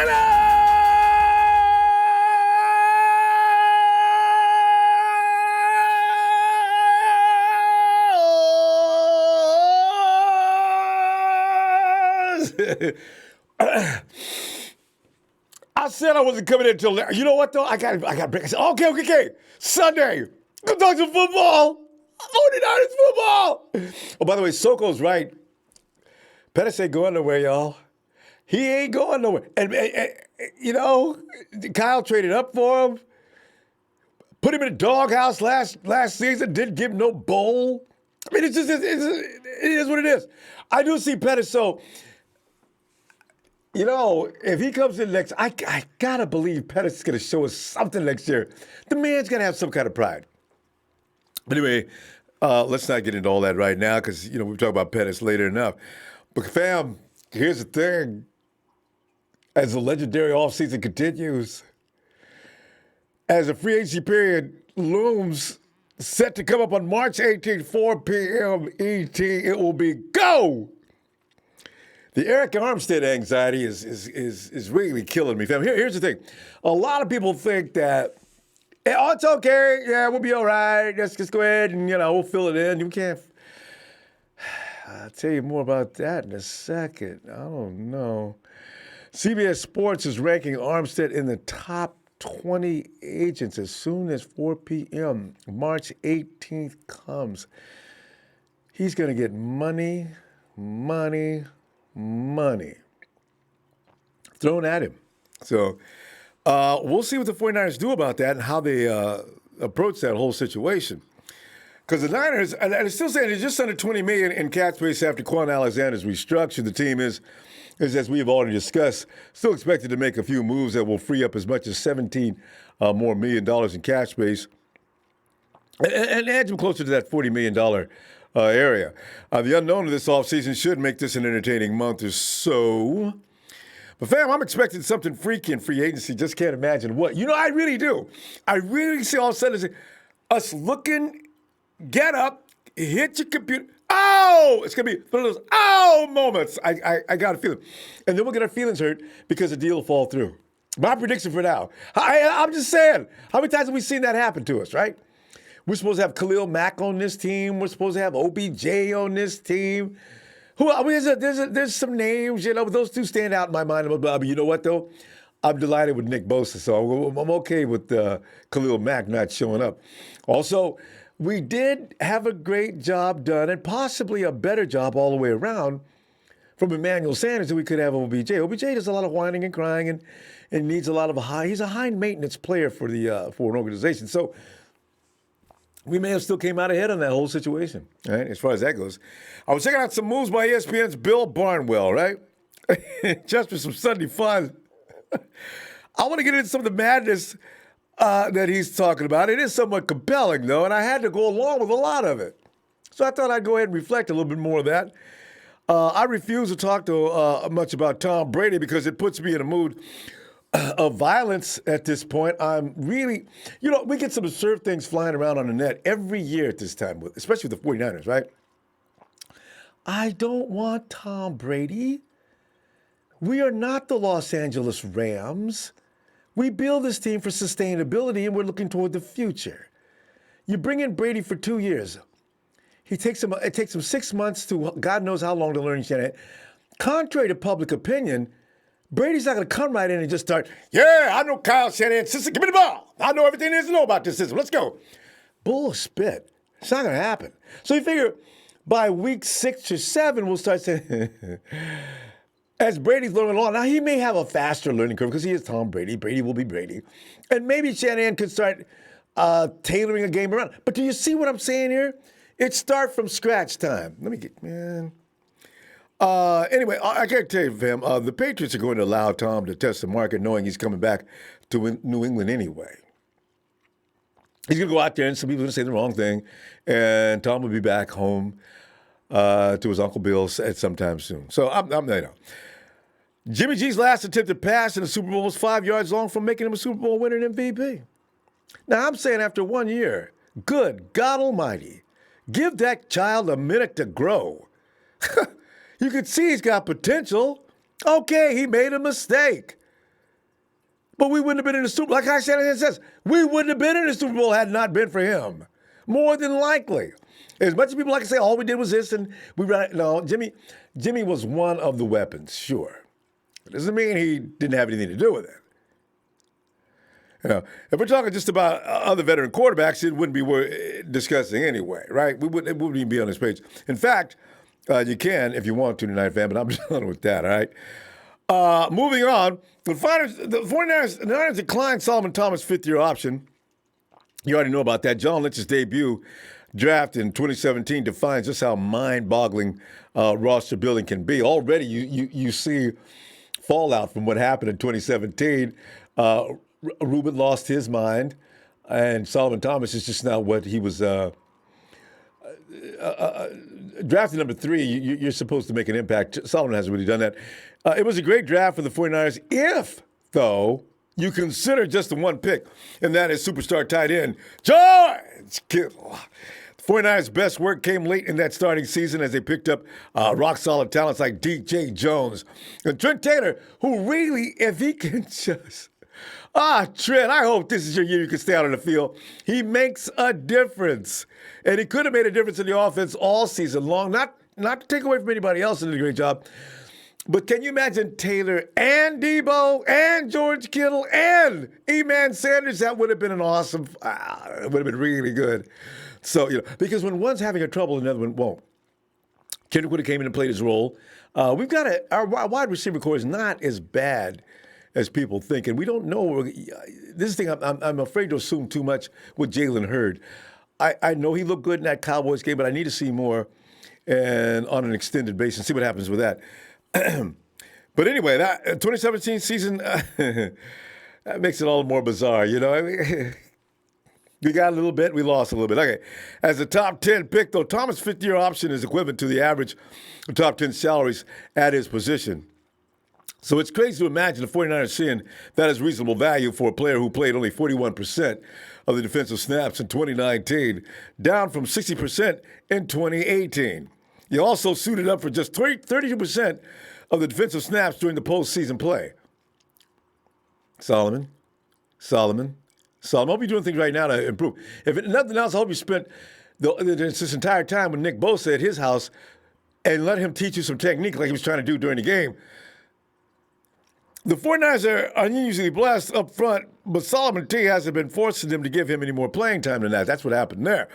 I said I wasn't coming in until, you know what though? I got to break. I said, okay. Sunday, go talk some football. 49ers football. Oh, by the way, Soko's right. Pettis ain't going nowhere, y'all. He ain't going nowhere. And you know, Kyle traded up for him. Put him in a doghouse last season. Didn't give him no bowl. I mean, it is what it is. I do see Pettis. So, you know, if he comes in next, I gotta believe Pettis is gonna show us something next year. The man's gonna have some kind of pride. But anyway, let's not get into all that right now because, you know, we'll talk about Pettis later enough. But fam, here's the thing. As the legendary offseason continues, as the free agency period looms, set to come up on March 18th, 4 p.m. ET, it will be go! The Arik Armstead anxiety is really killing me, fam. Here's the thing. A lot of people think that, oh, it's okay. Yeah, we'll be all right. Let's just go ahead and, you know, we'll fill it in. You can't. I'll tell you more about that in a second. I don't know. CBS Sports is ranking Armstead in the top 20 agents as soon as 4 p.m. March 18th comes. He's going to get money thrown at him. So we'll see what the 49ers do about that and how they approach that whole situation. Because the Niners, and I'm still saying it's just under $20 million in cap space after Quan Alexander's restructured. The team is, as we have already discussed, still expected to make a few moves that will free up as much as $17 more million in cap space and edge them closer to that $40 million area. The unknown of this offseason should make this an entertaining month or so. But fam, I'm expecting something freaky in free agency. Just can't imagine what. You know, I really do. I really see all of a sudden us looking, get up, hit your computer. Oh, it's going to be one of those moments. I got a feeling. And then we'll get our feelings hurt because the deal will fall through. My prediction for now. I'm just saying, how many times have we seen that happen to us, right? We're supposed to have Khalil Mack on this team. We're supposed to have OBJ on this team. There's some names, you know, but those two stand out in my mind. But you know what, though? I'm delighted with Nick Bosa, so I'm okay with Khalil Mack not showing up. Also, we did have a great job done and possibly a better job all the way around from Emmanuel Sanders than we could have OBJ. OBJ does a lot of whining and crying and needs a lot of he's a high-maintenance player for an organization. So we may have still came out ahead on that whole situation, right, as far as that goes. I was checking out some moves by ESPN's Bill Barnwell, right? Just for some Sunday fun. I want to get into some of the madness that he's talking about. It is somewhat compelling, though, and I had to go along with a lot of it. So I thought I'd go ahead and reflect a little bit more of that. I refuse to talk much about Tom Brady because it puts me in a mood of violence at this point. I'm really, you know, we get some absurd things flying around on the net every year at this time, especially with the 49ers, right? I don't want Tom Brady. We are not the Los Angeles Rams. We build this team for sustainability, and we're looking toward the future. You bring in Brady for 2 years. It takes him 6 months to God knows how long to learn Shanahan. Contrary to public opinion, Brady's not going to come right in and just start, yeah, I know Kyle Shanahan's system. Give me the ball. I know everything there is to know about this system. Let's go. Bullspit. It's not going to happen. So you figure by week 6 or 7, we'll start saying, as Brady's learning along. Now, he may have a faster learning curve because he is Tom Brady. Brady will be Brady. And maybe Shanahan could start tailoring a game around. But do you see what I'm saying here? It's start from scratch time. Let me get, man. Anyway, I got to tell you, fam, the Patriots are going to allow Tom to test the market knowing he's coming back to New England anyway. He's going to go out there and some people are going to say the wrong thing, and Tom will be back home to his Uncle Bill's at sometime soon. So I'm you know. Jimmy G's last attempted pass in the Super Bowl was 5 yards long from making him a Super Bowl winner and MVP. Now, I'm saying after 1 year, good God Almighty, give that child a minute to grow. You can see he's got potential. Okay, he made a mistake. But we wouldn't have been in the Super Bowl. Like I said, it says, we wouldn't have been in the Super Bowl had it not been for him. More than likely. As much as people like to say, all we did was this, and we ran. No, Jimmy was one of the weapons, sure. It doesn't mean he didn't have anything to do with it. You know, if we're talking just about other veteran quarterbacks, it wouldn't be worth discussing anyway, right? It wouldn't even be on this page. In fact, you can if you want to tonight, fan, but I'm done with that, all right? Moving on, the 49ers declined Solomon Thomas' fifth-year option. You already know about that. John Lynch's debut draft in 2017 defines just how mind-boggling roster building can be. Already you see fallout from what happened in 2017. Reuben lost his mind, and Solomon Thomas is just now what he was drafted number 3. You're supposed to make an impact. Solomon hasn't really done that. It was a great draft for the 49ers if, though, you consider just the one pick, and that is superstar tight end George Kittle. The 49ers' best work came late in that starting season as they picked up rock-solid talents like DJ Jones and Trent Taylor, who really, if he can just... Trent, I hope this is your year you can stay out on the field. He makes a difference. And he could have made a difference in the offense all season long. Not to take away from anybody else who did a great job. But can you imagine Taylor and Debo and George Kittle and E-Man Sanders? That would have been an awesome, it would have been really good. So, because when one's having a trouble, another one won't. Kendrick would have came in and played his role. Our wide receiver core is not as bad as people think, and we don't know. This thing, I'm afraid to assume too much with Jalen Hurd. I know he looked good in that Cowboys game, but I need to see more and on an extended basis, see what happens with that. But anyway, that 2017 season, that makes it all more bizarre, I mean, we got a little bit, we lost a little bit. Okay, as a top 10 pick, though, Thomas' fifth-year option is equivalent to the average of top 10 salaries at his position. So it's crazy to imagine the 49ers seeing that as reasonable value for a player who played only 41% of the defensive snaps in 2019, down from 60% in 2018. He also suited up for just 32% of the defensive snaps during the postseason play. Solomon. I hope you're doing things right now to improve. If nothing else, I hope you spent this entire time with Nick Bosa at his house and let him teach you some technique like he was trying to do during the game. The 49ers are unusually blessed up front, but Solomon T hasn't been forcing them to give him any more playing time than that. That's what happened there.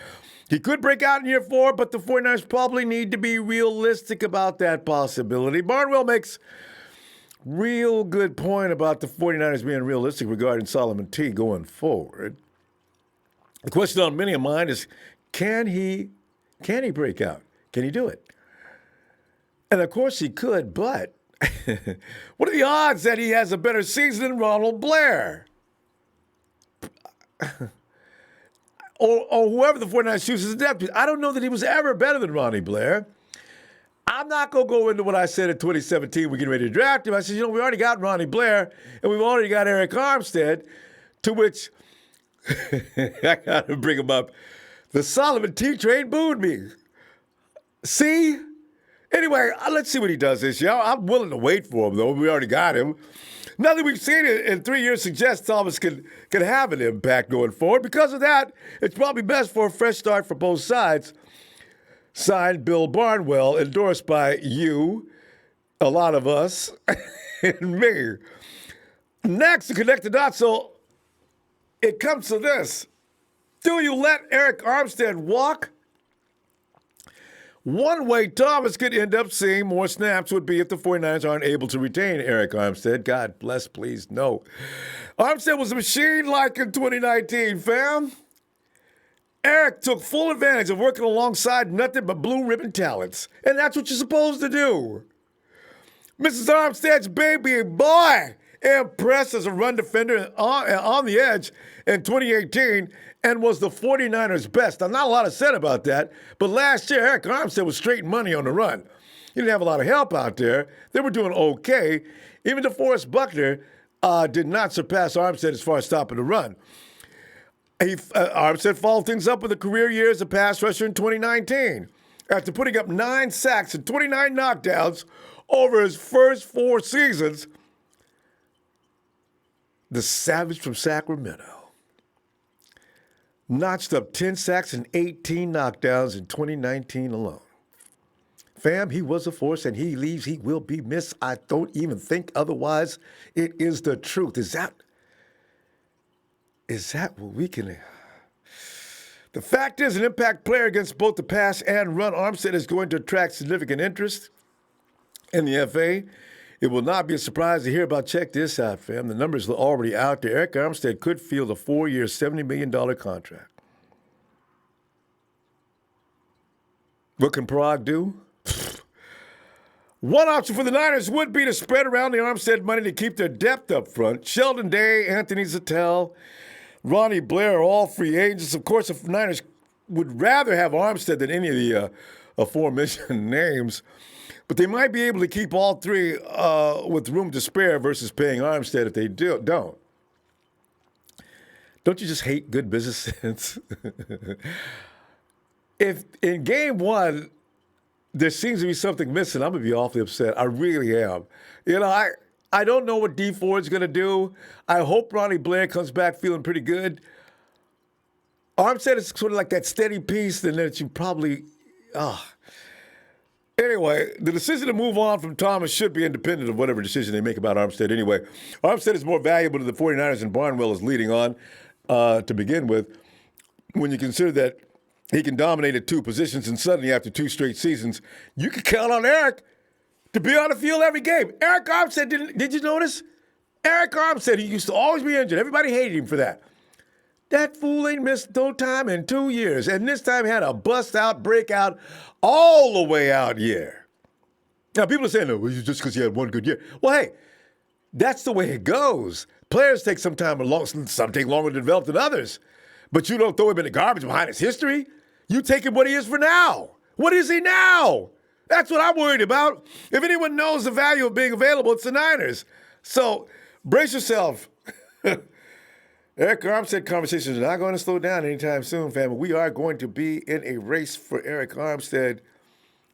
He could break out in year 4, but the 49ers probably need to be realistic about that possibility. Barnwell makes real good point about the 49ers being realistic regarding Solomon T going forward. The question on many of mine is, can he break out? Can he do it? And of course he could, but what are the odds that he has a better season than Ronald Blair? or whoever the 49ers chooses as deputy. I don't know that he was ever better than Ronnie Blair. I'm not going to go into what I said in 2017. We're getting ready to draft him. I said, we already got Ronnie Blair, and we've already got Arik Armstead, to which I got to bring him up. The Solomon T train booed me. See? Anyway, let's see what he does this year. I'm willing to wait for him, though. We already got him. Nothing we've seen in 3 years suggests Thomas can have an impact going forward. Because of that, it's probably best for a fresh start for both sides. Signed, Bill Barnwell, endorsed by you, a lot of us, and me. Next, to connect the dots, so it comes to this. Do you let Arik Armstead walk? One way Thomas could end up seeing more snaps would be if the 49ers aren't able to retain Arik Armstead. God bless, please, no. Armstead was a machine like in 2019, fam. Arik took full advantage of working alongside nothing but blue ribbon talents. And that's what you're supposed to do. Mrs. Armstead's baby boy impressed as a run defender on the edge in 2018 and was the 49ers' best. Now, not a lot is said about that, but last year, Arik Armstead was straight money on the run. He didn't have a lot of help out there. They were doing okay. Even DeForest Buckner did not surpass Armstead as far as stopping the run. Armstead followed things up with a career year as a pass rusher in 2019. After putting up 9 sacks and 29 knockdowns over his first 4 seasons, the Savage from Sacramento, notched up 10 sacks and 18 knockdowns in 2019 alone. Fam, he was a force, and he leaves. He will be missed. I don't even think otherwise. It is the truth. Is that what we can... The fact is, an impact player against both the pass and run, Armstead is going to attract significant interest in the FA. It will not be a surprise to hear about, check this out, fam. The numbers are already out there. Arik Armstead could field a 4-year, $70 million contract. What can Prague do? One option for the Niners would be to spread around the Armstead money to keep their depth up front. Sheldon Day, Anthony Zattel, Ronnie Blair are all free agents. Of course, the Niners would rather have Armstead than any of the aforementioned names, but they might be able to keep all three with room to spare versus paying Armstead if they don't. Don't you just hate good business sense? If in game one there seems to be something missing, I'm going to be awfully upset. I really am. You know, I don't know what D Ford's going to do. I hope Ronnie Blair comes back feeling pretty good. Armstead is sort of like that steady piece that you probably... Anyway, the decision to move on from Thomas should be independent of whatever decision they make about Armstead anyway. Armstead is more valuable to the 49ers than Barnwell is leading on to begin with. When you consider that he can dominate at two positions, and suddenly after 2 straight seasons, you can count on Arik to be on the field every game. Arik Armstead, did you notice? Arik Armstead, he used to always be injured. Everybody hated him for that. That fool ain't missed no time in 2 years, and this time had a bust-out, breakout, all the way out year. Now, people are saying, no, just because he had one good year. Well, hey, that's the way it goes. Players take some take longer to develop than others. But you don't throw him in the garbage behind his history. You take him what he is for now. What is he now? That's what I'm worried about. If anyone knows the value of being available, it's the Niners. So brace yourself. Arik Armstead conversations are not going to slow down anytime soon, family. We are going to be in a race for Arik Armstead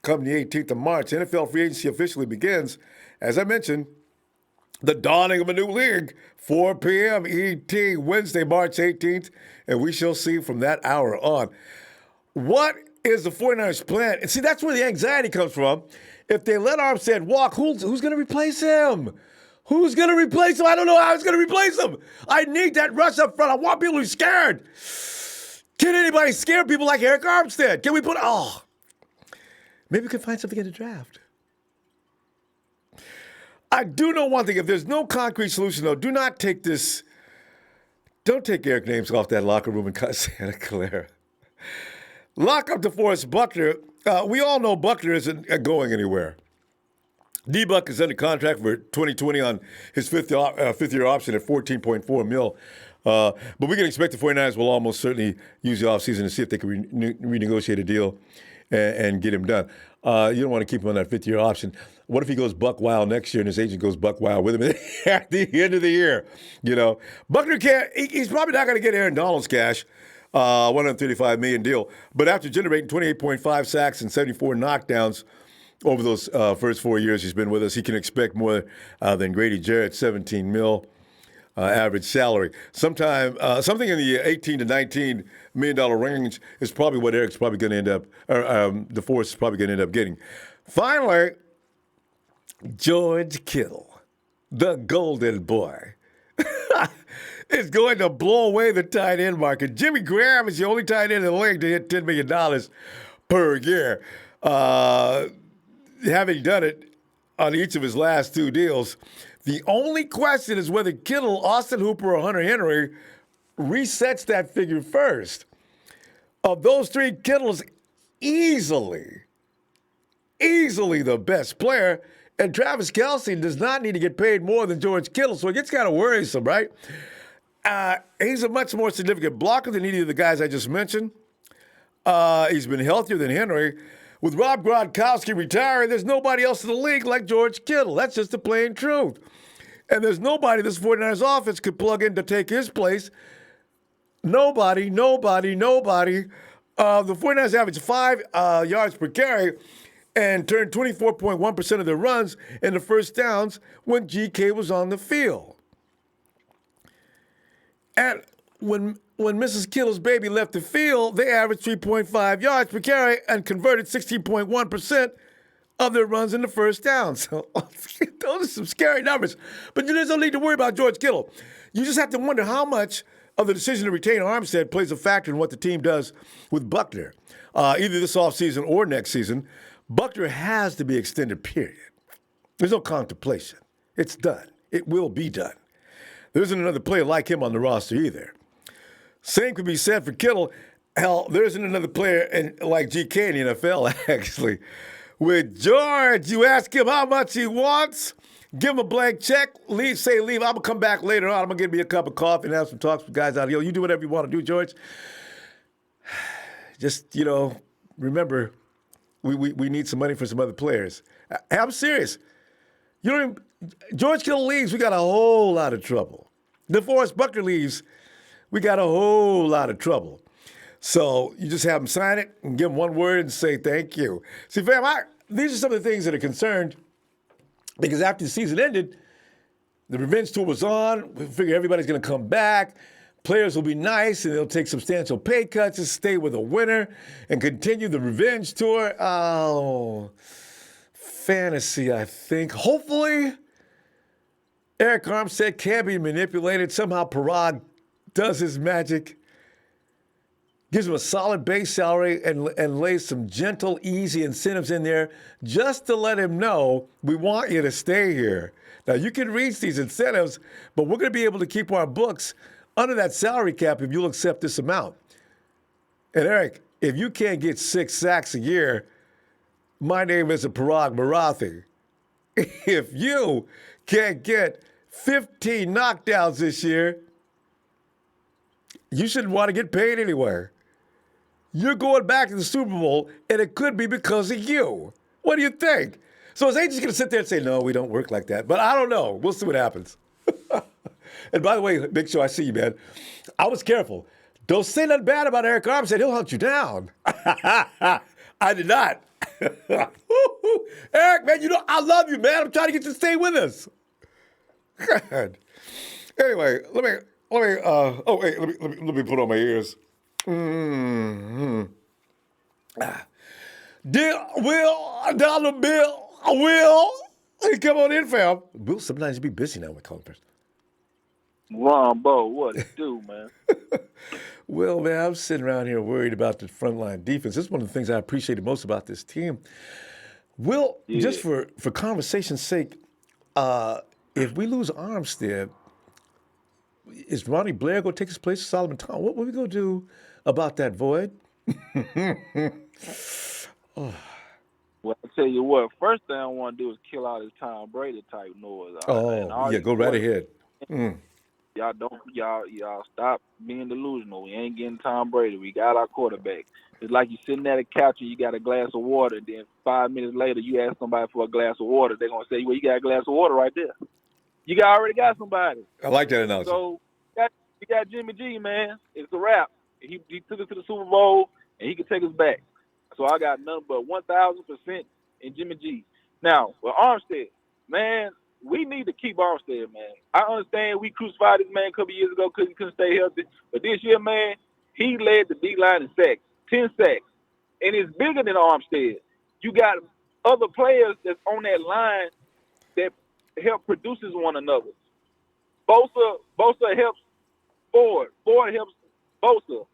come the 18th of March. NFL free agency officially begins. As I mentioned, the dawning of a new league, 4 p.m. ET, Wednesday, March 18th, and we shall see from that hour on. What is the 49ers' plan? And see, that's where the anxiety comes from. If they let Armstead walk, who's going to replace him? Who's going to replace him? I don't know how he's going to replace him. I need that rush up front. I want people to be scared. Can anybody scare people like Arik Armstead? Can we maybe we can find something in the draft. I do know one thing. If there's no concrete solution, though, don't take Eric names off that locker room in Santa Clara. Lock up DeForest Buckner. We all know Buckner isn't going anywhere. D-Buck is under contract for 2020 on his fifth-year option at $14.4 million. But we can expect the 49ers will almost certainly use the offseason to see if they can renegotiate a deal and get him done. You don't want to keep him on that fifth-year option. What if he goes buck wild next year and his agent goes buck wild with him at the end of the year? You know, Buckner he's probably not going to get Aaron Donald's cash, $135 million deal. But after generating 28.5 sacks and 74 knockdowns over those first 4 years he's been with us, he can expect more than Grady Jarrett's $17 million average salary. Something in the $18 to $19 million range is probably what Eric's probably going to end up, DeForest is probably going to end up getting. Finally, George Kittle, the golden boy, is going to blow away the tight end market. Jimmy Graham is the only tight end in the league to hit $10 million per year. Having done it on each of his last 2 deals, the only question is whether Kittle, Austin Hooper, or Hunter Henry resets that figure first. Of those 3, Kittle's easily the best player, and Travis Kelce does not need to get paid more than George Kittle, so it gets kind of worrisome, right? He's a much more significant blocker than any of the guys I just mentioned. He's been healthier than Henry. With Rob Gronkowski retiring, there's nobody else in the league like George Kittle. That's just the plain truth. And there's nobody this 49ers offense could plug in to take his place. Nobody. The 49ers average 5 yards per carry and turned 24.1% of their runs into first downs when GK was on the field. And when Mrs. Kittle's baby left the field, they averaged 3.5 yards per carry and converted 16.1% of their runs into first down. So those are some scary numbers. But there's no need to worry about George Kittle. You just have to wonder how much of the decision to retain Armstead plays a factor in what the team does with Buckner, either this offseason or next season. Buckner has to be extended, period. There's no contemplation. It's done. It will be done. There isn't another player like him on the roster either. Same could be said for Kittle. Hell, there isn't another player like GK in the NFL, actually. With George, you ask him how much he wants, give him a blank check, leave. I'm going to come back later on. I'm going to get me a cup of coffee and have some talks with guys out here. You do whatever you want to do, George. Just, remember, we need some money for some other players. I'm serious. George Kittle leaves, we got a whole lot of trouble. DeForest Buckner leaves, we got a whole lot of trouble. So you just have him sign it and give him one word and say thank you. See, fam, these are some of the things that are concerned because after the season ended, the revenge tour was on. We figure everybody's going to come back. Players will be nice and they'll take substantial pay cuts to stay with a winner and continue the revenge tour. Oh, fantasy, I think. Hopefully, Arik Armstead can be manipulated. Somehow Parag does his magic, gives him a solid base salary and lays some gentle, easy incentives in there just to let him know we want you to stay here. Now, you can reach these incentives, but we're going to be able to keep our books under that salary cap if you'll accept this amount. And, Eric, if you can't get 6 sacks a year, my name isn't Parag Marathi. If you can't get 15 knockdowns this year, you shouldn't want to get paid anywhere. You're going back to the Super Bowl, and it could be because of you. What do you think? So is agents going to sit there and say, no, we don't work like that? But I don't know. We'll see what happens. And by the way, Big Show, I see you, man. I was careful. Don't say nothing bad about Arik Armstead. He'll hunt you down. I did not. Eric, man, I love you, man. I'm trying to get you to stay with us. God. Anyway, let me put on my ears. Mm-hmm. Dollar Bill, Will. Hey, come on in, fam. Will sometimes be busy now with calling first. Ronbo, what it do, man? Well, man, I'm sitting around here worried about the frontline defense. This is one of the things I appreciated most about this team. Will, just for conversation's sake, if we lose Armstead, is Ronnie Blair going to take his place, Solomon Thomas? What are we going to do about that void? Oh. Well, I tell you what, first thing I want to do is kill out this Tom Brady type noise. Go right ahead. Y'all stop being delusional. We ain't getting Tom Brady. We got our quarterback. It's like you sitting at a couch and you got a glass of water. Then 5 minutes later, you ask somebody for a glass of water. They're gonna say, "Well, you got a glass of water right there. You already got somebody." I like that analogy. So you got Jimmy G, man. It's a wrap. He took us to the Super Bowl and he can take us back. So I got nothing but 1,000% in Jimmy G. Now with Armstead, man. We need to keep Armstead, man. I understand we crucified this man a couple years ago because he couldn't stay healthy. But this year, man, he led the D-line in sacks, 10 sacks. And it's bigger than Armstead. You got other players that's on that line that help produces one another. Bosa helps Ford. Ford helps Bosa.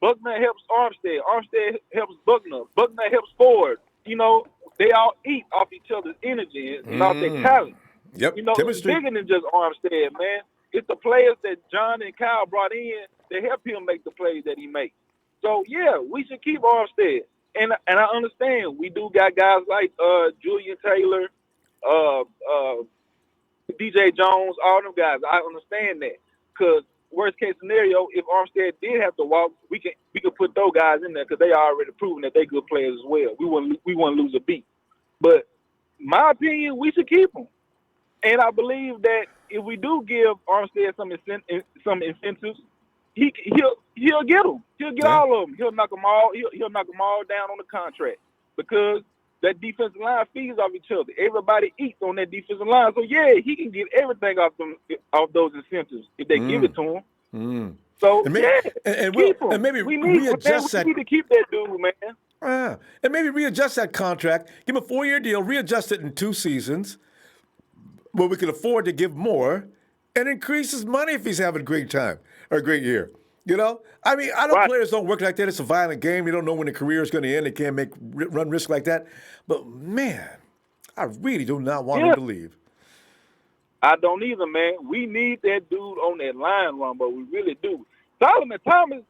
Buckner helps Armstead. Armstead helps Buckner. Buckner helps Ford. They all eat off each other's energy and off their talent. Yep. It's bigger than just Armstead, man. It's the players that John and Kyle brought in that help him make the plays that he makes. So, yeah, we should keep Armstead. And I understand we do got guys like Julian Taylor, DJ Jones, all them guys. I understand that. Because worst case scenario, if Armstead did have to walk, we could put those guys in there because they already proven that they good players as well. We wouldn't lose a beat. But my opinion, we should keep them. And I believe that if we do give Armstead some incentives, he'll get them. He'll get all of them. He'll knock them all. He'll knock them all down on the contract because that defensive line feeds off each other. Everybody eats on that defensive line. So yeah, he can get everything off those incentives if they give it to him. So And maybe, yeah, and keep and him. maybe We readjust that. need to keep that dude, man. And maybe readjust that contract. Give him a 4-year deal. Readjust it in 2 seasons, where we can afford to give more, and increase his money if he's having a great time or a great year. You know, I mean, I know Right. players don't work like that. It's a violent game. You don't know when the career is going to end. They can't run risk like that. But man, I really do not want him Yeah, to leave. I don't either, man. We need that dude on that line, Ronbo. We really do. Solomon Thomas,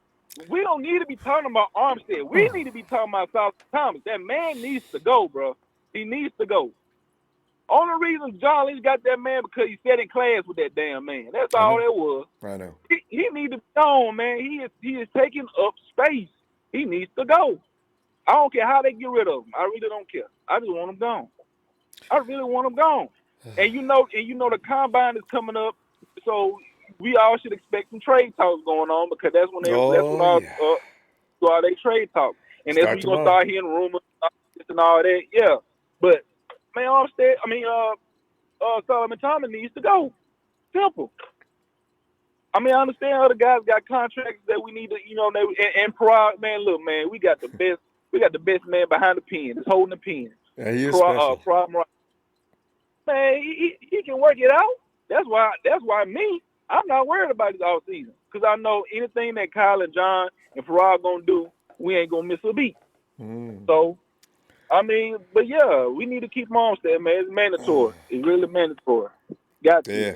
we don't need to be talking about Armstead. We need to be talking about Solomon Thomas. That man needs to go, bro. He needs to go. Only reason John Lynch got that man because he sat in class with that damn man. That's I all know. that was. I know. He needs to be gone, man. He is taking up space. He needs to go. I don't care how they get rid of him. I really don't care. I just want him gone. I really want him gone. And you know the combine is coming up, so we all should expect some trade talks going on because that's when Oh yeah. all they trade talk, and that's Start when you're gonna tomorrow. start hearing rumors and all that. Yeah, but man, Solomon Thomas needs to go. Simple. I mean, I understand other guys got contracts that we need to, and Parag, man, look, man, we got the best man behind the pen, just holding the pen. Yeah, he is special. Parag, man, he can work it out. That's why I'm not worried about this all season because I know anything that Kyle and John and Parag gonna do, we ain't gonna miss a beat. So, I mean, but yeah, we need to keep him on, man. It's mandatory. It's really mandatory. Got to. Yeah.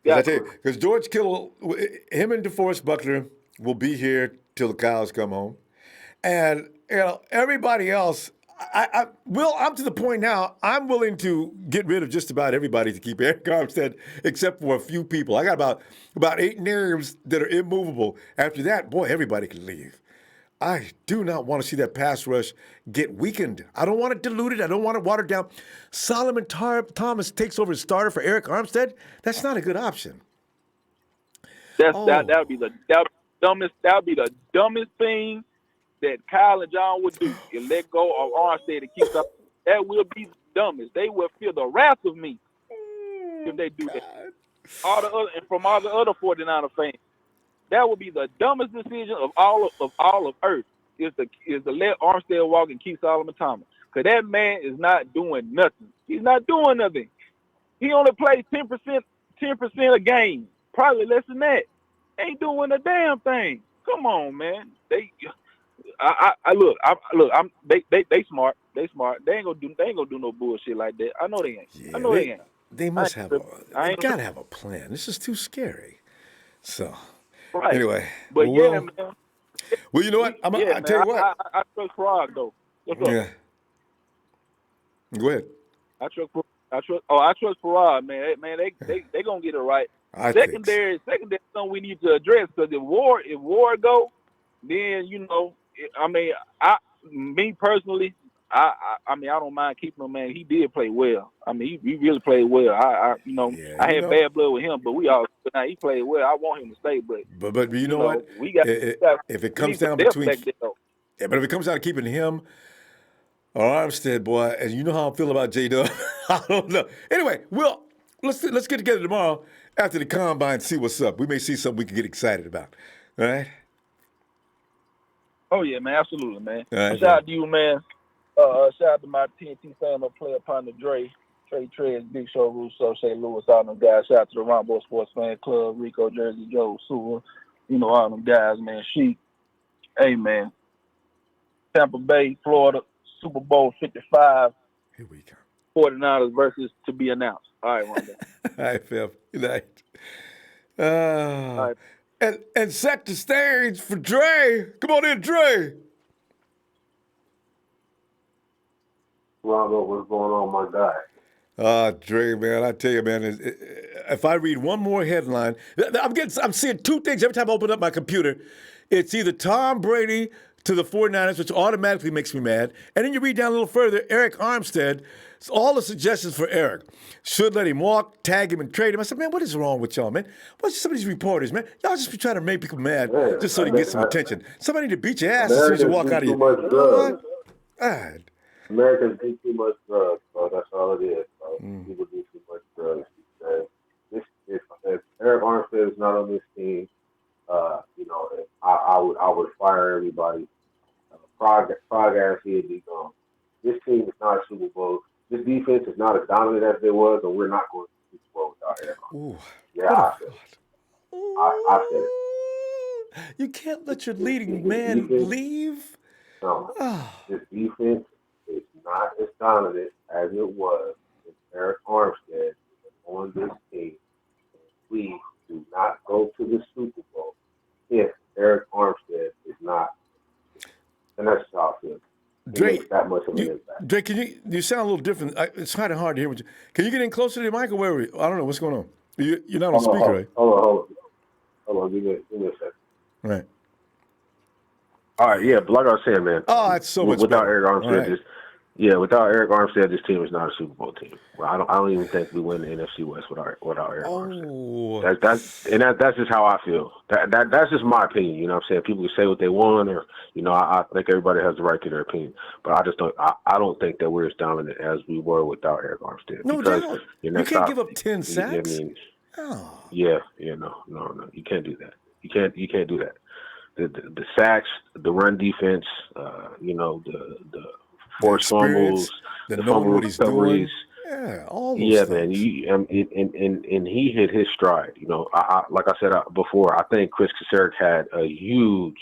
Because I Got tell you, to. because George Kittle, him and DeForest Buckler will be here till the cows come home. And, everybody else, I'm to the point now, I'm willing to get rid of just about everybody to keep Arik Armstead, except for a few people. I got about 8 names that are immovable. After that, boy, everybody can leave. I do not want to see that pass rush get weakened. I don't want it diluted. I don't want it watered down. Solomon Thomas takes over as starter for Arik Armstead. That's not a good option. That would be the dumbest thing that Kyle and John would do is let go of Armstead to keep up. That will be the dumbest. They will feel the wrath of me if they do that. All the other 49er fans. That would be the dumbest decision of all of Earth is to let Armstead walk and keep Solomon Thomas. Because that man is not doing nothing. He's not doing nothing. He only plays 10% a game. Probably less than that. Ain't doing a damn thing. Come on, man. They smart. They smart. They ain't gonna do no bullshit like that. I know they ain't. Yeah, I know they ain't. they must have they gotta have a plan. This is too scary. So Right. anyway. But yeah, man. Well, you know what? I tell you what. I trust Frog though. What's up? Yeah. Go ahead. I trust Farad, man. Man, they gonna get it right. Secondary is something we need to address because if war go, then me personally, I don't mind keeping him, man. He did play well. I mean, he really played well. I had bad blood with him, but he played well. I want him to stay, but you know what? If it comes down to keeping him or Armstead, boy, and you know how I feel about J-Dub, I don't know. Anyway, let's get together tomorrow after the combine and see what's up. We may see something we can get excited about. All right? Oh yeah, man, absolutely, man. Right, shout out to you, man. Shout out to my TNT family player partner Dre, Trey Trez, Big Show, Russo, St. Louis, all them guys. Shout out to the Ronbo Sports Fan Club, Rico, Jersey, Joe, Sewell, all them guys, man. Sheik, hey, man. Tampa Bay, Florida, Super Bowl 55. Here we go. 49ers versus to be announced. All right, Ronbo. All right, Phil. Good night. All right. And set the stage for Dre. Come on in, Dre. Ronbo, what's going on, my guy? Dre, man, I tell you, man, if I read one more headline, I'm seeing 2 things every time I open up my computer. It's either Tom Brady to the 49ers, which automatically makes me mad. And then you read down a little further, Arik Armstead. It's all the suggestions for Arik. Should let him walk, tag him, and trade him. I said, man, what is wrong with y'all, man? What's some of these reporters, man? Y'all just be trying to make people mad just so they get some attention. Somebody need to beat your ass as soon as you walk out of here. God. Americans do too much drugs, bro. That's all it is, bro. People do too much drugs. If Arik Armstead is not on this team, I would fire everybody. Pride guarantee would be gone. This team is not a Super Bowl. This defense is not as dominant as it was, and we're not going to the Super Bowl without Aaron. Ooh, Yeah, I said it. I said it. You can't let your This leading man defense, leave. no, Oh, this defense is not as dominant as it was with Arik Armstead on this team. We do not go to the Super Bowl if Arik Armstead is not. And that's how I feel. He Drake, makes that much of an impact. Drake, you sound a little different. It's kind of hard to hear what you. Can you get in closer to the mic or where? I don't know what's going on. You're not on speaker, right? Hold on. Give me a second. Right. All right, yeah, but like I was saying, man. Oh, that's so much without better. Arik Armstead, Right. without Arik Armstead, this team is not a Super Bowl team. Well, I don't even think we win the NFC West without Arik Armstead. That's just how I feel. That's just my opinion. You know what I'm saying? People can say what they want, or I think everybody has the right to their opinion. But I just don't. I don't think that we're as dominant as we were without Arik Armstead. No because doubt. You can't give up 10 sacks. No. You can't do that. You can't do that. The sacks, the run defense, the forced fumbles, the fumble what he's recoveries. doing. Yeah, all those Yeah, things. man. And he hit his stride. Like I said before, I think Chris Kaserik had a huge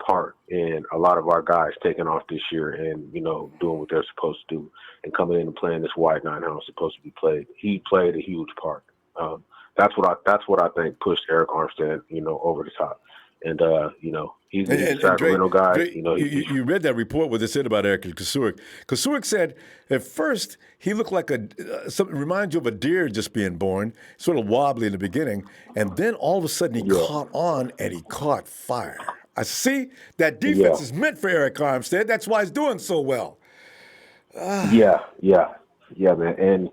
part in a lot of our guys taking off this year and doing what they're supposed to do and coming in and playing this wide nine how it's supposed to be played. He played a huge part. That's what I think pushed Arik Armstead, over the top. And he's a Sacramento guy. Drake, you read that report what they said about Eric Kaserik. Kaserik said at first he looked like something reminds you of a deer just being born, sort of wobbly in the beginning, and then all of a sudden he caught on and he caught fire. I see that defense is meant for Arik Armstead. That's why he's doing so well. Yeah, man. And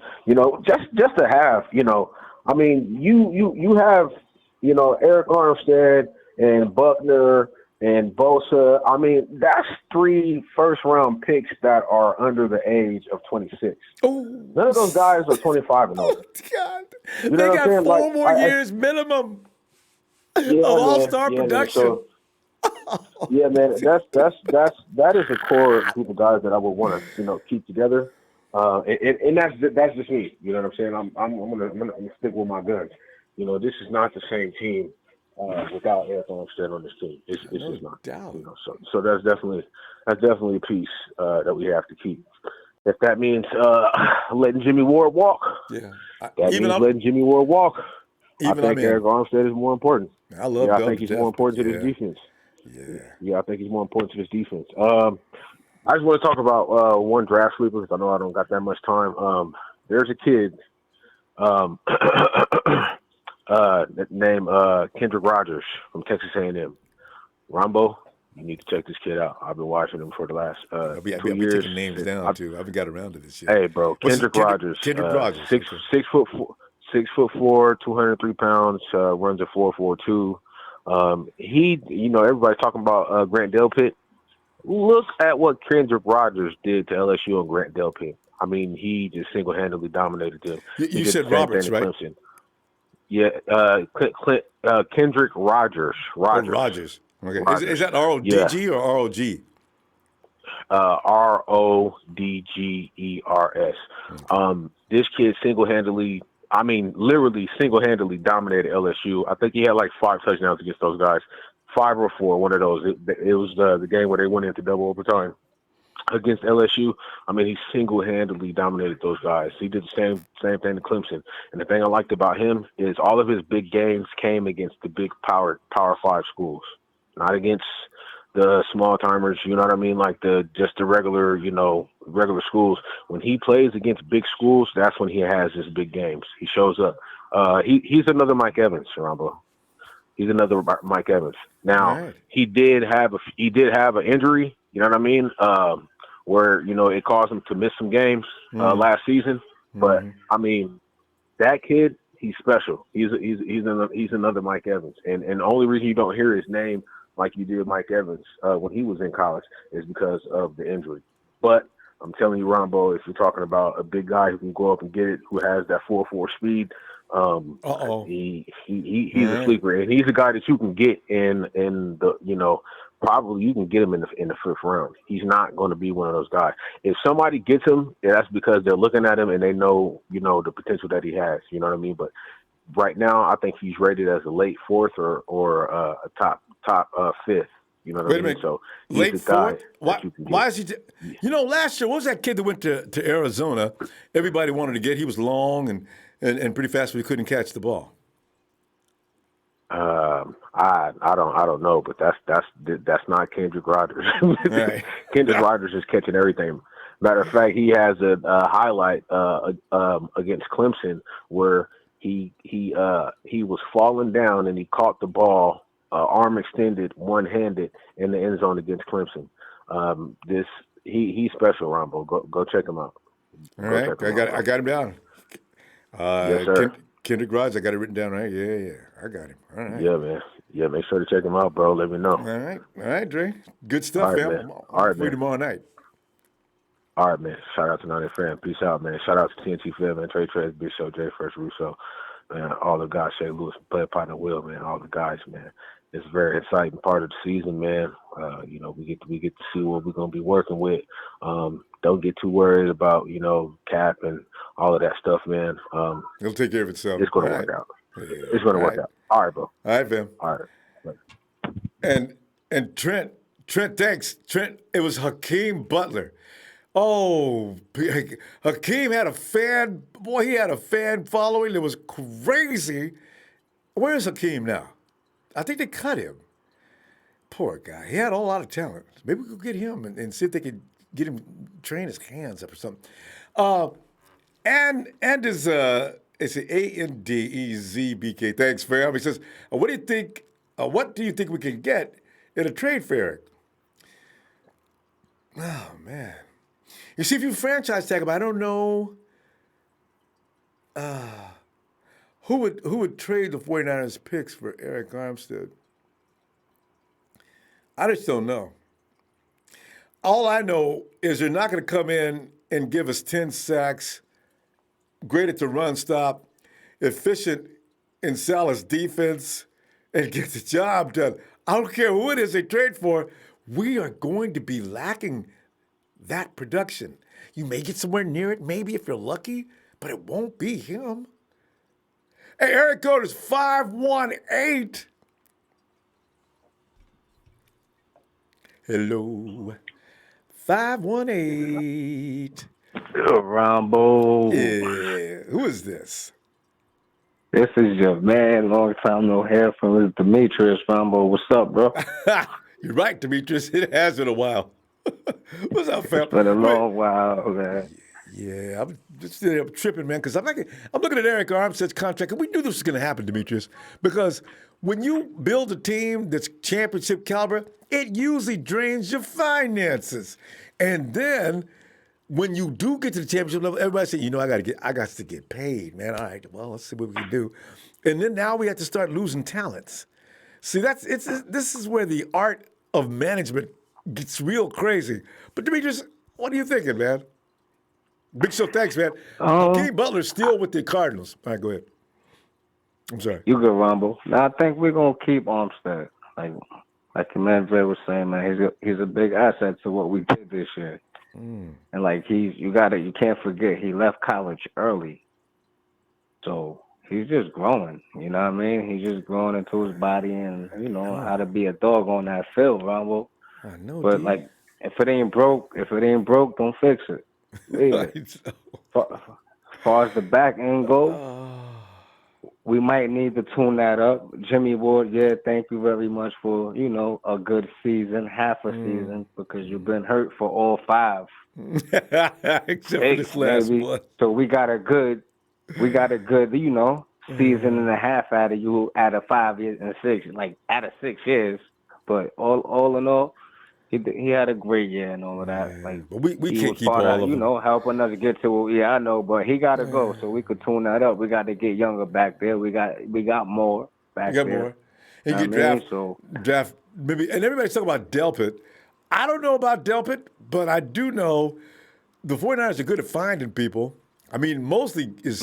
just to have, I mean, you have, Arik Armstead and Buckner and Bosa. I mean, that's 3 first-round picks that are under the age of 26. Oh, none of those guys are 25 and older. Oh, God. They got 4 more years minimum of all-star production. Yeah, man. That is a core group of guys that I would want to keep together. And that's just me. You know what I'm saying? I'm gonna stick with my guns. This is not the same team without Arik Armstead on this team. It's just not. Doubt. So that's definitely a piece that we have to keep. If that means letting Jimmy Ward walk, letting Jimmy Ward walk. I think Arik Armstead is more important. I love. I think he's more important to this defense. Yeah, I think he's more important to this defense. I just want to talk about one draft sleeper because I know I don't got that much time. There's a kid named Kendrick Rogers from Texas A&M. Ronbo, you need to check this kid out. I've been watching him for the last 2 years. I've been taking names down too. I haven't got around to this yet. Hey, bro, Kendrick Rogers. Kendrick Rogers. 6'4", 203 pounds. Runs a 4.42. Everybody's talking about Grant Delpit. Look at what Kendrick Rogers did to LSU and Grant Delpit. I mean, he just single-handedly dominated them. You said Roberts, right? Clemson. Yeah, Kendrick Rogers. Rogers. Okay. Rogers. Is that R-O-D-G or R-O-G? R-O-D-G-E-R-S. This kid literally single-handedly dominated LSU. I think he had like 5 touchdowns against those guys. 5 or 4, one of those. It was the game where they went into double overtime against LSU. I mean, he single-handedly dominated those guys. He did the same thing to Clemson. And the thing I liked about him is all of his big games came against the big Power 5 schools, not against the small timers. You know what I mean? Like the regular schools. When he plays against big schools, that's when he has his big games. He shows up. He's another Mike Evans, Ronbo. He's another Mike Evans. Now, he did have an injury, you know what I mean, where, it caused him to miss some games last season. But, I mean, that kid, he's special. He's another Mike Evans. And the only reason you don't hear his name like you did Mike Evans when he was in college is because of the injury. But I'm telling you, Ronbo, if you're talking about a big guy who can go up and get it, who has that 4.4 speed, Uh-oh. He's a sleeper, and he's a guy that you can get in the probably you can get him in the fifth round. He's not going to be one of those guys. If somebody gets him, that's because they're looking at him and they know the potential that he has. You know what I mean? But right now, I think he's rated as a late fourth or a top fifth. You know what Wait I a mean? minute. So he's Late the guy fourth? that you can get. Why is he? Last year, what was that kid that went to Arizona? Everybody wanted to get. He was long and pretty fast, but he couldn't catch the ball. I don't know, but that's not Kendrick Rogers. Right. Kendrick Rogers is catching everything. Matter of fact, he has a highlight against Clemson where he was falling down and he caught the ball arm extended, one-handed in the end zone against Clemson. He's special, Ronbo. Go check him out. All right, I got him down. Yes, sir. Kendrick Rogers, I got it written down, right? Yeah, I got him. All right. Yeah, man. Yeah, make sure to check him out, bro. Let me know. All right, Dre. Good stuff, All right, fam. man. All right, Free man. tomorrow night. All right, man. Shout out to 90 Fam. Peace out, man. Shout out to TNT Fam, man. Trey Trez, Big Show, Jay First Russo, man. All the guys, Shay Lewis, Play Partner Will, man. All the guys, man. It's a very exciting part of the season, man. We get to see what we're gonna be working with. Don't get too worried about cap and all of that stuff, man. He'll take care of itself. It's gonna work out. Yeah. It's gonna work out. All right, bro. All right, fam. All right. And Trent, thanks. Trent, it was Hakeem Butler. Oh, Hakeem had a fan. Boy, he had a fan following that was crazy. Where's Hakeem now? I think they cut him. Poor guy. He had a lot of talent. Maybe we could get him and see if they could get him train his hands up or something. And is it's ANDEZBK. Thanks, fam. He says, what do you think? What do you think we can get at a trade fair? Oh man. You see, if you franchise tag him, I don't know who would trade the 49ers picks for Arik Armstead. I just don't know. All I know is they're not going to come in and give us 10 sacks, great at the run stop, efficient in Salah's defense, and get the job done. I don't care who it is they trade for. We are going to be lacking that production. You may get somewhere near it, maybe if you're lucky, but it won't be him. Hey, Eric Code is 518. Hello. 518. Ronbo. Yeah. Who is this? This is your man. Long time no hear from. It's Demetrius. Ronbo. What's up, bro? You're right, Demetrius. It has been a while. What's up, fam? It's been a long while, man. Yeah, I'm tripping, man, because I'm looking at Arik Armstead's contract, and we knew this was going to happen, Demetrius, because when you build a team that's championship caliber, it usually drains your finances. And then when you do get to the championship level, everybody says, I got to get paid, man. All right, well, let's see what we can do. And then now we have to start losing talents. See, this is where the art of management gets real crazy. But Demetrius, what are you thinking, man? Big Show, thanks, man. Hakeem Butler's still with the Cardinals. All right, go ahead. I'm sorry. You good, Ronbo. Now, I think we're going to keep Armstead. Like the man Dre was saying, man, he's a big asset to what we did this year. And you can't forget, he left college early. So he's just growing, you know what I mean? He's just growing into his body and, how to be a dog on that field, Ronbo. I know, but dude. if it ain't broke, don't fix it. As far as the back end goes, we might need to tune that up. Jimmy Ward, thank you very much for, a good season, half a season, because you've been hurt for all 5. Except for this last one. So we got a good, season and a half out of you out of 5 years and 6, out of 6 years. But all in all, he had a great year and all of that. But we can't keep all of them. Helping us get to I know, but he got to go, so we could tune that up. We got to get younger back there. We got more back there. More. And get draft maybe. And everybody's talking about Delpit. I don't know about Delpit, but I do know the 49ers are good at finding people. I mean, mostly is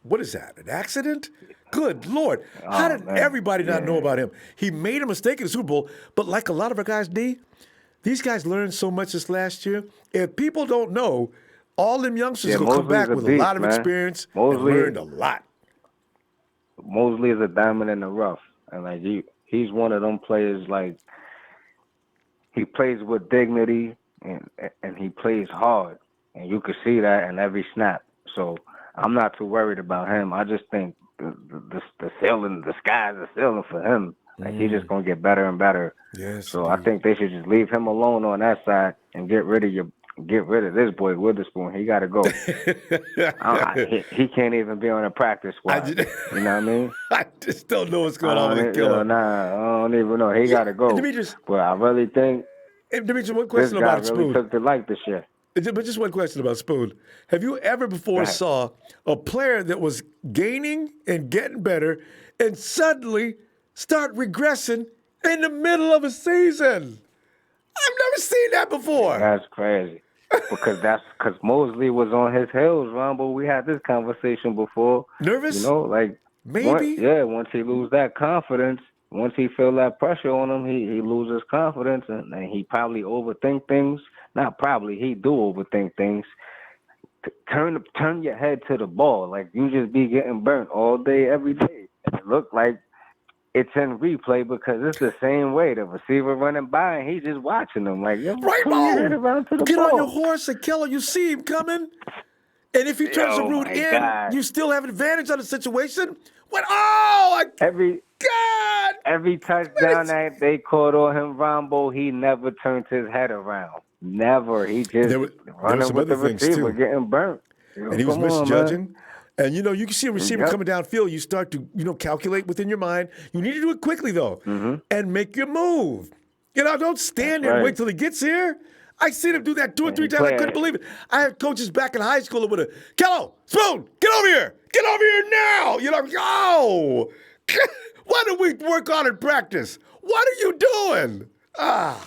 What is that? An accident? Good Lord. How Oh, did man. everybody not know Yeah. about him? He made a mistake in the Super Bowl, but like a lot of our guys, D, these guys learned so much this last year. If people don't know, all them youngsters Yeah, will come Mosley's back a with a lot beast, of man. experience and Mosley learned a lot. Mosley is a diamond in the rough, and like he's one of them players. Like he plays with dignity and he plays hard, and you can see that in every snap. So I'm not too worried about him. I just think the ceiling, the sky's the ceiling for him. Like he's just gonna get better and better. Yes, So I indeed. think they should just leave him alone on that side and get rid of this boy Witherspoon. He got to go. He can't even be on a practice squad. You know what I mean? I just don't know what's going I on don't, with Killer. I don't even know. He got to go. Demetrius, But I really think Demetrius, one this question guy about really Spoon. took to like this shit. But just one question about Spoon. Have you ever before ahead. saw a player that was gaining and getting better and suddenly start regressing in the middle of a season? I've never seen that before. That's crazy. Because Mosley was on his heels, Ronbo. We had this conversation before. Nervous? You know, like Maybe. once he lose that confidence, once he feel that pressure on him, he loses confidence and he probably overthink things. Not probably, he do overthink things. Turn your head to the ball. Like you just be getting burnt all day, every day. And it look like it's in replay because it's the same way. The receiver running by and he's just watching them. Like, yo, turn your head around to the Get ball. on your horse and Keller, you see him coming. And if he turns the route my in, God. you still have an advantage on the situation. What? Oh, Every touchdown that they caught on him, Ronbo, he never turned his head around. Never. He just There were running some with the other things, receiver, too. getting burnt. And he was Come on, misjudging. man. And, you can see a receiver Yep. coming downfield. You start to, calculate within your mind. You need to do it quickly, though, and make your move. Don't stand there and right. wait till he gets here. I seen him do that 2 or 3 he times. I played- couldn't believe it. I had coaches back in high school that would have, Kello, Spoon, get over here. Get over here now. Yo, what do we work on in practice? What are you doing? God.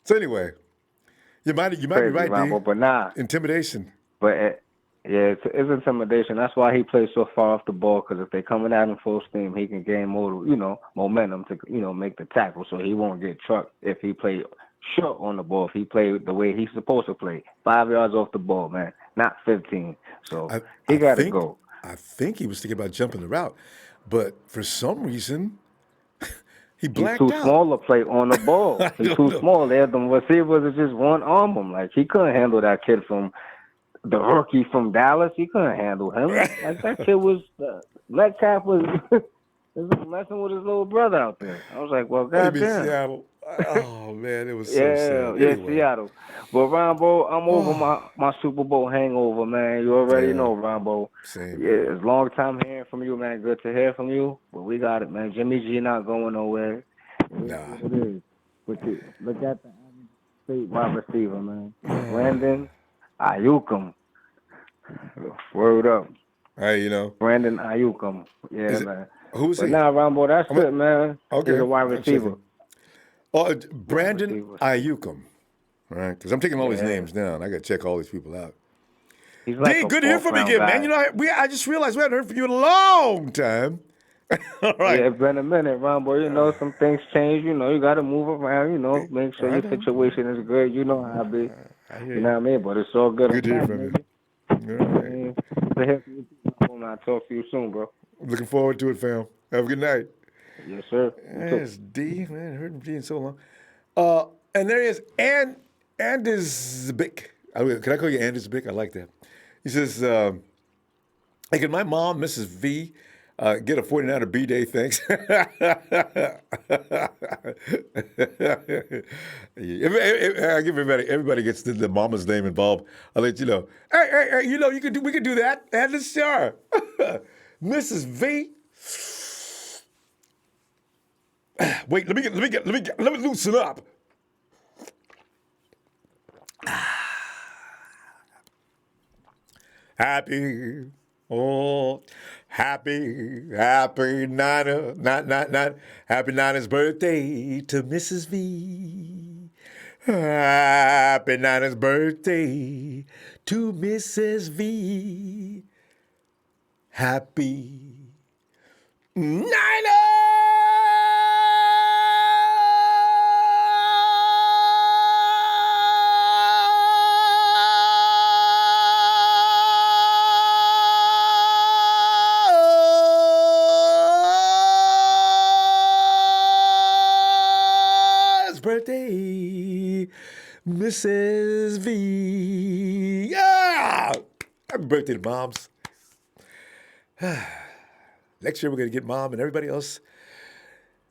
So anyway, you might be Crazy, right, Ronbo, D. but nah. Intimidation. But it's intimidation. That's why he plays so far off the ball. Because if they're coming at him full steam, he can gain more, momentum to, make the tackle. So he won't get trucked if he play short on the ball. If he play the way he's supposed to play, 5 yards off the ball, man, not 15. So he got to go. I think he was thinking about jumping the route, but for some reason, he blacked He's too out. small to play on the ball. He's too small. The receivers are just one arm him. Like he couldn't handle that kid from the rookie from Dallas. He couldn't handle him. Like that kid was Metcalf was messing with his little brother out there. I was like, well, Maybe goddamn. Seattle. Oh man, it was so sad. Yeah, Anyway. Seattle. But Ronbo, I'm over my Super Bowl hangover, man. You already know, Ronbo. Same. Yeah, it's a long time hearing from you, man. Good to hear from you. But we got it, man. Jimmy G not going nowhere. Nah. It is. But look at the state wide receiver, man. Brandon Ayukum. Word up. Hey, Brandon Ayukum. Yeah, man. Who's But he? now, Rambo, that's it, man. Okay. He's a wide I'm receiver. checking. Oh, Brandon Ayukum. All right, because I'm taking all these names down. I got to check all these people out. He's like Dave, a good to hear from you again, fourth-round man. guy. I just realized we hadn't heard from you in a long time. All right. Yeah, it's been a minute, Rambo. Some things change. You got to move around. Make sure your situation is good. You know how I be. I hear You know what I mean? But it's all good. Good to hear from you. All right. Good to hear from you. I'll talk to you soon, bro. Looking forward to it, fam. Have a good night. Yes, sir. Yes, D. Man, I heard from D in so long. And there he is, Anders Bick. Can I call you Anders Bick? I like that. He says, hey, can my mom, Mrs. V, get a 49er B-Day, thanks? I give everybody gets the mama's name involved. I'll let you know. Hey, we can do that. Anders, sure. Mrs. V. Wait, let me loosen up. Happy happy Nana's birthday to Mrs. V. Happy Nana's birthday to Mrs. V. Happy Niners birthday, Mrs. V. Yeah! Happy birthday to moms. Next year, we're going to get Mom and everybody else.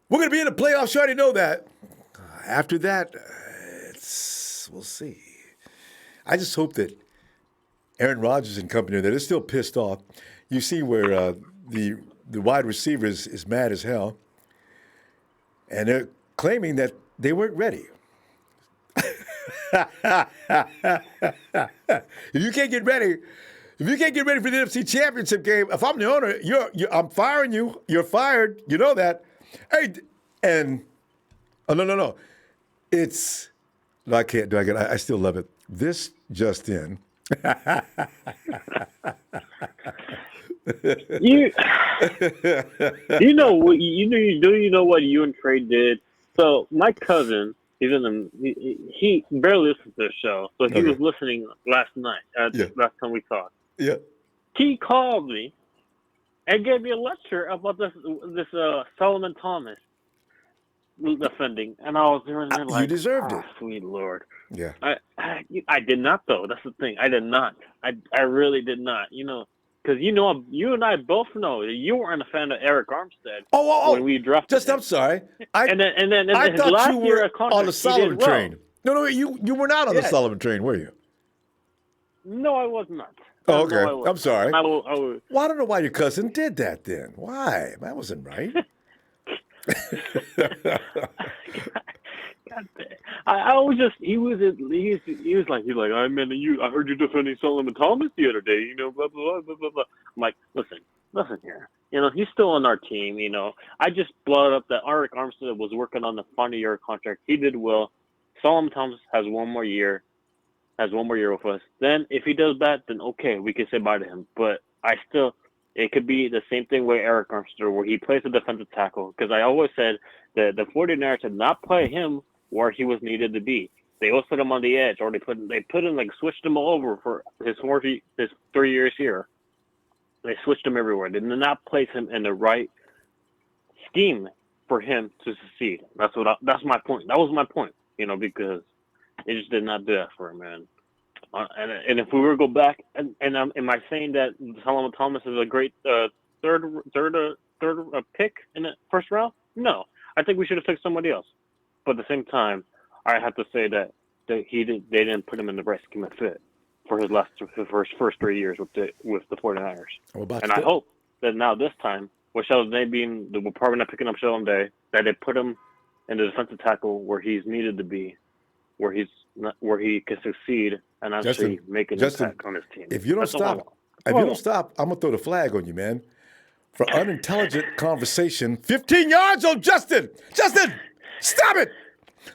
We're going to be in the playoffs. You already know that. After that, we'll see. I just hope that Aaron Rodgers and company, that are still pissed off. You see where the wide receiver is mad as hell. And they're claiming that they weren't ready. If you can't get ready for the NFC Championship game, if I'm the owner, I'm firing you. You're fired. You know that. Hey, and no. It's no, I can't do. I still love it. This just in. You know what you know what you and Trey did? So my cousin, he barely listens to the show, so he was listening last night. Last time we talked. Yeah. He called me and gave me a lecture about this Solomon Thomas defending, and I was there like, you deserved it. Sweet Lord. Yeah. I did not, though. That's the thing. I did not. I really did not. Because you and I both know that you weren't a fan of Arik Armstead. When we drafted him. I'm sorry. And then I his thought last you year were of contract, on the Solomon train. No, you were not on the Yes. Solomon train, were you? No, I was not. Oh, okay. No, I'm sorry. I will. Well, I don't know why your cousin did that then. Why? That wasn't right. I was just he was like I heard you defending Solomon Thomas the other day, blah blah blah blah blah. I'm like, listen here, he's still on our team. I just brought up that Arik Armstead was working on the final year contract. He did well. Solomon Thomas has one more year with us. Then if he does bad, then okay, we can say bye to him. But it could be the same thing with Arik Armstead, where he plays a defensive tackle. Because I always said that the 49ers did not play him where he was needed to be. They always put him on the edge, or they put him switched him over for his 3 years here. They switched him everywhere. They did not place him in the right scheme for him to succeed. That's my point. That was my point. Because they just did not do that for him, man. And if we were to go back, am I saying that Solomon Thomas is a great third pick in the first round? No, I think we should have picked somebody else. But at the same time, I have to say that they didn't put him in the right scheme of fit for his first 3 years with the 49ers. I hope that now this time, with Sheldon Day we're probably not picking up Sheldon Day, that they put him in the defensive tackle where he's needed to be, where he can succeed and actually make an impact on his team. If you don't stop, I'm gonna throw the flag on you, man. For unintelligent conversation, 15 yards on Justin. Justin, stop it.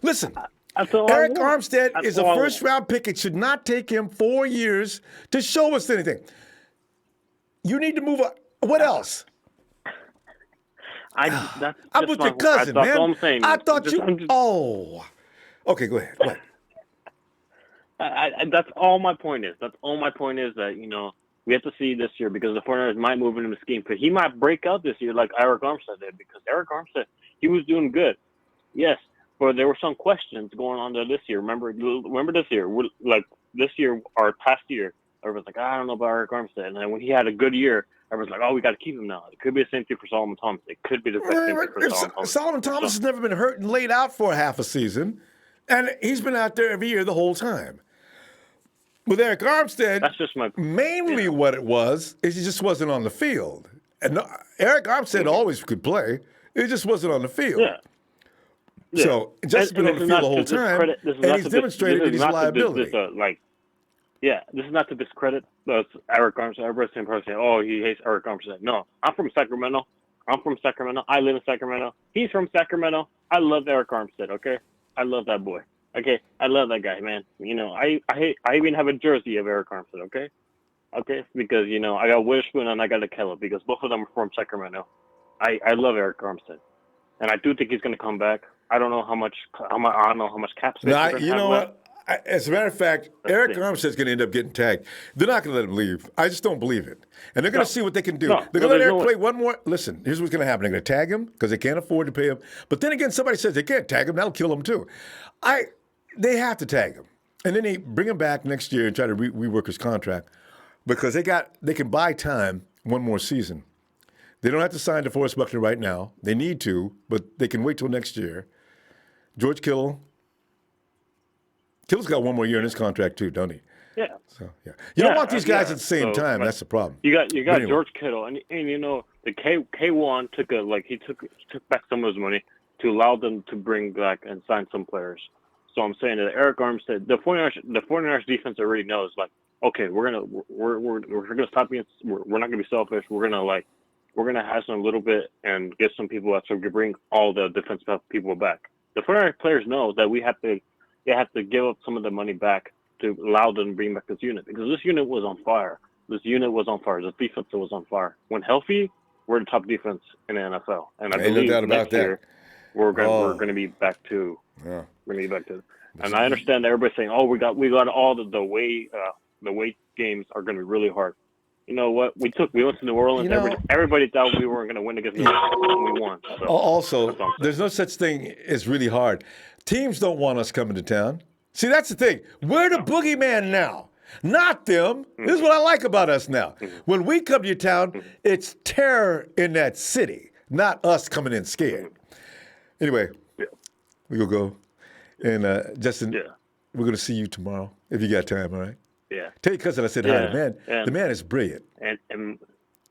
Listen, Arik Armstead is a first-round pick. It should not take him 4 years to show us anything. You need to move on. What else? I'm with your cousin, man. That's all I'm saying. I thought okay, go ahead. What? That's all my point is. That's all my point is that, we have to see this year because the 49ers might move into the scheme. But he might break out this year like Arik Armstead did, because Arik Armstead, he was doing good. Yes, but there were some questions going on there this year. Remember this year? This year, our past year, everyone's like, I don't know about Arik Armstead. And then when he had a good year, everyone's like, oh, we got to keep him now. It could be the same thing for Solomon Thomas. It could be the same thing for Solomon Thomas. Solomon Thomas has never been hurt and laid out for half a season. And he's been out there every year the whole time. With Arik Armstead, that's just mainly what it was is he just wasn't on the field. And Arik Armstead always could play. It just wasn't on the field. Yeah. So just been on the field the whole time, and he's demonstrated that he's a liability. This is not to discredit Arik Armstead. Everybody's saying, oh, he hates Arik Armstead. No, I'm from Sacramento. I live in Sacramento. He's from Sacramento. I love Arik Armstead, okay? I love that boy. Okay, I love that guy, man. I even have a jersey of Arik Armstead. Okay, because I got Witherspoon and I got Akella because both of them are from Sacramento. I love Arik Armstead, and I do think he's going to come back. I don't know how much. I don't know how much cap space. Now, we're gonna you have know left. what? As a matter of fact, Let's Arik see. Armstead's going to end up getting tagged. They're not going to let him leave. I just don't believe it. And they're going to see what they can do. No, They're going to let there's Arik no play one more. Listen, here's what's going to happen. They're going to tag him because they can't afford to pay him. But then again, somebody says they can't tag him. That'll kill him too. They have to tag him. And then they bring him back next year and try to rework his contract because they can buy time one more season. They don't have to sign DeForest Buckner right now. They need to, but they can wait till next year. George Kittle's got one more year in his contract too, don't he? Yeah. So yeah, you don't want these guys at the same time. Right. That's the problem. You got anyway. George Kittle, and the K1 took back some of his money to allow them to bring back and sign some players. So I'm saying that Arik Armstead, the 49ers defense already knows, like, okay, we're gonna stop being, we're not gonna be selfish. We're gonna have some little bit and get some people out so we can bring all the defensive people back. The 49ers players know that they have to give up some of the money back to allow them to bring back this unit because this unit was on fire. This defense was on fire. When healthy, we're the top defense in the NFL, and I believe no doubt about next year we're going to be back to. Yeah. We're going to be back to. And I understand that everybody's saying, "Oh, we got all the weight games are going to be really hard." You know what? We went to New Orleans. Everybody thought we weren't going to win against New Orleans, and we won. So also, there's no such thing as really hard. Teams don't want us coming to town. See, that's the thing. We're the boogeyman now, not them. This is what I like about us now. When we come to your town, it's terror in that city, not us coming in scared. Anyway, we're going to go. And Justin, we're going to see you tomorrow if you got time, all right? Yeah. Tell your cousin I said hi to man. The man is brilliant. And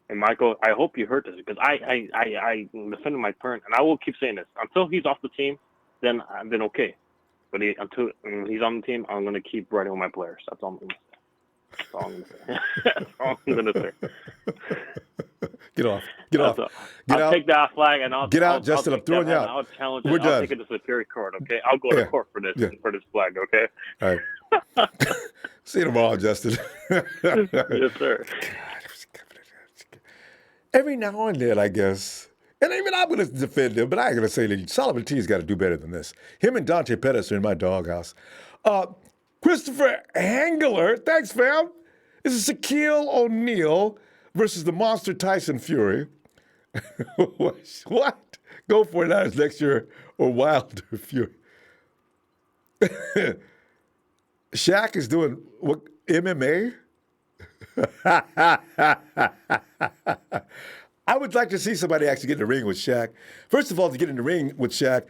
Michael, I hope you heard this because I defended my parent, and I will keep saying this until he's off the team. Then okay, but until he's on the team, I'm gonna keep writing with my players. That's all I'm gonna say. Get off. I'll take that flag and I'll get out, Justin. I'm throwing you out. I'll challenge We're it. done. I'll take it to Superior Court. Okay, I'll go to court for this flag. Okay. All right. See you tomorrow, Justin. Yes, sir. Every now and then, I guess. And even I'm going to defend him, but I ain't going to say that Solomon T's got to do better than this. Him and Dante Pettis are in my doghouse. Christopher Hangler, thanks, fam. This is Shaquille O'Neal versus the monster Tyson Fury. What? Go 49ers next year or Wilder Fury. Shaq is doing what, MMA? I would like to see somebody actually get in the ring with Shaq. First of all, to get in the ring with Shaq,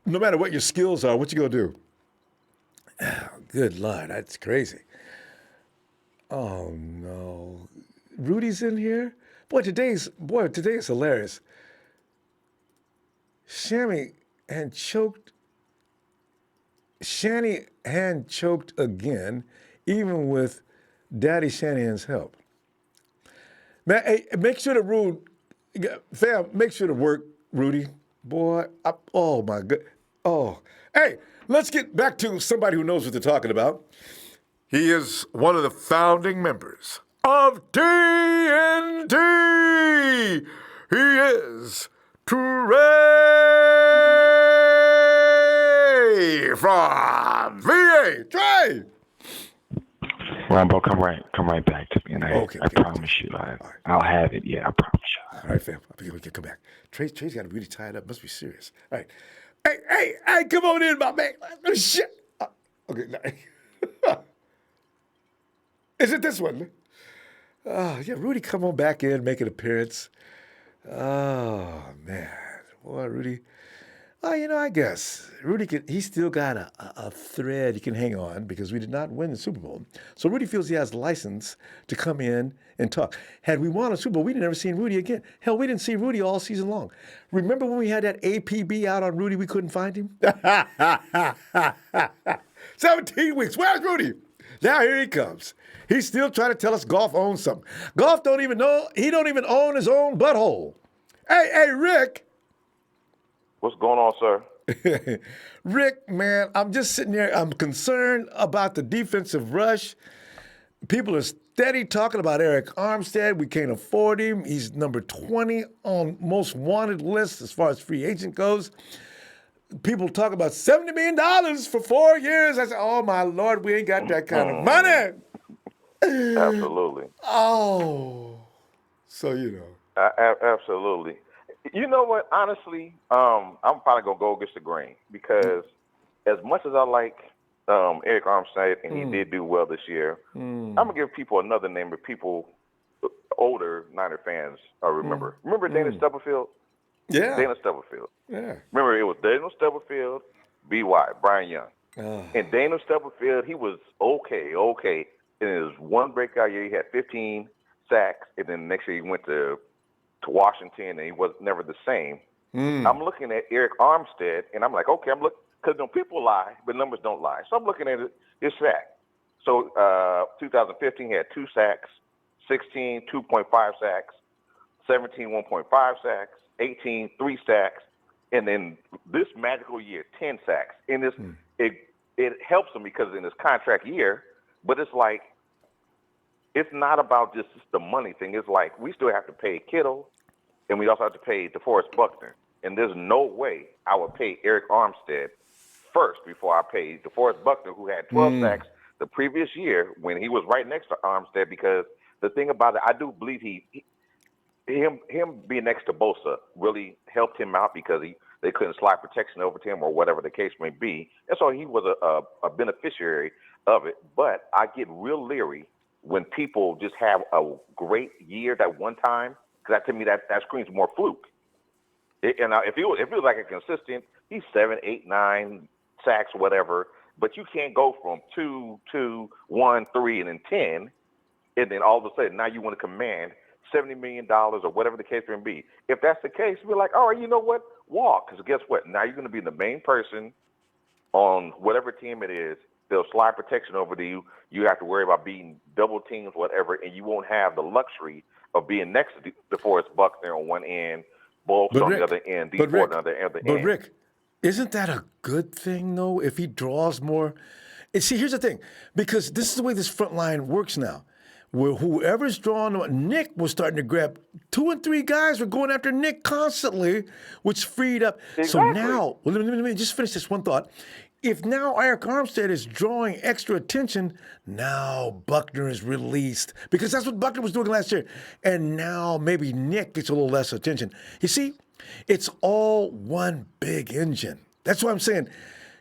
no matter what your skills are, what you gonna do? Oh, good Lord, that's crazy. Oh no, Rudy's in here. Today is hilarious. Shanny hand choked again, even with Daddy Shanahan's help. Man, hey, make sure to make sure to work, Rudy. Boy, oh my God. Oh, hey, let's get back to somebody who knows what they're talking about. He is one of the founding members of TNT. He is Trey from VA. Trey. Ronbo, come right back to me, and I promise you, I'll have it. Yeah, I promise you. All right, fam. I think we can come back. Trey's got to really tie it up. Must be serious. All right. Hey, come on in, my man. Shit. Okay. Is it this one? Yeah, Rudy, come on back in, make an appearance. Oh, man. Boy, Rudy. I guess Rudy he's still got a thread he can hang on because we did not win the Super Bowl. So Rudy feels he has license to come in and talk. Had we won a Super Bowl, we'd never seen Rudy again. Hell, we didn't see Rudy all season long. Remember when we had that APB out on Rudy, we couldn't find him? 17 weeks. Where's Rudy? Now here he comes. He's still trying to tell us golf owns something. Golf don't even know. He don't even own his own butthole. Hey, Rick. What's going on, sir? Rick, man, I'm just sitting there. I'm concerned about the defensive rush. People are steady talking about Arik Armstead. We can't afford him. He's number 20 on most wanted list as far as free agent goes. People talk about $70 million for 4 years. I said, oh, my Lord, we ain't got that kind of money. Absolutely. Oh, so Absolutely. You know what? Honestly, I'm probably gonna go against the grain because as much as I like Arik Armstead and he did do well this year, I'm gonna give people another name that people older Niner fans remember. Remember Dana Stubblefield? Yeah. Dana Stubblefield. Yeah. Remember it was Dana Stubblefield, B.Y., Brian Young. And Dana Stubblefield, he was okay. In his one breakout year, he had 15 sacks, and then the next year he went to Washington, and he was never the same. I'm looking at Arik Armstead, and I'm like, okay, I'm looking because people lie, but numbers don't lie. So I'm looking at his sack. So 2015 he had 2 sacks, 16 2.5 sacks, 17 1.5 sacks, 18 3 sacks, and then this magical year 10 sacks. And it helps him because in his contract year, but it's like it's not about just the money thing. It's like we still have to pay Kittle, and we also have to pay DeForest Buckner. And there's no way I would pay Arik Armstead first before I pay DeForest Buckner, who had 12 sacks the previous year when he was right next to Armstead. Because the thing about it, I do believe him being next to Bosa really helped him out because they couldn't slide protection over to him or whatever the case may be. And so he was a beneficiary of it. But I get real leery when people just have a great year that one time, because that to me that screams more fluke. And if it was like a consistent, he's 7, 8, 9 sacks, whatever, but you can't go from 2, 2, 1, 3, and then 10, and then all of a sudden now you want to command $70 million or whatever the case may be. If that's the case, we're like, all right, you know what? Walk, because guess what? Now you're going to be the main person on whatever team it is. They'll slide protection over to you. You have to worry about beating double teams, whatever, and you won't have the luxury of being next to DeForest Buckner on one end, Bulks on the other end, D4 on the other end. But Rick, isn't that a good thing, though, if he draws more? And see, here's the thing, because this is the way this front line works now. Where whoever's drawing, Nick was starting to grab 2 and 3 guys were going after Nick constantly, which freed up. Exactly. So now, let me just finish this one thought. If now Arik Armstead is drawing extra attention, now Buckner is released because that's what Buckner was doing last year. And now maybe Nick gets a little less attention. You see, it's all one big engine. That's why I'm saying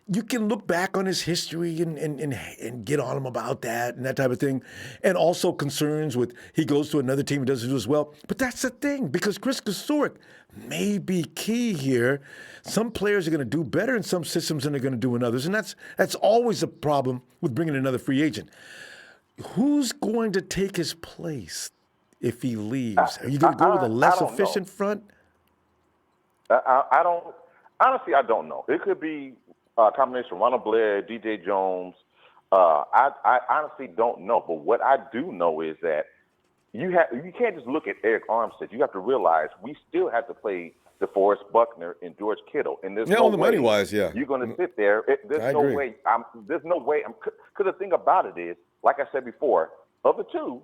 you can look back on his history and get on him about that and that type of thing. And also concerns with he goes to another team and doesn't do as well. But that's the thing, because Chris Kasurik may be key here. Some players are going to do better in some systems than they're going to do in others. And that's always a problem with bringing another free agent. Who's going to take his place if he leaves? Are you going to go with a less efficient front? I don't. Honestly, I don't know. It could be a combination of Ronald Blair, DJ Jones. I honestly don't know. But what I do know is that you can't just look at Arik Armstead. You have to realize we still have to play DeForest Buckner and George Kittle. And there's no on the money wise, yeah. You're going to sit there. There's no way. There's no way. Because the thing about it is, like I said before, of the two,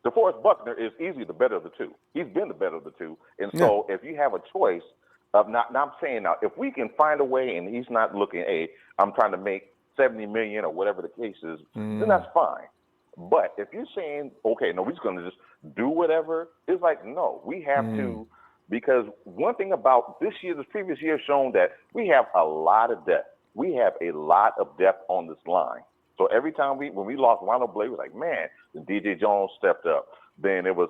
DeForest Buckner is easily the better of the two. He's been the better of the two. And so if you have a choice of now I'm saying now, if we can find a way and he's not looking, hey, I'm trying to make $70 million or whatever the case is, then that's fine. But if you're saying, okay, no, we're just going to just do whatever, it's like, no, we have to, because one thing about this previous year has shown that we have a lot of depth. We have a lot of depth on this line. So every time when we lost Ronald Blair, we was like, man, DJ Jones stepped up. Then it was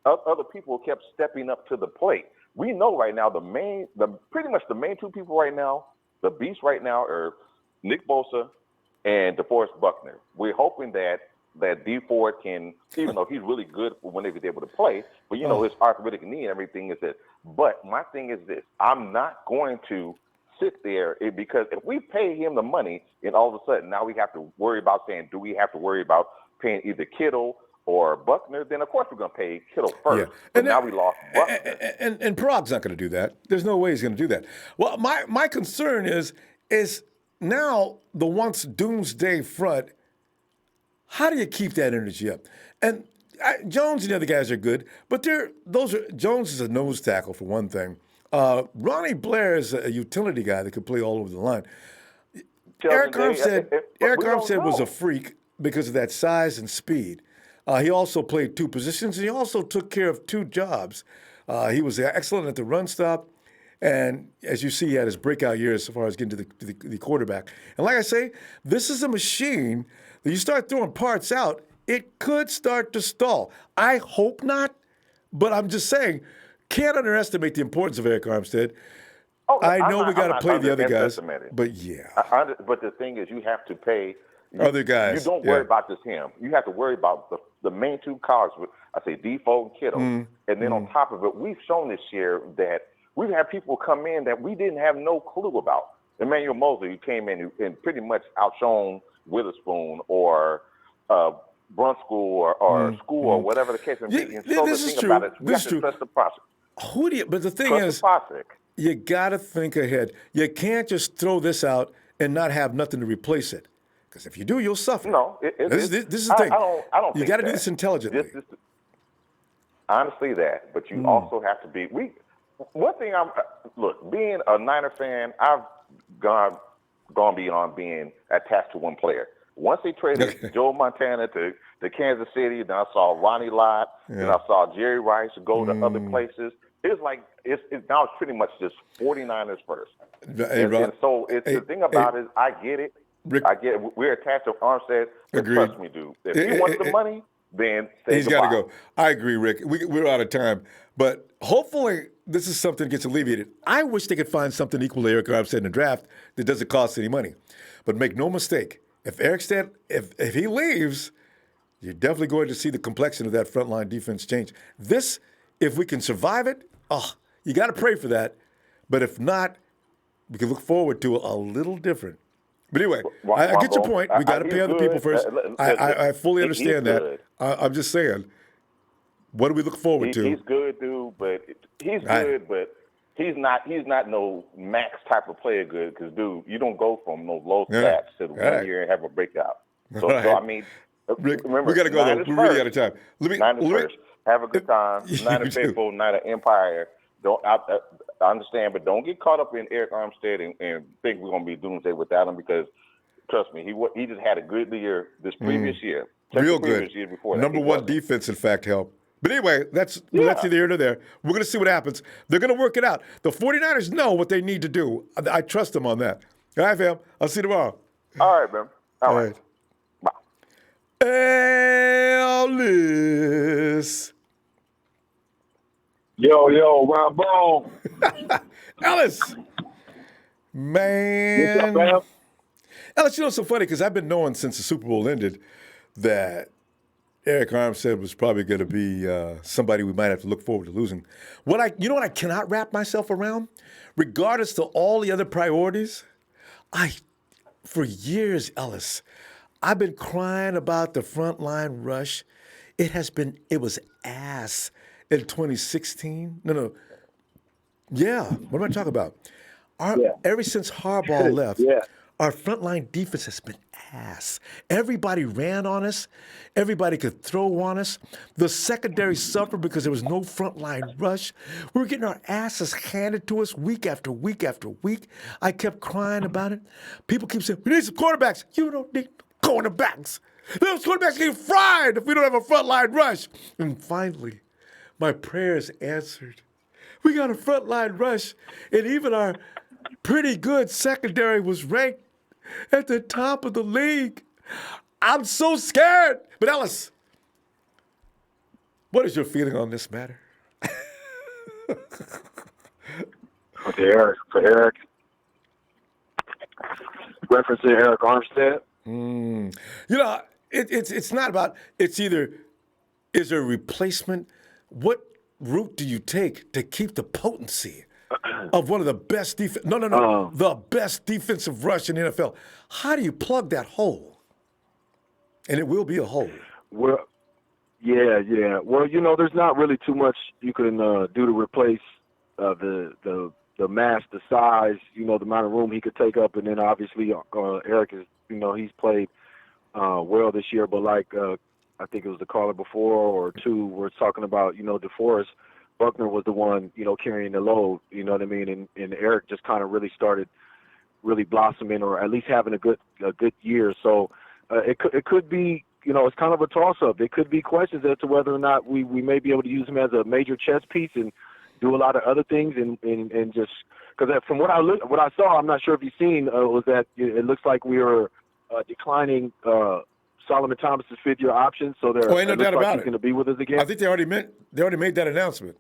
other people kept stepping up to the plate. We know right now pretty much the main 2 people right now, the beast right now are Nick Bosa and DeForest Buckner. We're hoping that D Ford can, even though he's really good when he was able to play, but his arthritic knee and everything is it. But my thing is this: I'm not going to sit there because if we pay him the money, and all of a sudden now we have to worry about saying, do we have to worry about paying either Kittle or Buckner, then of course we're going to pay Kittle first. But now we lost Buckner. And Parag's not going to do that. There's no way he's going to do that. Well, my concern is now the once doomsday front, how do you keep that energy up? And Jones and the other guys are good, but Jones is a nose tackle for one thing. Ronnie Blair is a utility guy that could play all over the line. Arik Armstead was a freak because of that size and speed. He also played two positions, and he also took care of two jobs. He was excellent at the run stop, and as you see, he had his breakout years as far as getting to the quarterback. And like I say, this is a machine that you start throwing parts out, it could start to stall. I hope not, but I'm just saying, can't underestimate the importance of Arik Armstead. I know we got to play the other guys, but yeah. But the thing is, you have to pay other guys. You don't worry about just him. You have to worry about the main two cogs. I say Defoe and Kittle, and then on top of it, we've shown this year that we've had people come in that we didn't have no clue about. Emmanuel Mosley, who came in and pretty much outshone Witherspoon or Brunskill or School or whatever the case may be. And so this the is thing true. about it, we have to trust the process. But the thing is, you got to think ahead. You can't just throw this out and not have nothing to replace it. Because if you do, you'll suffer. No, this is the thing. I don't you got to do this intelligently. Honestly, but you also have to be. One thing look, being a Niner fan, I've gone beyond being attached to one player. Once they traded Joe Montana to Kansas City, then I saw Ronnie Lott, and I saw Jerry Rice go to other places. It's like now it's pretty much just 49ers first. And so the thing about it is, I get it. Rick, I get it. We're attached to Armstead. But trust me, dude. If he wants the money, then he's got to go. I agree, Rick. We're out of time. But hopefully this is something that gets alleviated. I wish they could find something equal to Arik Armstead in the draft that doesn't cost any money. But make no mistake, if Armstead, if he leaves, you're definitely going to see the complexion of that frontline defense change. This, if we can survive it, you got to pray for that. But if not, we can look forward to a little different. But anyway, I get your point. We got to pay other people first. I fully understand that. I'm just saying, what do we look forward to? He's good, dude, but he's good, but he's not no max type of player good because, dude, you don't go from those low stats to the 1 year and have a breakup. So I mean, Rick, remember, we got to go, though. We're really out of time. Niners first. Have a good time. Niner faithful, Niner empire. I understand, but don't get caught up in Arik Armstead and think we're going to be doomsday without him because, trust me, he just had a good year this previous year. Real good. Year before that. Number one defense, in fact, helped. But anyway, that's neither here nor there. We're going to see what happens. They're going to work it out. The 49ers know what they need to do. I trust them on that. All right, fam. I'll see you tomorrow. All right, man. All right. Bye. Ellis. Yo, Ronbo. Ellis. Man. What's up, man? Ellis, you know, it's so funny because I've been knowing since the Super Bowl ended that Arik Armstead was probably going to be somebody we might have to look forward to losing. You know what I cannot wrap myself around? Regardless to all the other priorities, for years, Ellis, I've been crying about the frontline rush. It was ass in 2016. No. Yeah, what am I talking about? Ever since Harbaugh left, our frontline defense has been ass. Everybody ran on us. Everybody could throw on us. The secondary suffered because there was no frontline rush. We were getting our asses handed to us week after week after week. I kept crying about it. People keep saying, we need some quarterbacks. You don't need quarterbacks. Those quarterbacks get fried if we don't have a frontline rush. And finally, my prayers answered. We got a frontline rush, and even our pretty good secondary was ranked at the top of the league. I'm so scared. But Ellis, what is your feeling on this matter? For Arik. Referencing Arik Armstead. You know, it's not about, it's either, is there a replacement? What route do you take to keep the potency of one of the best the best defensive rush in the NFL? How do you plug that hole? And it will be a hole. Well, Yeah. Well, there's not really too much you can do to replace the mass, the size, the amount of room he could take up, and then obviously Arik is, he's played well this year. But like I think it was the caller before or two, we're talking about, DeForest Buckner was the one, carrying the load. You know what I mean? And Arik just kind of really started blossoming, or at least having a good year. So it could be, it's kind of a toss-up. There could be questions as to whether or not we may be able to use him as a major chess piece and do a lot of other things, and just because from what I saw, I'm not sure if you've seen, was that it looks like we are declining Solomon Thomas's fifth-year option, so ain't no doubt about it. He's going to be with us again. I think they already made that announcement.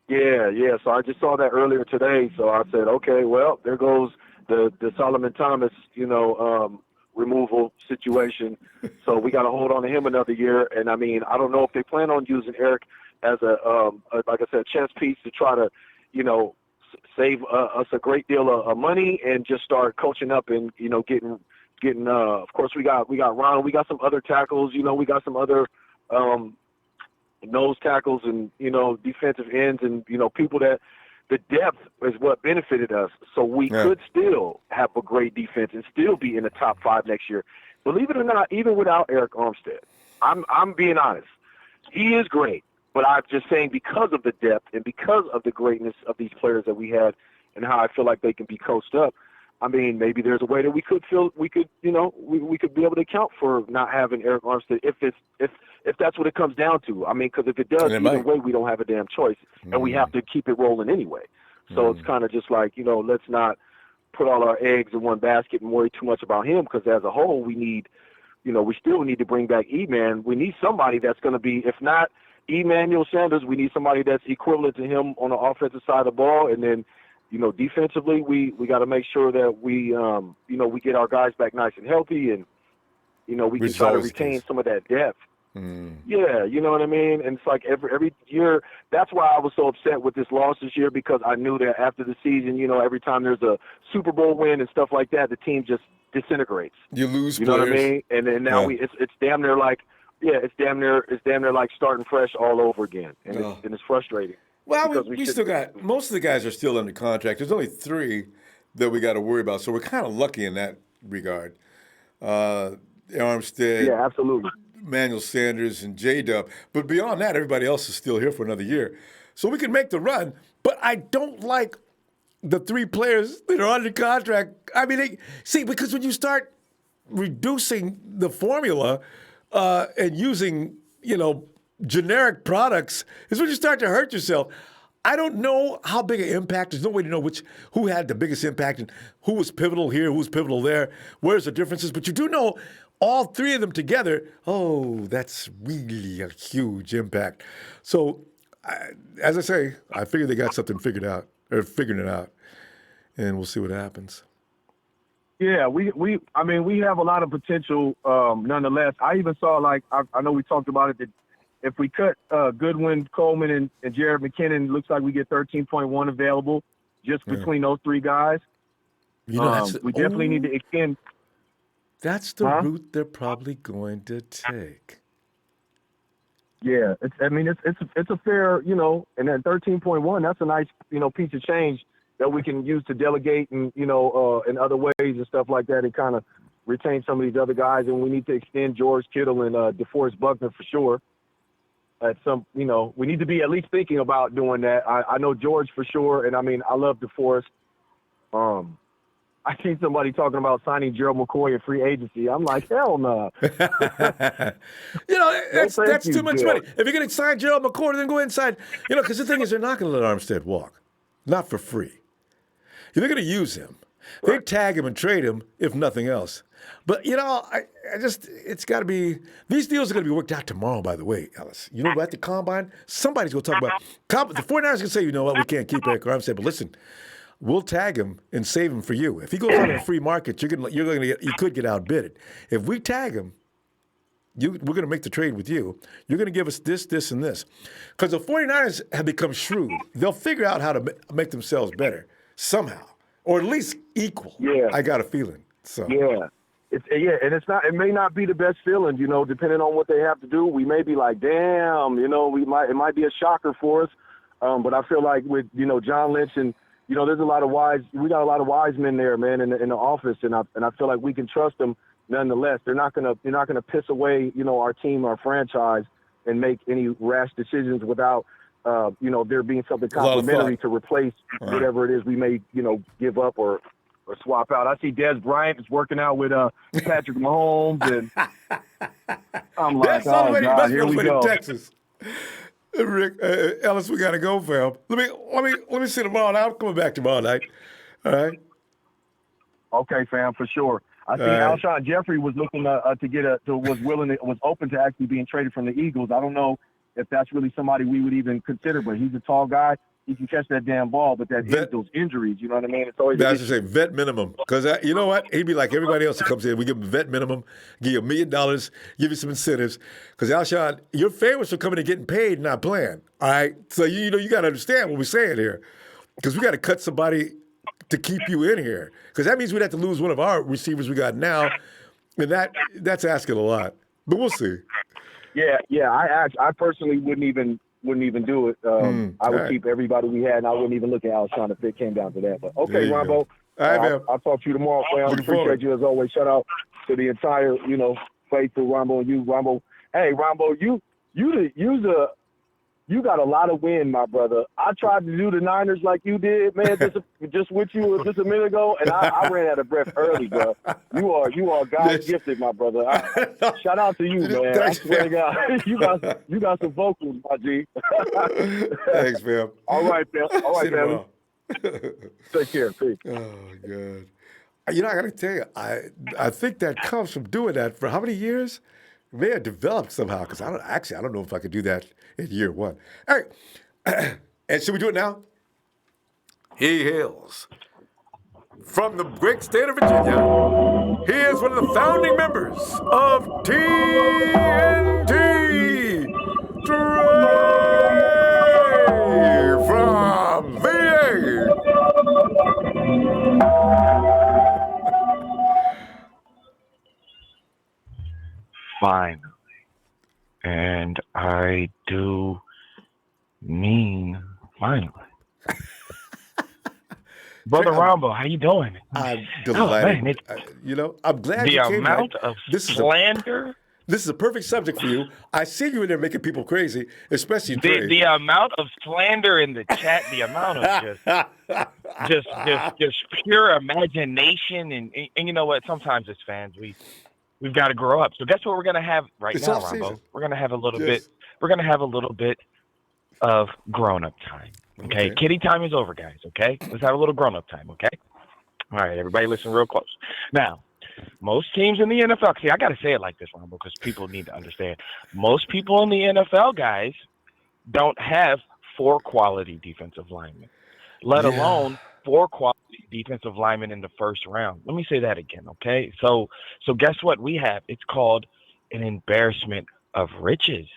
Yeah. So I just saw that earlier today. So I said, okay, well, there goes the Solomon Thomas, removal situation. So we got to hold on to him another year. And I mean, I don't know if they plan on using Arik as a like I said, chess piece to try to, save us a great deal of money and just start coaching up and getting. Of course, we got Ron. We got some other tackles. We got some other nose tackles and defensive ends and people that the depth is what benefited us. So we could still have a great defense and still be in the top 5 next year. Believe it or not, even without Arik Armstead, I'm being honest. He is great, but I'm just saying because of the depth and because of the greatness of these players that we had and how I feel like they can be coached up. I mean, maybe there's a way that we could be able to account for not having Arik Armstead if that's what it comes down to. I mean, because if it does, either way, we don't have a damn choice, and we have to keep it rolling anyway. So it's kind of just like, let's not put all our eggs in one basket and worry too much about him, because as a whole, we need, we still need to bring back E-Man. We need somebody that's going to be, if not Emmanuel Sanders, we need somebody that's equivalent to him on the offensive side of the ball, and then defensively, we got to make sure that we get our guys back nice and healthy, and we can try to retain some of that depth. Yeah, you know what I mean? And it's like every year, that's why I was so upset with this loss this year, because I knew that after the season, every time there's a Super Bowl win and stuff like that, the team just disintegrates. You lose You players. know what I mean? And then now it's damn near like, it's damn near like starting fresh all over again. And it's frustrating. Well, we still got, most of the guys are still under contract. There's only 3 that we got to worry about, so we're kind of lucky in that regard. Armstead, yeah, absolutely. Emmanuel Sanders, and J-Dub. But beyond that, everybody else is still here for another year. So we can make the run, but I don't like the 3 players that are under contract. I mean, because when you start reducing the formula and using, generic products is when you start to hurt yourself. I don't know how big an impact. There's no way to know who had the biggest impact and who was pivotal here, who was pivotal there, where's the differences. But you do know all 3 of them together, that's really a huge impact. So, as I say, I figure they got something figuring it out, and we'll see what happens. Yeah, we have a lot of potential nonetheless. I even saw, I know we talked about it, that if we cut Goodwin, Coleman, and Jared McKinnon, looks like we get 13.1 available just between those 3 guys. We definitely need to extend. That's the route they're probably going to take. Yeah, it's a fair, and that 13.1, that's a nice, piece of change that we can use to delegate and, in other ways and stuff like that, and kind of retain some of these other guys. And we need to extend George Kittle and DeForest Buckner for sure. We need to be at least thinking about doing that. I know George for sure, and I love DeForest. I seen somebody talking about signing Gerald McCoy in free agency. I'm like, hell no. That's too much money. If you're going to sign Gerald McCoy, then go ahead and sign. Because the thing is, they're not going to let Armstead walk, not for free. They're going to use him. Right. They tag him and trade him, if nothing else. But, it's got to be, these deals are going to be worked out tomorrow, by the way, Ellis. At the Combine, somebody's going to talk about, the 49ers going to say, we can't keep Arik Armstead, but listen, we'll tag him and save him for you. If he goes out on a free market, you could get outbidded. If we tag him, we're going to make the trade with you. You're going to give us this, this, and this. Because the 49ers have become shrewd. They'll figure out how to make themselves better somehow, or at least equal. Yeah. I got a feeling. So. Yeah. it's not. It may not be the best feeling, depending on what they have to do. We may be like, damn, it might be a shocker for us. But I feel like with John Lynch and there's we got a lot of wise men there, man, in the office, and I feel like we can trust them nonetheless. They're not gonna piss away our team, our franchise, and make any rash decisions without there being something complimentary to replace whatever it is we may give up or swap out. I see Des Bryant is working out with Patrick Mahomes, and I'm like, oh God, here we go. Texas. Rick, Ellis, we gotta go, fam. Let me see tomorrow night. I'm coming back tomorrow night. All right. Okay, fam, for sure. I think Alshon Jeffrey was looking was open to actually being traded from the Eagles. I don't know if that's really somebody we would even consider, but he's a tall guy. He can catch that damn ball, but those injuries, you know what I mean? It's always that's to say vet minimum. Because you know what? He'd be like everybody else that comes in. We give him vet minimum, give you $1 million, give you some incentives. Because Alshon, your favorites are coming and getting paid, not playing. All right? So you got to understand what we're saying here. Because we got to cut somebody to keep you in here. Because that means we'd have to lose one of our receivers we got now. And that's asking a lot. But we'll see. Yeah. I personally wouldn't even do it. I would keep everybody we had, and I wouldn't even look at Alshon if it came down to that. But okay, Ronbo. All right, man. I'll talk to you tomorrow, fam. Appreciate you as always. Shout out to the entire, faithful Ronbo and you, Ronbo. Hey, Ronbo, you got a lot of wind, my brother. I tried to do the Niners like you did, man, just with you just a minute ago, and I ran out of breath early, bro. You are God's gifted, my brother. Shout out to you, man. I swear to God, you got some vocals, my G. Thanks, fam. All right, fam. All right, fam. Take care. Peace. Oh, God. I got to tell you, I think that comes from doing that for how many years? It may have developed somehow, because I don't know if I could do that in year one. All right. And should we do it now? He hails from the great state of Virginia. He is one of the founding members of TNT. Trey from VA. Finally. And I do mean finally. Brother Ronbo, how you doing? I'm delighted. Oh, man, I'm glad the you came. amount of slander. This is a perfect subject for you. I see you in there making people crazy, especially Trey. The amount of slander in the chat, the amount of just pure imagination, and you know what? Sometimes as fans, we've got to grow up. So guess what we're gonna have now, Ronbo? We're gonna have a little bit. We're gonna have a little bit of grown-up time. Okay? Kiddie time is over, guys. Okay, let's have a little grown-up time. Okay. All right, everybody, listen real close. Now, most teams in the NFL. See, I got to say it like this, Ronbo, because people need to understand. Most people in the NFL, guys, don't have 4 quality defensive linemen, let alone 4 quality defensive linemen in the first round. Let me say that again, okay? So guess what we have? It's called an embarrassment of riches.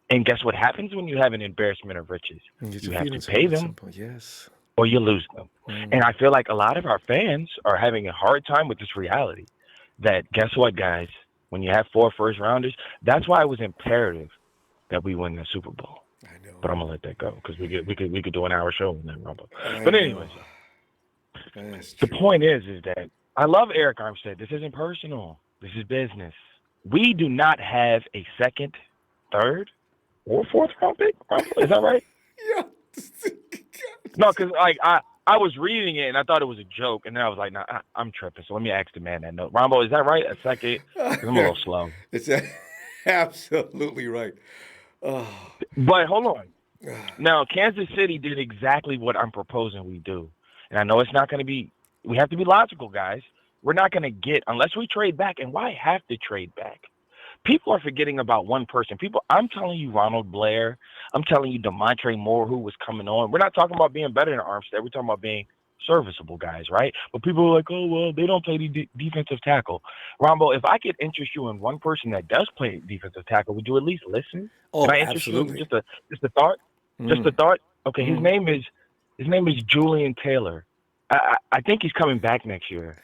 And guess what happens when you have an embarrassment of riches? You have to pay them, or you lose them. And I feel like a lot of our fans are having a hard time with this reality that, guess what, guys? When you have 4 first rounders, that's why it was imperative that we win the Super Bowl. I know. But I'm gonna let that go because we could do an hour show on that, Rumble. But anyways, the point is that I love Arik Armstead. This isn't personal. This is business. We do not have a second, third, or fourth round pick. Is that right? Yeah. No, because I was reading it and I thought it was a joke, and then I was like, nah, I'm tripping. So let me ask the man that note. Ronbo, is that right? A second? 'Cause I'm a little slow. It's absolutely right. Oh. But hold on. Now, Kansas City did exactly what I'm proposing we do. And I know it's not going to be – we have to be logical, guys. We're not going to get – unless we trade back. And why have to trade back? People are forgetting about one person. I'm telling you, Ronald Blair. I'm telling you, DeMontre Moore, who was coming on. We're not talking about being better than Armstead. We're talking about being serviceable guys, right? But people are like, oh, well, they don't play defensive tackle. Ronbo, if I could interest you in one person that does play defensive tackle, would you at least listen? Oh, Can I interest you in just a thought? Just a thought? Okay, his name is Julian Taylor. I think he's coming back next year.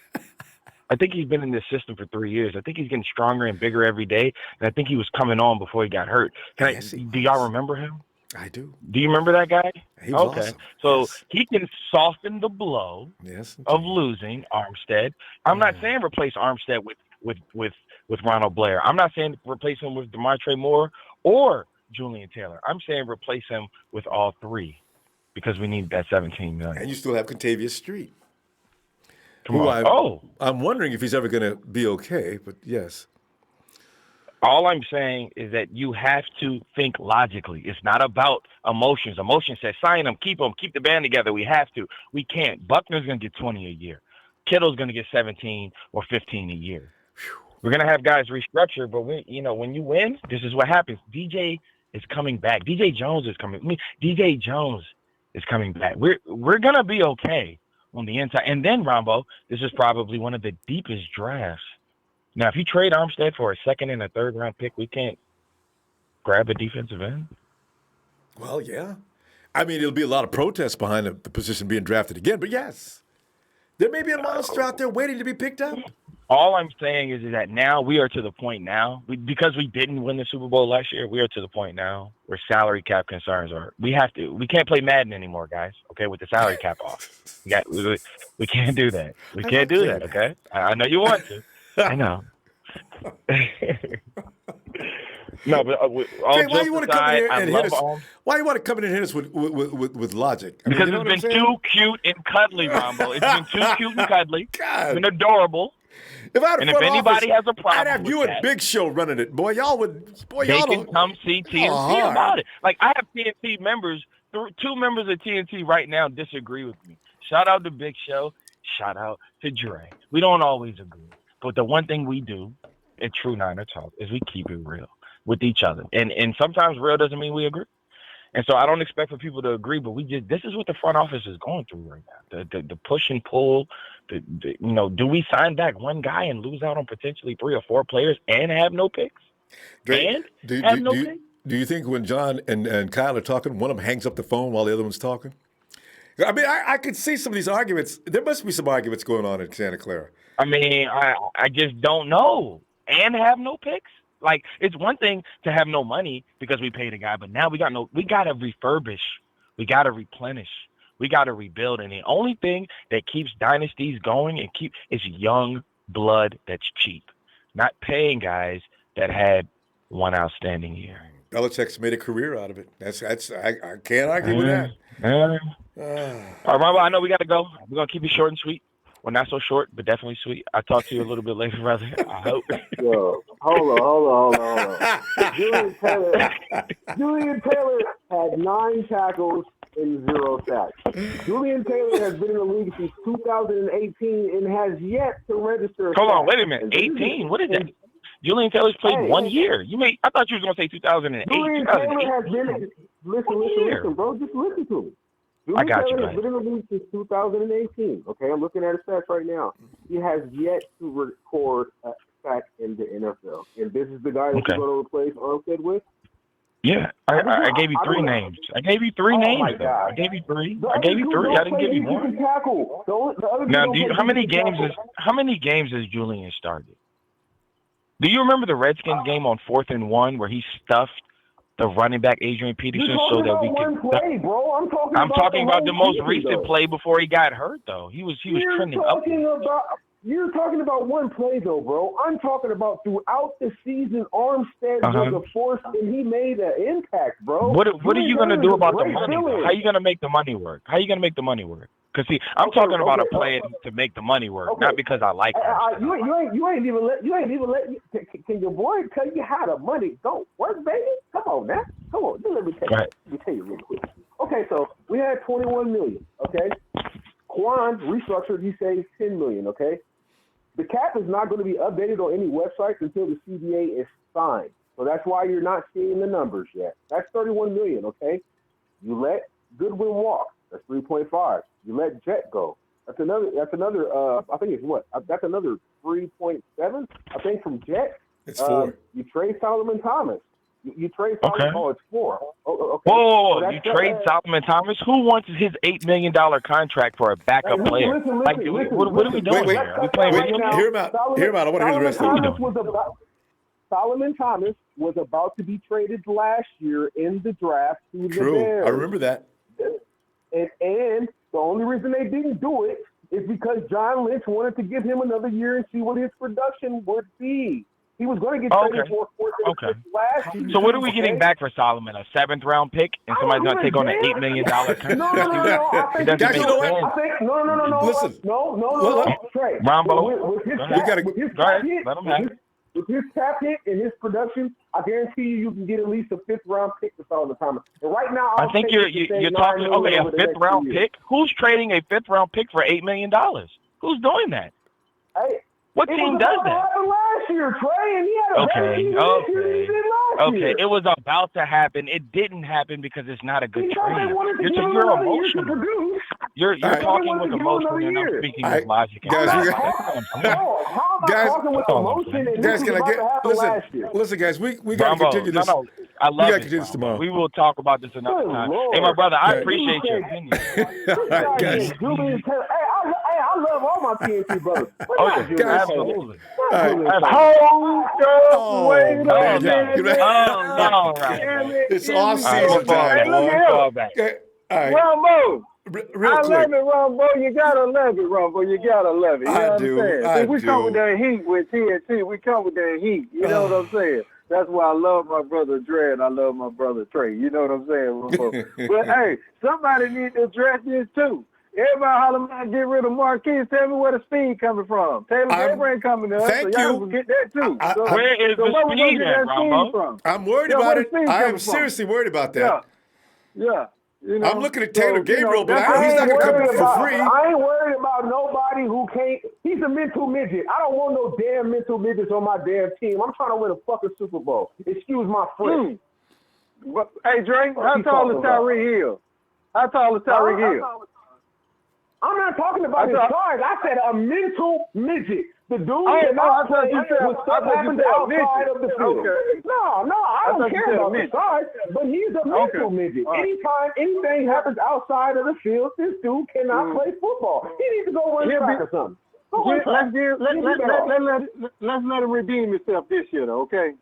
I think he's been in this system for 3 years. I think he's getting stronger and bigger every day, and I think he was coming on before he got hurt. Do y'all remember him? I do. Do you remember that guy? He was awesome. So he can soften the blow of indeed. losing Armstead. I'm not saying replace Armstead with Ronald Blair. I'm not saying replace him with DeMontre Moore or Julian Taylor. I'm saying replace him with all three because we need that $17 million. And you still have Contavious Street. Come on. I'm wondering if he's ever going to be okay, but yes. All I'm saying is that you have to think logically. It's not about emotions. Emotion says sign him, keep the band together. We have to. We can't. Buckner's going to get 20 a year. Kittle's going to get 17 or 15 a year. We're going to have guys restructure, but when you win, this is what happens. DJ is coming back. DJ Jones is coming. DJ Jones is coming back. We're going to be okay on the inside. And then, Ronbo, this is probably one of the deepest drafts. Now, if you trade Armstead for a second and a third round pick, we can't grab a defensive end? Well, yeah. I mean, it'll be a lot of protests behind the position being drafted again, but yes. There may be a monster out there waiting to be picked up. All I'm saying is that now we are to the point now, because we didn't win the Super Bowl last year, we are to the point now where salary cap concerns are. We can't play Madden anymore, guys, okay, with the salary cap off. We can't do that. We can't do that, okay? I know you want to. I know. No, but why you want to come in here and hit us? Why you want to come in and hit us with logic? Because it's been too cute and cuddly, Ronbo. It's been too cute and cuddly. God. It's been adorable. If anybody has a problem, I'd have you and Big Show running it, boy. Y'all would. Boy, they y'all can come see TNT about it. Like I have TNT members. Two members of TNT right now disagree with me. Shout out to Big Show. Shout out to Dre. We don't always agree. But the one thing we do in True Niner Talk is we keep it real with each other. And sometimes real doesn't mean we agree. And so I don't expect for people to agree, but this is what the front office is going through right now. The push and pull, do we sign back one guy and lose out on potentially 3 or 4 players and have no picks? Do you think when John and Kyle are talking, one of them hangs up the phone while the other one's talking? I mean, I could see some of these arguments. There must be some arguments going on in Santa Clara. I mean, I just don't know. And have no picks? Like, it's one thing to have no money because we paid a guy, but now we got to refurbish. We got to replenish. We got to rebuild. And the only thing that keeps dynasties going is young blood that's cheap. Not paying guys that had one outstanding year. Belichick's made a career out of it. I can't argue with that. All right, Ronbo, I know we got to go. We're going to keep it short and sweet. Well, not so short, but definitely sweet. I'll talk to you a little bit later, brother. I hope. Yo, hold on. Julian Taylor had 9 tackles and 0 sacks. Julian Taylor has been in the league since 2018 and has yet to register. Hold on, wait a minute. 18? What is that? Julian Taylor's played 1 year. I thought you were going to say 2008. Julian Taylor has been. Listen, bro. Just listen to me. Julian Taylor has been in the league since 2018. Okay, I'm looking at his stats right now. He has yet to record a sack in the NFL. And this is the guy that you're going to replace Armstead with? Yeah, I gave you 3 names. I gave you 3 names, though. I gave you 3. I didn't give you more. Now, how many games has Julian started? Do you remember the Redskins game on 4th and 1 where he stuffed the running back Adrian Peterson so that we could play, bro. I'm talking about the most recent play before he got hurt, though. He was trending up. You're talking about one play, though, bro. I'm talking about throughout the season, Armstead was a force, and he made an impact, bro. What are you going to do about the money? How are you going to make the money work? Because, see, I'm talking about a plan to make the money work, not because I like it. You ain't even let. Can your boy tell you how the money don't work, baby? Come on, now. Come on. Let me tell you real quick. Okay, so we had $21 million, okay? Quan restructured, he saved $10 million, okay? The cap is not going to be updated on any websites until the CBA is signed. So that's why you're not seeing the numbers yet. That's $31 million, okay? You let Goodwin walk. That's 3.5. You let Jet go. That's another. I think it's what? That's another 3.7. I think from Jet. It's 4. You trade Solomon Thomas. You trade Solomon. Okay. Oh, it's 4. Okay. Whoa! So You trade Solomon Thomas? Who wants his $8 million contract for a backup player? Listen, What are we doing Wait, here? Are we playing video games? Hear him out. Hear him out. I want to hear the rest of it. Solomon Thomas was about to be traded last year in the draft to the Bears. I remember that. And the only reason they didn't do it is because John Lynch wanted to give him another year and see what his production would be. He was going to get traded for last year. So what are we getting back for Solomon? A 7th-round pick, and somebody's going to take on an $8 million contract? No. I think no. Listen. No. Trey. Ronbo. With his cap hit and his production, I guarantee you can get at least a 5th-round pick for Solomon Thomas. And right now, I think you're talking a 5th-round pick. Who's trading a 5th-round pick for $8 million? Who's doing that? Hey, what team does that? Last year, Trey, and he had a Okay. It was about to happen. It didn't happen because it's not a good trade. You're emotional. You're talking with emotion, and I'm speaking with logic. Guys, listen, guys, we got to continue this. I love it. Continue this tomorrow. We will talk about this another time. Hey, my brother, I appreciate your opinion. Guys. Julian Taylor. Hey, I love all my TNT brothers. Absolutely. It's off season time. Ronbo. Real quick. love it, Ronbo. You gotta love it, Ronbo. You gotta love it. You know what I'm saying? We come with that heat with TNT. We come with that heat. You know what I'm saying? That's why I love my brother Dre and I love my brother Trey. You know what I'm saying, Ronbo? But hey, somebody needs to address this too. Everybody holler, man, get rid of Marquise. Tell me where the speed coming from. Taylor Gabriel ain't coming to us, so y'all can get that too. Where is the speed at, Ronbo? I'm worried about it. I am seriously worried about that. Yeah. You know, I'm looking at Taylor Gabriel, but he's not going to come for free. I ain't worried about nobody who can't. He's a mental midget. I don't want no damn mental midgets on my damn team. I'm trying to win a fucking Super Bowl. Excuse my French. Hey, Drake, how tall is Tyreek Hill? How tall is Tyreek Hill? I'm not talking about his size. I said a mental midget. The dude I thought you said outside of the field. Okay. No, I don't care about the size, but he's a mental midget. Anytime anything happens outside of the field, this dude cannot play football. He needs to go run track or something. Let's let him redeem himself this year, though, okay?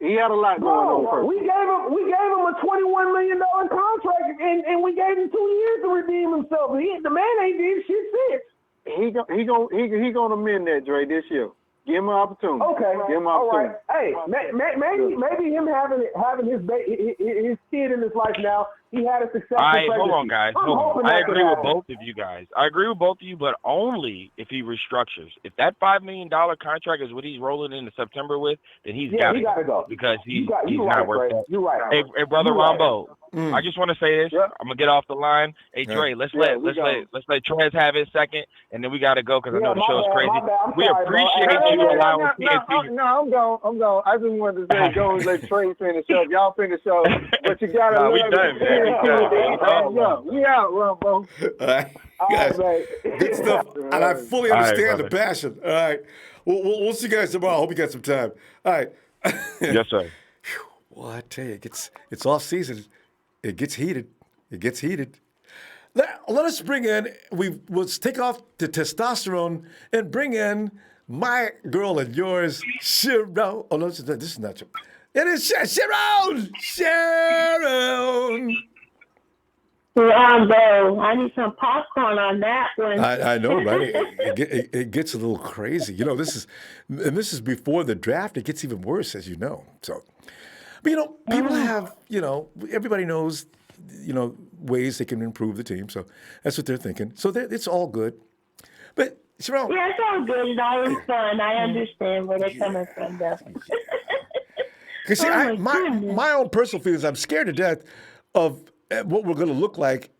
He had a lot going on. We gave him a $21 million contract, and we gave him 2 years to redeem himself. The man ain't did shit since. He gonna amend that, Dre, this year. Give him an opportunity. Okay. Give him an opportunity. Hey, maybe him having his kid in his life now. He had a successful pregnancy. Hold on, guys. I agree with both of you guys. I agree with both of you, but only if he restructures. If that $5 million contract is what he's rolling into September with, then he's got to go because he's not worth it. You're right. Hey, brother Ronbo, I just want to say this. I'm gonna get off the line. Hey, Dre, let's let Trez have his second, and then we got to go because I know the show's crazy. We appreciate you allowing TNT. No, I'm gone. I just wanted to say go and let Trey finish up. Y'all finish up, but you got to. We done, man. We out, Rumbo. All right, guys. Good stuff. And I fully understand the passion. All right. We'll see you guys tomorrow. I hope you got some time. All right. Yes, sir. Well, I tell you, it's off season. It gets heated. Let us bring in. Let's take off the testosterone and bring in my girl and yours, Sharon. Oh no, this is not true. It is Sharon. Sharon. Ronbo, I need some popcorn on that one. I know, right? It gets a little crazy. You know, this is before the draft. It gets even worse, as you know. So, but people have, everybody knows, ways they can improve the team. So that's what they're thinking. So it's all good. But Sharon, yeah, it's all good. It's always fun. I understand where they're coming from, though. Because see, my own personal feelings, I'm scared to death of what we're going to look like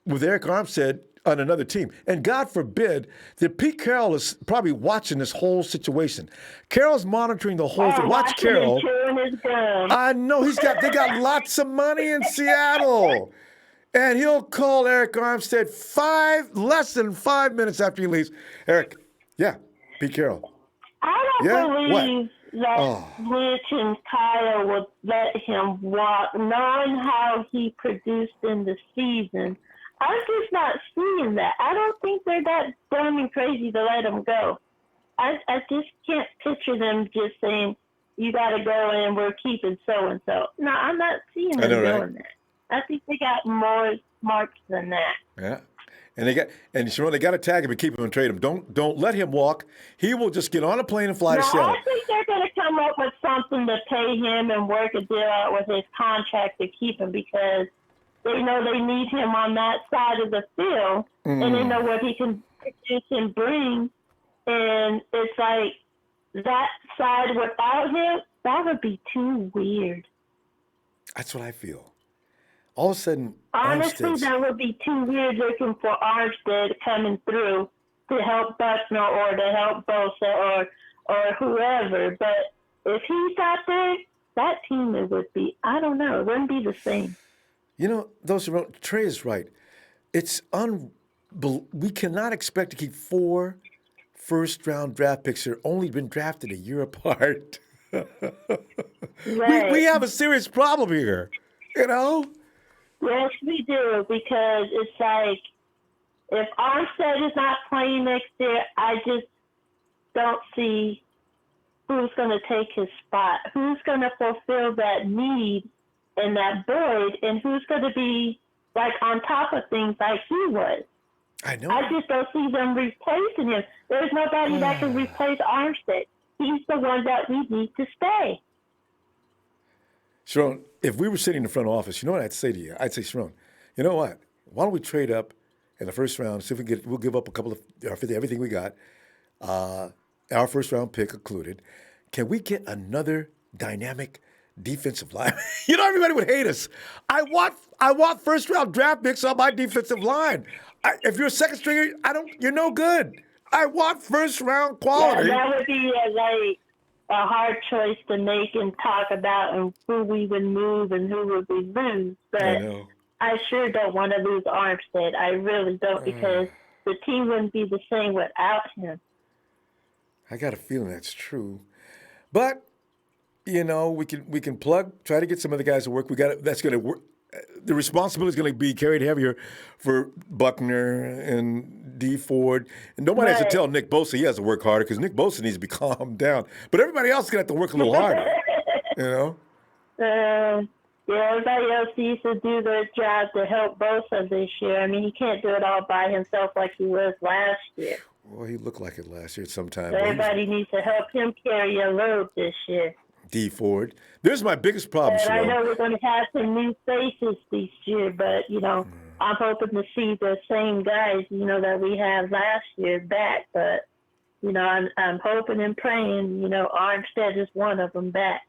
with Arik Armstead on another team. And God forbid that Pete Carroll is probably watching this whole situation. Carroll's monitoring the whole thing. Watch Carroll. I know they got lots of money in Seattle. And he'll call Arik Armstead less than 5 minutes after he leaves. Eric, Pete Carroll. I don't believe that Rich and Kyle would let him walk, knowing how he produced in the season. I'm just not seeing that. I don't think they're that dumb and crazy to let him go. I just can't picture them just saying, you got to go and we're keeping so-and-so. No, I'm not seeing them doing that. I think they got more smarts than that. Yeah. And Sharon, they got to tag him and keep him and trade him. Don't let him walk. He will just get on a plane and fly to Seattle. I think they're going to come up with something to pay him and work a deal out with his contract to keep him because they know they need him on that side of the field, and they know what he can produce and bring. And it's like that side without him, that would be too weird. That's what I feel. All of a sudden, honestly, that would be too weird looking for Armstead coming through to help Buckner or to help Bosa or whoever. But if he's out there, that team it would be, I don't know, it wouldn't be the same. You know, Trey is right. It's we cannot expect to keep 4 first-round draft picks that are only been drafted a year apart. Right. We have a serious problem here, you know? Yes, we do, because it's like if Armstead is not playing next year, I just don't see who's going to take his spot, who's going to fulfill that need and that void, and who's going to be like on top of things like he was. I know. I just don't see them replacing him. There's nobody that can replace Armstead. He's the one that we need to stay. Sharon, if we were sitting in the front office, you know what I'd say to you? I'd say, Sharon, you know what? Why don't we trade up in the first round, see if we'll give up a couple of everything we got, our first round pick included. Can we get another dynamic defensive line? You know, everybody would hate us. I want first round draft picks on my defensive line. If you're a second stringer, you're no good. I want first round quality. Yeah, that would be like a hard choice to make and talk about, and who we would move and who would we lose. But I sure don't want to lose Armstead. I really don't, because the team wouldn't be the same without him. I got a feeling that's true, but you know, we can try to get some of the guys to work. That's going to work. The responsibility is going to be carried heavier for Buckner and D Ford. And nobody has to tell Nick Bosa he has to work harder, because Nick Bosa needs to be calmed down. But everybody else is going to have to work a little harder, you know? Everybody else needs to do their job to help Bosa this year. I mean, he can't do it all by himself like he was last year. Well, he looked like it last year at some time. Everybody needs to help him carry a load this year. D Ford. There's my biggest problem, I know we're going to have some new faces this year, but, you know, I'm hoping to see the same guys, you know, that we had last year back. But, you know, I'm hoping and praying, you know, Armstead is one of them back.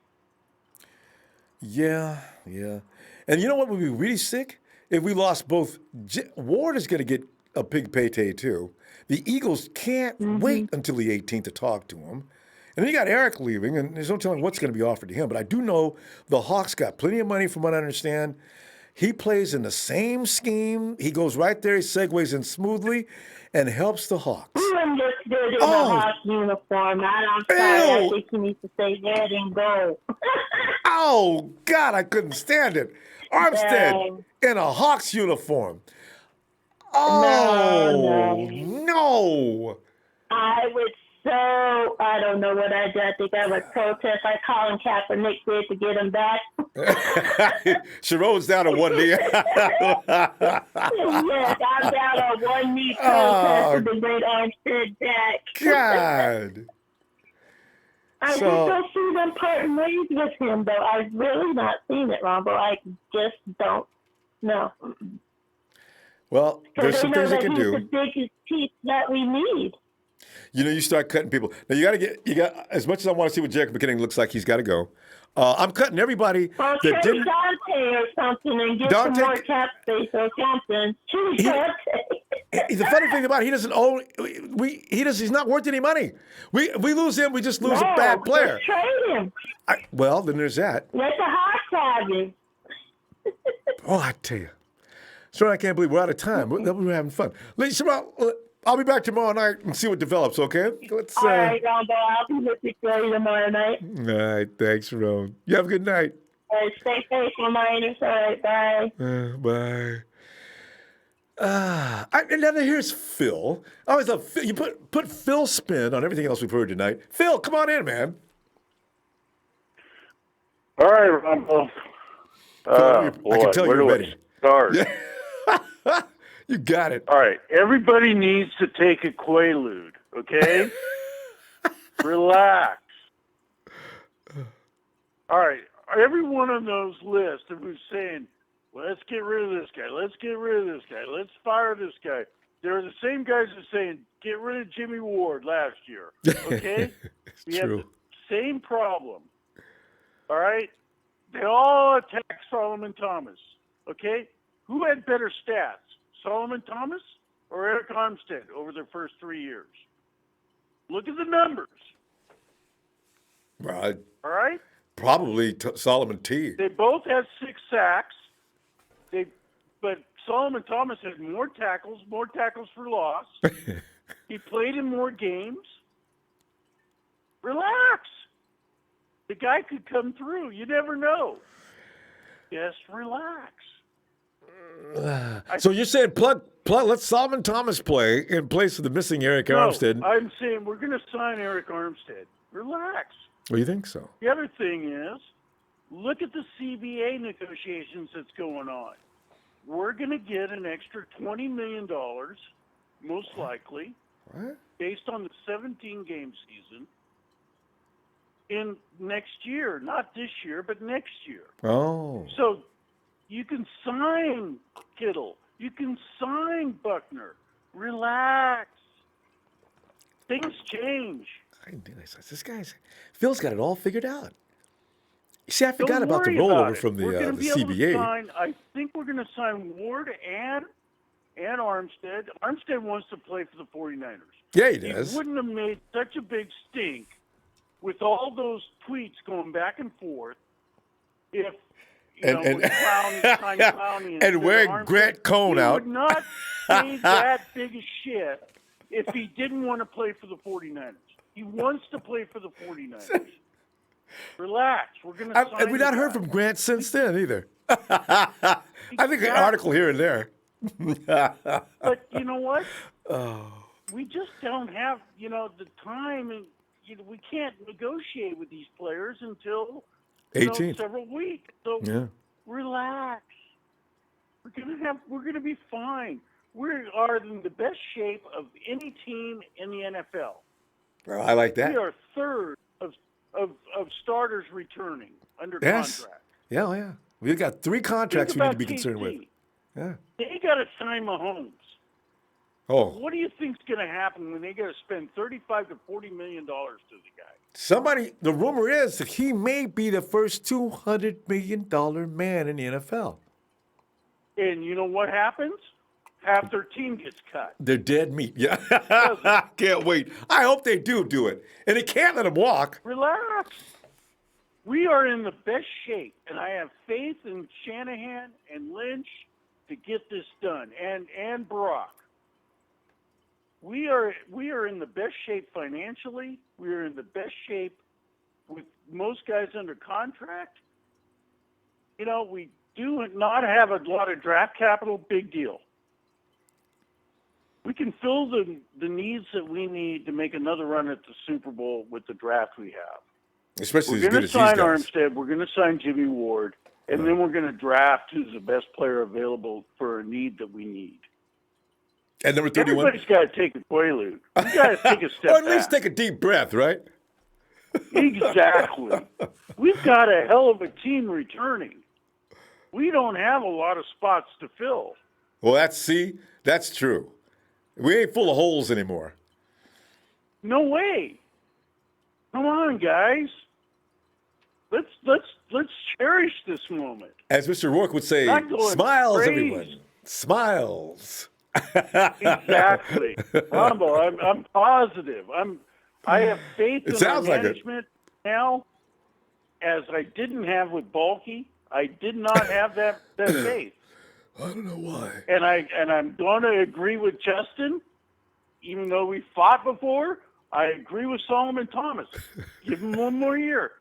Yeah. And you know what would be really sick? If we lost both. Ward is going to get a big payday, too. The Eagles can't wait until the 18th to talk to him. And then you got Arik leaving, and there's no telling what's going to be offered to him. But I do know the Hawks got plenty of money, from what I understand. He plays in the same scheme. He goes right there, he segues in smoothly, and helps the Hawks. He looks good in the Hawks uniform. I'm sorry. I think he needs to say red and gold. Oh, God, I couldn't stand it. Armstead in a Hawks uniform. Oh, no. I would I don't know what I do. I think I would protest like Colin Kaepernick did to get him back. Sharon's down on one knee. Yes, I'm down on one knee protesting to bring Armstead back. God. I just don't see them parting ways with him, though. I've really not seen it, Ronbo. I just don't know. Well, there's some things they can do. He's the biggest piece that we need. You know, you start cutting people. Now, you got, as much as I want to see what Jared McKinnon looks like, he's got to go. I'm cutting everybody that didn't. Dante or something and get some more cap space or something. The funny thing about it, he doesn't own. He's not worth any money. We lose him, we just lose a bad player. Trade him. Well, then there's that. Let the Hawks have him. Oh, I tell you. Sir, I can't believe we're out of time. We're having fun. I'll be back tomorrow night and see what develops, okay? Let's, All right, Ronbo, I'll be with you tomorrow night. All right, thanks, Ron. You have a good night. All right, stay safe, reminders. All right, bye. Bye. And then here's Phil. I always thought you put Phil's spin on everything else we've heard tonight. Phil, come on in, man. All right, Ronbo. I can tell you're ready. Start. You got it. All right, everybody needs to take a Quaalude, okay? Relax. All right, every one of those lists of who's saying, let's get rid of this guy, let's get rid of this guy, let's fire this guy. They're the same guys that saying, get rid of Jimmy Ward last year, okay? We have the same problem, all right? They all attack Solomon Thomas, okay? Who had better stats, Solomon Thomas or Arik Armstead over their first 3 years? Look at the numbers. Well, all right? Probably Solomon T. They both had 6 sacks. But Solomon Thomas had more tackles for loss. He played in more games. Relax. The guy could come through. You never know. Just relax. So you're saying let Solomon Thomas play in place of the missing Arik Armstead? I'm saying we're going to sign Arik Armstead. Relax. Well, you think so? The other thing is, look at the CBA negotiations that's going on. We're going to get an extra $20 million, most likely, based on the 17-game season, in next year. Not this year, but next year. Oh. So you can sign Kittle. You can sign Buckner. Relax. Things change. I didn't realize this Phil's got it all figured out. You see, I forgot Don't about the worry rollover about it. from the We're gonna be able to CBA. I think we're going to sign Ward and Armstead. Armstead wants to play for the 49ers. Yeah, he does. He wouldn't have made such a big stink with all those tweets going back and forth if and wearing Grant Cohn out. He would not say that big a shit if he didn't want to play for the 49ers. He wants to play for the 49ers. Relax. We're going to sign And we've not heard from Grant since then either. I think an article here and there. But you know what? We just don't have, the time, and we can't negotiate with these players until 18th. Several weeks. So relax. We're going to be fine. We are in the best shape of any team in the NFL. Well, I like that. We are third of starters returning under contract. Yeah. We've got 3 contracts we need to be concerned with. Yeah. They got to sign Mahomes. Oh. What do you think's going to happen when they got to spend $35 to $40 million to the guy? The rumor is that he may be the first $200 million man in the NFL. And you know what happens? Half their team gets cut. They're dead meat. Yeah. Can't wait. I hope they do it. And they can't let him walk. Relax. We are in the best shape, and I have faith in Shanahan and Lynch to get this done, and Brock. We are in the best shape financially. We are in the best shape with most guys under contract. We do not have a lot of draft capital. Big deal. We can fill the needs that we need to make another run at the Super Bowl with the draft we have. Especially we're as good as these guys. guys. We're going to sign Armstead. We're going to sign Jimmy Ward. And then we're going to draft who's the best player available for a need that we need. And number 31? Everybody's got to take a Quaalude. You got to take a step or at least back. take a deep breath, right? Exactly. We've got a hell of a team returning. We don't have a lot of spots to fill. Well, that's true. We ain't full of holes anymore. No way. Come on, guys. Let's cherish this moment. As Mr. Rourke would say, smiles, everyone. Smiles. Exactly. Ronbo, I'm positive. I have faith in our management now, as I didn't have with Balky. I did not have that faith. I don't know why. And I'm going to agree with Justin. even though we fought before, I agree with Solomon Thomas. Give him one more year.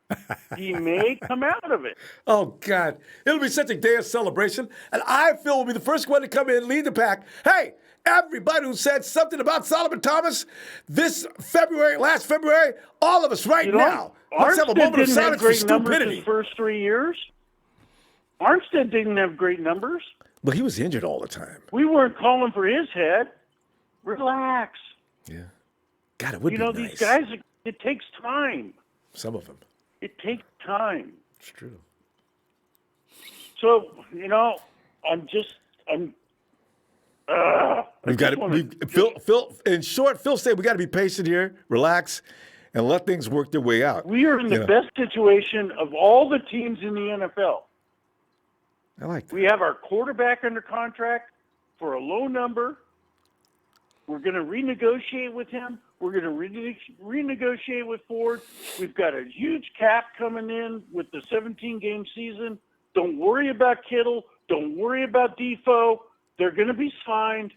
He may come out of it. Oh, God. It'll be such a day of celebration. And I, Phil, will be the first one to come in, lead the pack. Hey, everybody who said something about Solomon Thomas last February, all of us right now, let's have a moment of silence for stupidity. His first 3 years. Armstead didn't have great numbers. But he was injured all the time. We weren't calling for his head. Relax. Yeah. God, it would be nice. These guys, it takes time. Some of them. It takes time. It's true. So, We've got to, Phil, in short, Phil said we got to be patient here, relax, and let things work their way out. We are in the best situation of all the teams in the NFL. I like that. We have our quarterback under contract for a low number. We're going to renegotiate with him. We're going to renegotiate with Ford. We've got a huge cap coming in with the 17-game season. Don't worry about Kittle. Don't worry about Defoe. They're going to be signed.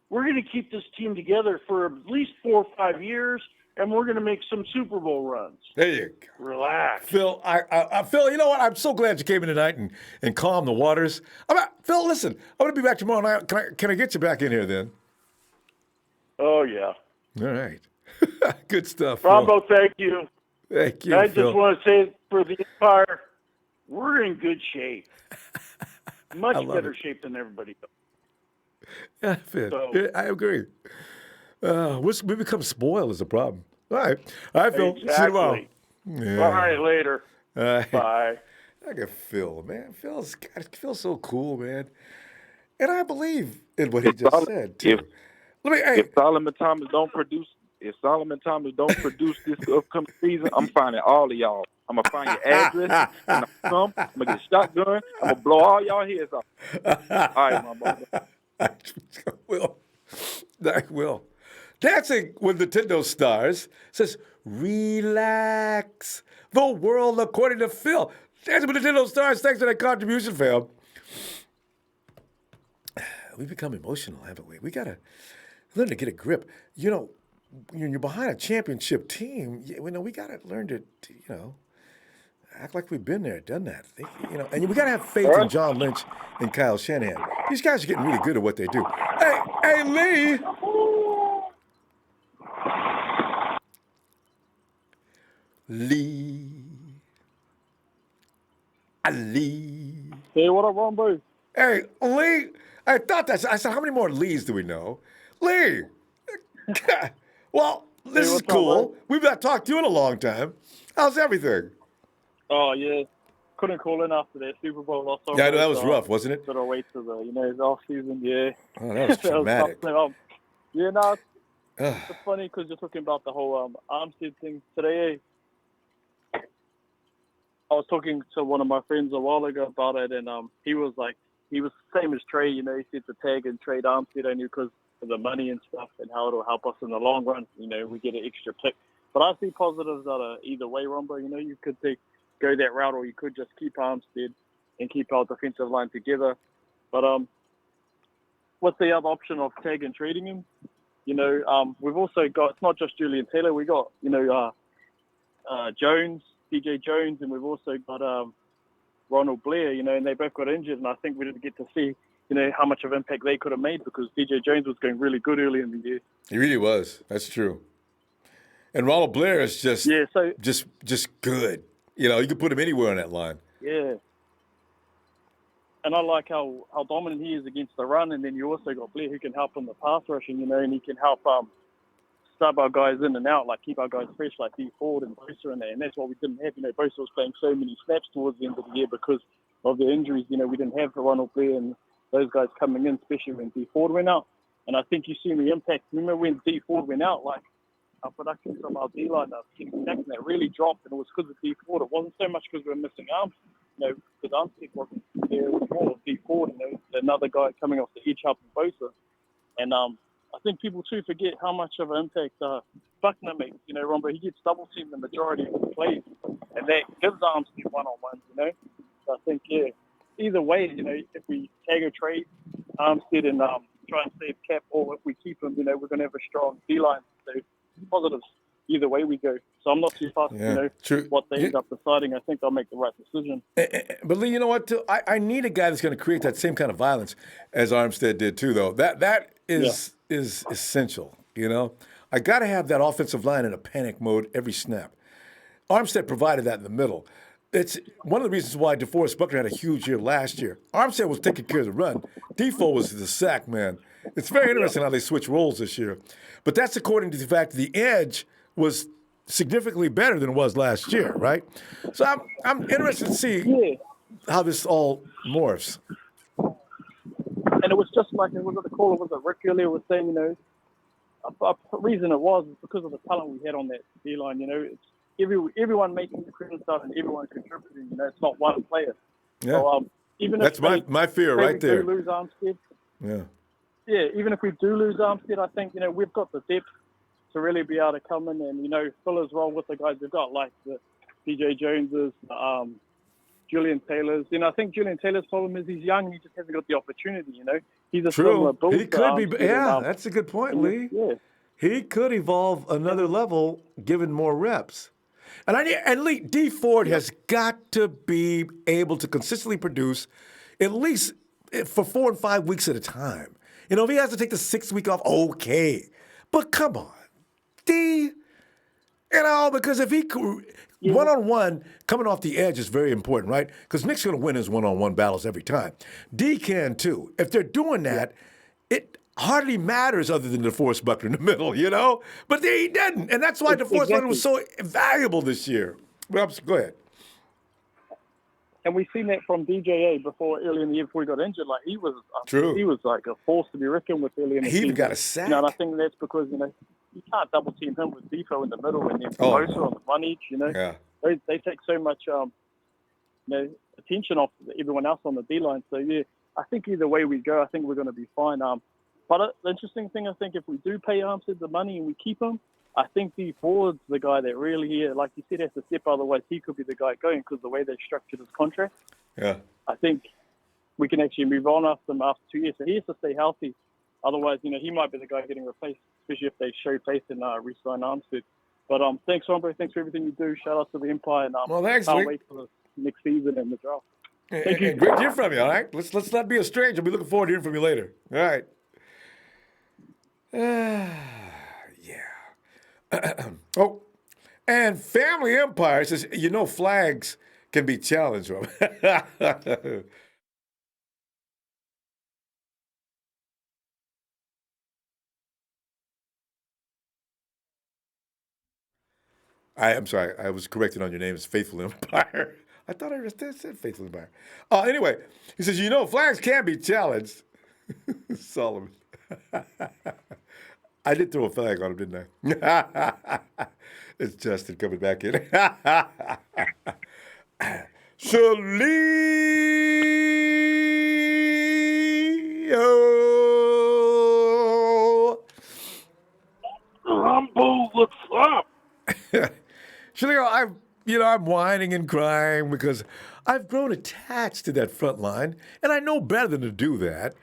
We're going to keep this team together for at least 4 or 5 years, and we're going to make some Super Bowl runs. There you go. Relax. Phil, Phil, you know what? I'm so glad you came in tonight and calmed the waters. Phil, listen, I'm going to be back tomorrow night. Can I get you back in here then? Oh, yeah. All right. Good stuff, Ronbo, thank you. Thank you, I Phil. just want to say for the Empire, we're in good shape. Much better shape than everybody else. Yeah, Phil. Yeah, I agree. We become spoiled is a problem. All right, Phil. Exactly. See you tomorrow. Yeah. All right, later. Bye. Look at Phil, man. Phil's so cool, man. And I believe in what he just said, too. If Solomon Thomas don't produce this upcoming season, I'm finding all of y'all. I'm gonna find your address, and I'm gonna get a shotgun. I'm gonna blow all y'all heads off. All right, my brother. I will. Dancing with Nintendo Stars says, relax. The world according to Phil. Dancing with Nintendo Stars, thanks for that contribution, fam. We've become emotional, haven't we? We got to learn to get a grip. When you're behind a championship team, we got to learn to, act like we've been there, done that. And we got to have faith in John Lynch and Kyle Shanahan. These guys are getting really good at what they do. Hey, Lee. Lee. Hey, what up, Ronbo? Hey, Lee. I thought that. I said, how many more Lees do we know? Lee. Well, this is cool. We've not talked to you in a long time. How's everything? Oh, yeah. Couldn't call in after that Super Bowl loss. Yeah, I know that was rough, wasn't it? Sort of wait to the off season, yeah. Oh, that was traumatic. It's funny because you're talking about the whole Armstead thing today. I was talking to one of my friends a while ago about it, and he was the same as Trey. He said to tag and trade Armstead only because of the money and stuff and how it'll help us in the long run. We get an extra pick. But I see positives that are either way, Ronbo. You could go that route, or you could just keep Armstead and keep our defensive line together. But what's the other option of tag and trading him? We've also got, it's not just Julian Taylor. We got, Jones, DJ Jones, and we've also got Ronald Blair, and they both got injured. And I think we didn't get to see, how much of impact they could have made because DJ Jones was going really good early in the year. He really was. That's true. And Ronald Blair is just good. You could put him anywhere on that line. Yeah. And I like how dominant he is against the run, and then you also got Blair who can help in the pass rushing, and he can help sub our guys in and out, like keep our guys fresh, like D Ford and Bosa in there. And that's what we didn't have. Bosa was playing so many snaps towards the end of the year because of the injuries. We didn't have Ronald Blair and those guys coming in, especially when D Ford went out. And I think you see the impact. Remember when D Ford went out, like our production from our D-line, that really dropped, and it was because of D Ford. It wasn't so much because we were missing arms, because Armstead wasn't there. It was more of D Ford, another guy coming off the edge helping Bosa. And I think people too forget how much of an impact Buckner makes. Ronbo, he gets double teamed the majority of the plays, and that gives Armstead one-on-ones. So I think either way, if we tag or trade Armstead and try and save cap, or if we keep him, we're going to have a strong D-line. So positives either way we go. So I'm not too fussed, true. what they end up deciding. I think they'll make the right decision. But Lee, you know what? Too? I need a guy that's going to create that same kind of violence as Armstead did too, though. That is essential. I got to have that offensive line in a panic mode every snap. Armstead provided that in the middle. It's one of the reasons why DeForest Buckner had a huge year last year. Armstead was taking care of the run. Defoe was the sack man. It's very interesting how they switch roles this year. But that's according to the fact that the edge was significantly better than it was last year, right? So I'm interested to see how this all morphs. And it was just like, was it the caller, was it Rick earlier was saying, a reason it was because of the talent we had on that D-line, it's everyone making the credit start and everyone contributing, it's not one player. Yeah. So, even that's if my fear right there. We do lose Armstead. Yeah, even if we do lose Armstead, I think, we've got the depth to really be able to come in and, fill his role with the guys we've got, like the DJ Joneses, Julian Taylor's. I think Julian Taylor's problem is he's young and he just hasn't got the opportunity, He's a similar build. He could be, that's a good point, Lee. Yeah. He could evolve another level given more reps. And Lee, D Ford has got to be able to consistently produce at least for 4 and 5 weeks at a time. If he has to take the 6th week off, okay. But come on, D, because if he one-on-one coming off the edge is very important, right? Because Nick's going to win his one-on-one battles every time. D can too. If they're doing that, it hardly matters other than DeForest Buckner in the middle, But he didn't, and that's why DeForest Buckner was so valuable this year. Go ahead. And we've seen that from DJA early in the year before he got injured. Like he was like a force to be reckoned with early in the season. He even got a sack. And I think that's because you can't double team him with Defoe in the middle and then Bosa on the one each. Yeah. They take so much attention off everyone else on the D line. So I think either way we go, I think we're going to be fine. But the interesting thing, I think, if we do pay Armstead the money and we keep him, I think D Ford's the guy that really, like you said, has to step. Otherwise, he could be the guy going because the way they structured his contract. Yeah. I think we can actually move on after him after 2 years. So he has to stay healthy. Otherwise, he might be the guy getting replaced, especially if they show faith in re-sign Armstead. But thanks, Ronbo. Thanks for everything you do. Shout out to the Empire. And thanks, can't wait for the next season and the draft. Thank you. Great to hear from you, all right? Let's not be a stranger. I'll be looking forward to hearing from you later. All right. And Family Empire says, flags can be challenged. I'm sorry, I was corrected on your name. It's Faithful Empire. I thought I said Faithful Empire. Anyway, he says, flags can be challenged. Solomon. I did throw a flag on him, didn't I? It's Justin coming back in. Ronbo, what's up? Shalio, I'm whining and crying because I've grown attached to that front line, and I know better than to do that,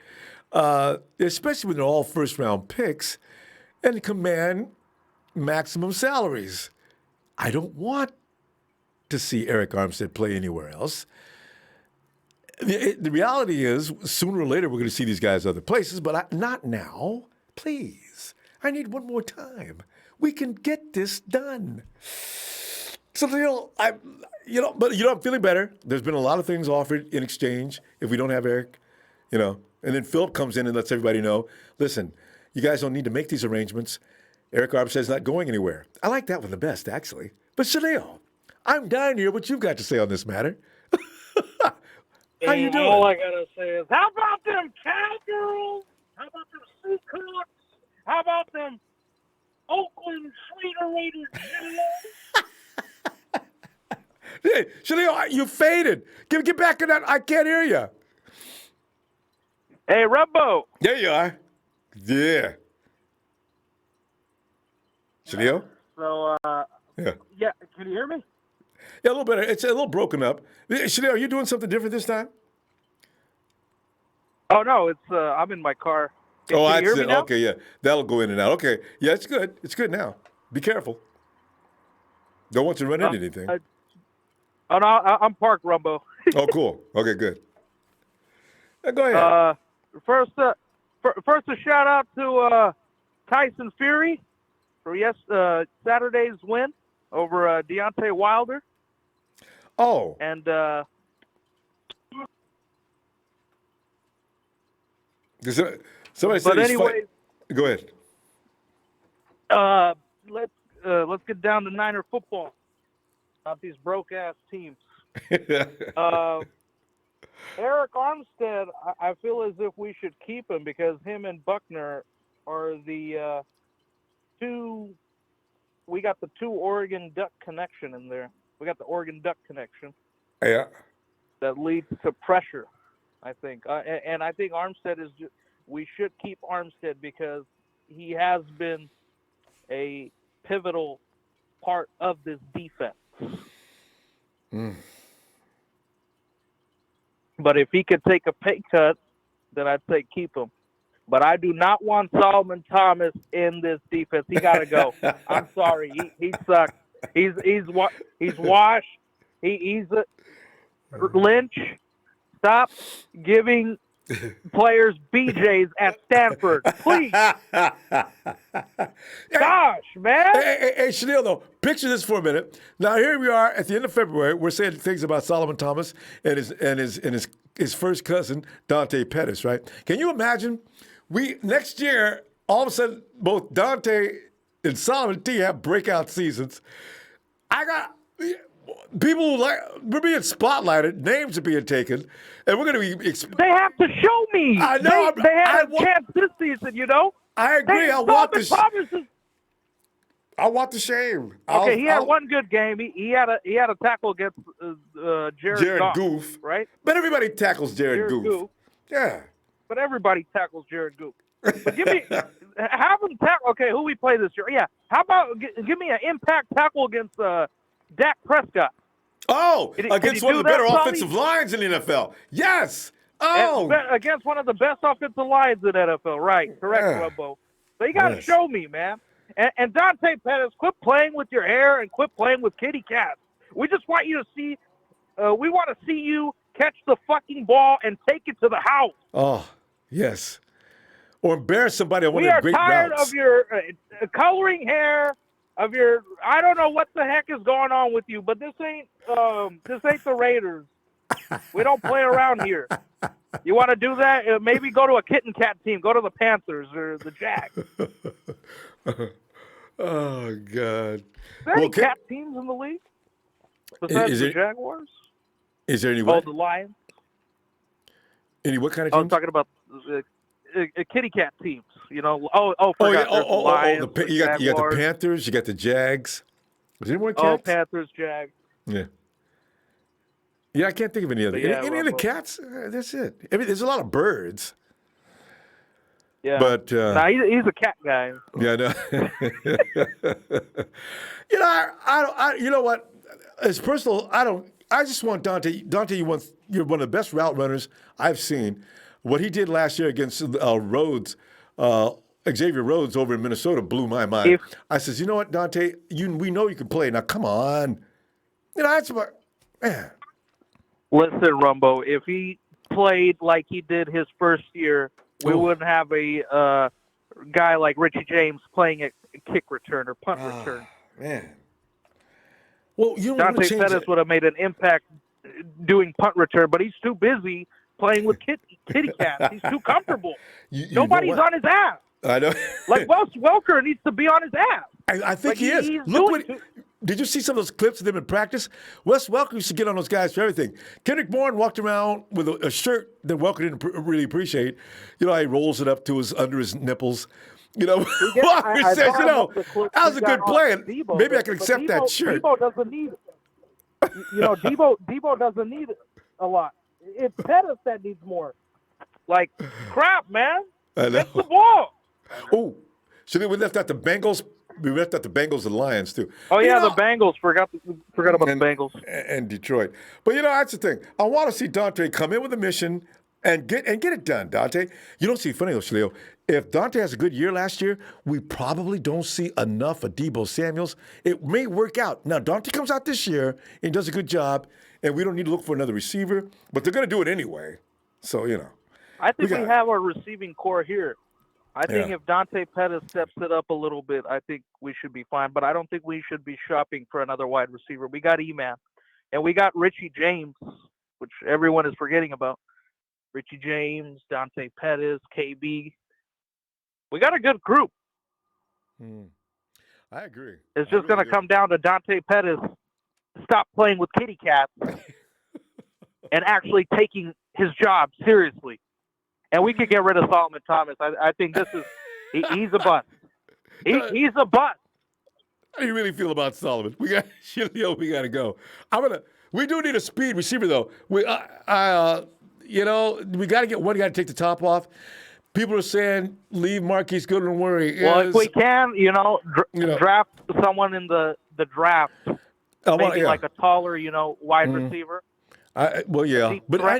especially when they're all first-round picks and command maximum salaries. I don't want to see Arik Armstead play anywhere else. The reality is, sooner or later, we're going to see these guys other places, but not now. Please. I need one more time. We can get this done. So, but I'm feeling better. There's been a lot of things offered in exchange if we don't have Arik, and then Philip comes in and lets everybody know, listen, you guys don't need to make these arrangements. Arik Armstead's not going anywhere. I like that one the best, actually. But Shaleo, I'm dying to hear what you've got to say on this matter. How you doing? All I gotta say is, how about them Cowgirls? How about them Seahawks? How about them Oakland Raiders? Hey, Shaleo, you faded. Get back in that. I can't hear you. Hey, Ronbo. There you are. Yeah. Shaleo? So, yeah, can you hear me? Yeah, a little better. It's a little broken up. Shaleo, are you doing something different this time? Oh no, it's I'm in my car. Oh, Can I you hear see. me now? Okay, yeah. That'll go in and out. Okay. Yeah, it's good. It's good now. Be careful. Don't want you to run into anything. Oh, no, I'm parked, Rumbo. Oh, cool. Okay, good. Go ahead. First a shout out to Tyson Fury for Saturday's win over Deontay Wilder. Oh. And somebody said he's anyway, Go ahead. let's get down to Niner football. Not these broke ass teams. Arik Armstead, I feel as if we should keep him because him and Buckner are the two. We got the two Oregon Duck connection in there. We got the Oregon Duck connection. Yeah. That leads to pressure, I think. And I think Armstead is. We should keep Armstead because he has been a pivotal part of this defense. Mm. But if he could take a pay cut, then I'd say keep him. But I do not want Solomon Thomas in this defense. He got to go. I'm sorry. He sucks. He's washed. He's a Lynch. Stop giving players BJs at Stanford, please. Gosh, man. Hey, Chanel, though, picture this for a minute. Now, here we are at the end of February. We're saying things about Solomon Thomas and his first cousin, Dante Pettis, right? Can you imagine? Next year, all of a sudden, both Dante and Solomon T have breakout seasons. I got people we're being spotlighted, names are being taken, and we're going to be. They have to show me. I know. They had a chance this season, you know. I agree. I want the shame. Okay, he had one good game. He had a tackle against Jared Goof, right? But everybody tackles Jared Goof. Yeah. But everybody tackles Jared Goof. But have him tackle. Okay, who we play this year? Yeah. How about give me an impact tackle against Dak Prescott? Oh, against one of the better offensive lines in the NFL. Yes. Oh, against one of the best offensive lines in the NFL. Right. Correct, Ronbo. So you got to show me, man. And Dante Pettis, quit playing with your hair and quit playing with kitty cats. We just want you to see. We want to see you catch the fucking ball and take it to the house. Oh, yes. Or embarrass somebody on one of their great routes. We are tired of your coloring hair, of your. I don't know what the heck is going on with you, but this ain't the Raiders. We don't play around here. You want to do that? Maybe go to a kitten cat team. Go to the Panthers or the Jags. Oh, God. Is there any cat teams in the league besides the Jaguars? Is there any what? Oh, the Lions. Any what kind of teams? I'm talking about kitty cat teams. You know. Lions. You got the Panthers. You got the Jags. Was there more cats? Oh, Panthers, Jags. Yeah. Yeah, I can't think of any other. Any other cats? That's it. I mean, there's a lot of birds. Yeah. But he's a cat guy. Yeah, I know. You know what? As personal, I just want Dante. Dante, you're one of the best route runners I've seen. What he did last year against Rhodes, Xavier Rhodes over in Minnesota, blew my mind. I says, you know what, Dante? We know you can play. Now, come on. That's what. Man. Listen, Rumbo, if he played like he did his first year, we wouldn't have a guy like Richie James playing a kick return or punt return. Man. Well, Dante Pettis would have made an impact doing punt return, but he's too busy playing with kitty cats. He's too comfortable. Nobody's on his ass. I know. Like Wes Welker needs to be on his ass. I think he is. Did you see some of those clips of him in practice? Wes Welker used to get on those guys for everything. Kendrick Bourne walked around with a shirt that Welker didn't really appreciate. You know, he rolls it up to under his nipples. You know, Walker says, that was a good play. Maybe I can accept that shirt. Debo doesn't need it. Debo doesn't need it a lot. It's Pettis that needs more. Like, crap, man. I know. It's the ball. Oh, so then we left out the Bengals. We left out the Bengals and Lions, too. Oh, yeah, the Bengals. Forgot about the Bengals. And Detroit. But, that's the thing. I want to see Dante come in with a mission, and get it done, Dante. You don't see funny though, Shaleo. If Dante has a good year last year, we probably don't see enough of Debo Samuels. It may work out. Now, Dante comes out this year and does a good job, and we don't need to look for another receiver, but they're going to do it anyway. So, I think we have our receiving core here. I think if Dante Pettis steps it up a little bit, I think we should be fine. But I don't think we should be shopping for another wide receiver. We got E-Man, and we got Richie James, which everyone is forgetting about. Richie James, Dante Pettis, KB. We got a good group. I agree. It's just going to come down to Dante Pettis stop playing with kitty cats and actually taking his job seriously. And we could get rid of Solomon Thomas. I think this is he's a bust. He's a bust. How do you really feel about Solomon? We got to go. We do need a speed receiver though. We got to get one guy to take the top off. People are saying leave Marquise Goodwin where he is. Well, if we can, draft someone in the draft, maybe like a taller, wide receiver. But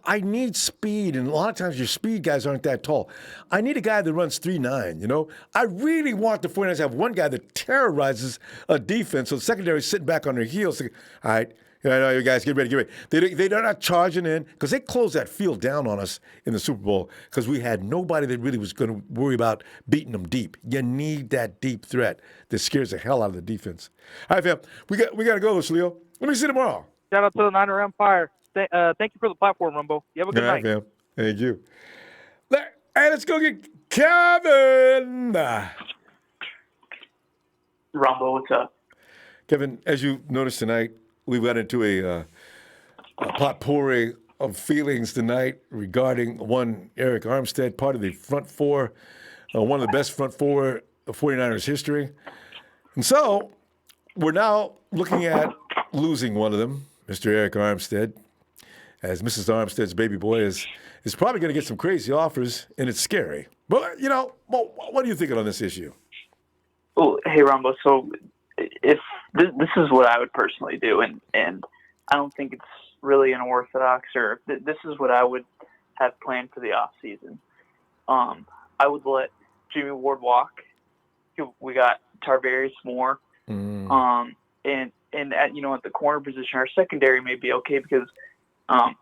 I need speed, and a lot of times your speed guys aren't that tall. I need a guy that runs 3.9, I really want the 49ers to have one guy that terrorizes a defense so the secondary is sitting back on their heels. All right, you guys get ready. They're not charging in because they closed that field down on us in the Super Bowl because we had nobody that really was going to worry about beating them deep. You need that deep threat that scares the hell out of the defense. All right, fam, we got to go, Leo. Let me see you tomorrow. Shout out to the Niner Empire. Thank you for the platform, Ronbo. You have a good night. Fam. Thank you. Hey, let's go get Kevin. Ronbo, what's up? Kevin, as you noticed tonight, we've got into a potpourri of feelings tonight regarding one Arik Armstead, part of the front four, one of the best front four of 49ers history. And so we're now looking at losing one of them, Mr. Arik Armstead, as Mrs. Armstead's baby boy is probably going to get some crazy offers, and it's scary. But, what are you thinking on this issue? Well, hey, Ronbo, so if this is what I would personally do, and I don't think it's really unorthodox, or this is what I would have planned for the off season. I would let Jimmy Ward walk. We got Tarvarius Moore, and at the corner position, our secondary may be okay because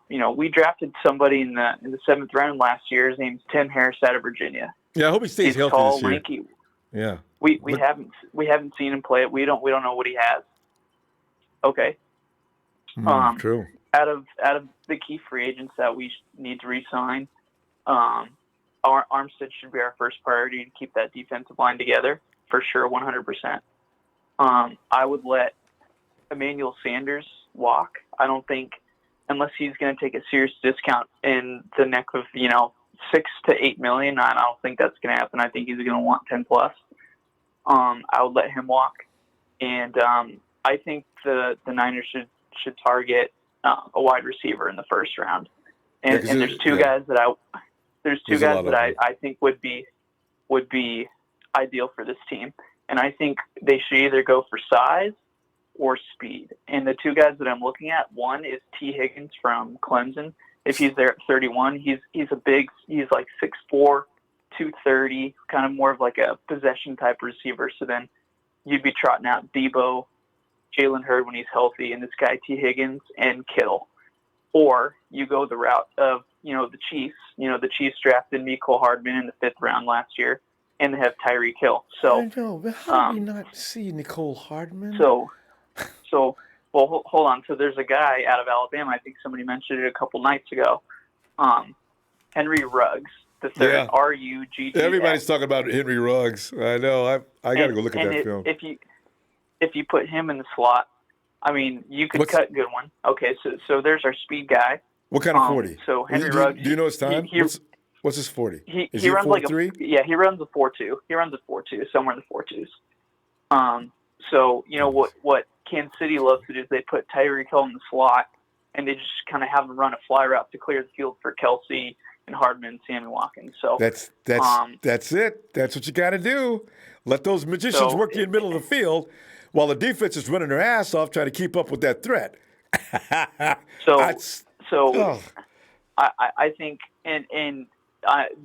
we drafted somebody in the 7th round last year. His name's Tim Harris out of Virginia. Yeah, I hope he stays healthy tall, this year. lanky. Yeah. We haven't seen him play it. We don't know what he has. Okay. True. Out of the key free agents that we need to re-sign, Armstead should be our first priority to keep that defensive line together for sure, 100%. I would let Emmanuel Sanders walk. I don't think, unless he's going to take a serious discount in the neck of 6 to 8 million, I don't think that's going to happen. I think he's going to want 10 plus. I would let him walk, and I think the Niners should target a wide receiver in the first round. And there's two guys that I think would be ideal for this team, and I think they should either go for size or speed. And the two guys that I'm looking at, one is T. Higgins from Clemson. If he's there at 31, he's like 6'4", 230, kind of more of like a possession type receiver. So then you'd be trotting out Debo, Jalen Hurd when he's healthy, and this guy T. Higgins and Kittle. Or you go the route of the Chiefs. The Chiefs drafted Mecole Hardman in the 5th round last year, and they have Tyreek Hill. So I know, but how do we not see Mecole Hardman? Well, hold on. So there's a guy out of Alabama. I think somebody mentioned it a couple nights ago. Henry Ruggs, the third. Yeah. Ruggs. Everybody's talking about Henry Ruggs. I know. I got to go look at that film. If you put him in the slot, I mean, you could cut Goodwin. Okay, so there's our speed guy. What kind of 40? So Henry Ruggs. Do you know his time? What's his 40? He runs like he runs a 4.2. He runs a 4.2, somewhere in the 4.2s. So what Kansas City loves to do is they put Tyreek Hill in the slot, and they just kind of have him run a fly route to clear the field for Kelsey and Hardman and Sammy Watkins. So that's it. That's what you got to do. Let those magicians work you in the middle of the field while the defense is running their ass off trying to keep up with that threat. I think and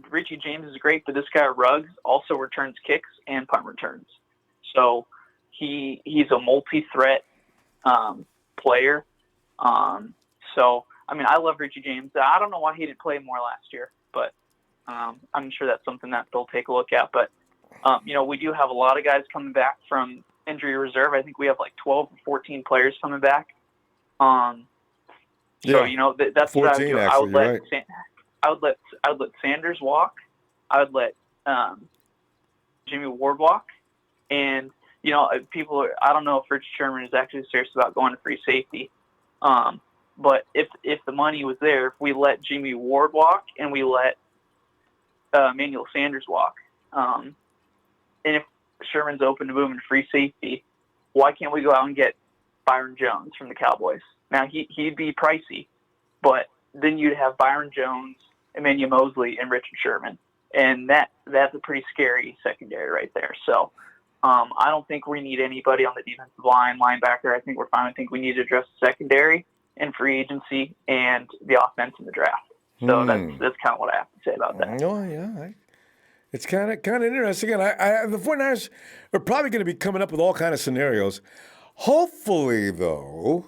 Richie James is great, but this guy Ruggs also returns kicks and punt returns. So he's a multi-threat player. So I mean, I love Richie James. I don't know why he didn't play more last year, but I'm sure that's something that they'll take a look at. But we do have a lot of guys coming back from injury reserve. I think we have like 12 or 14 players coming back. So that's 14, what I would do. Actually, I would let Sanders walk. I would let Jimmy Ward walk. And I don't know if Rich Sherman is actually serious about going to free safety. But if the money was there, if we let Jimmy Ward walk and we let Emmanuel Sanders walk, and if Sherman's open to moving to free safety, why can't we go out and get Byron Jones from the Cowboys? Now he'd be pricey, but then you'd have Byron Jones, Emmanuel Mosley, and Richard Sherman, and that's a pretty scary secondary right there. So I don't think we need anybody on the defensive line, linebacker. I think we're fine. I think we need to address the secondary and free agency and the offense in the draft. So that's kind of what I have to say about that. Oh yeah, it's kind of interesting. And the 49ers are probably going to be coming up with all kind of scenarios. Hopefully, though,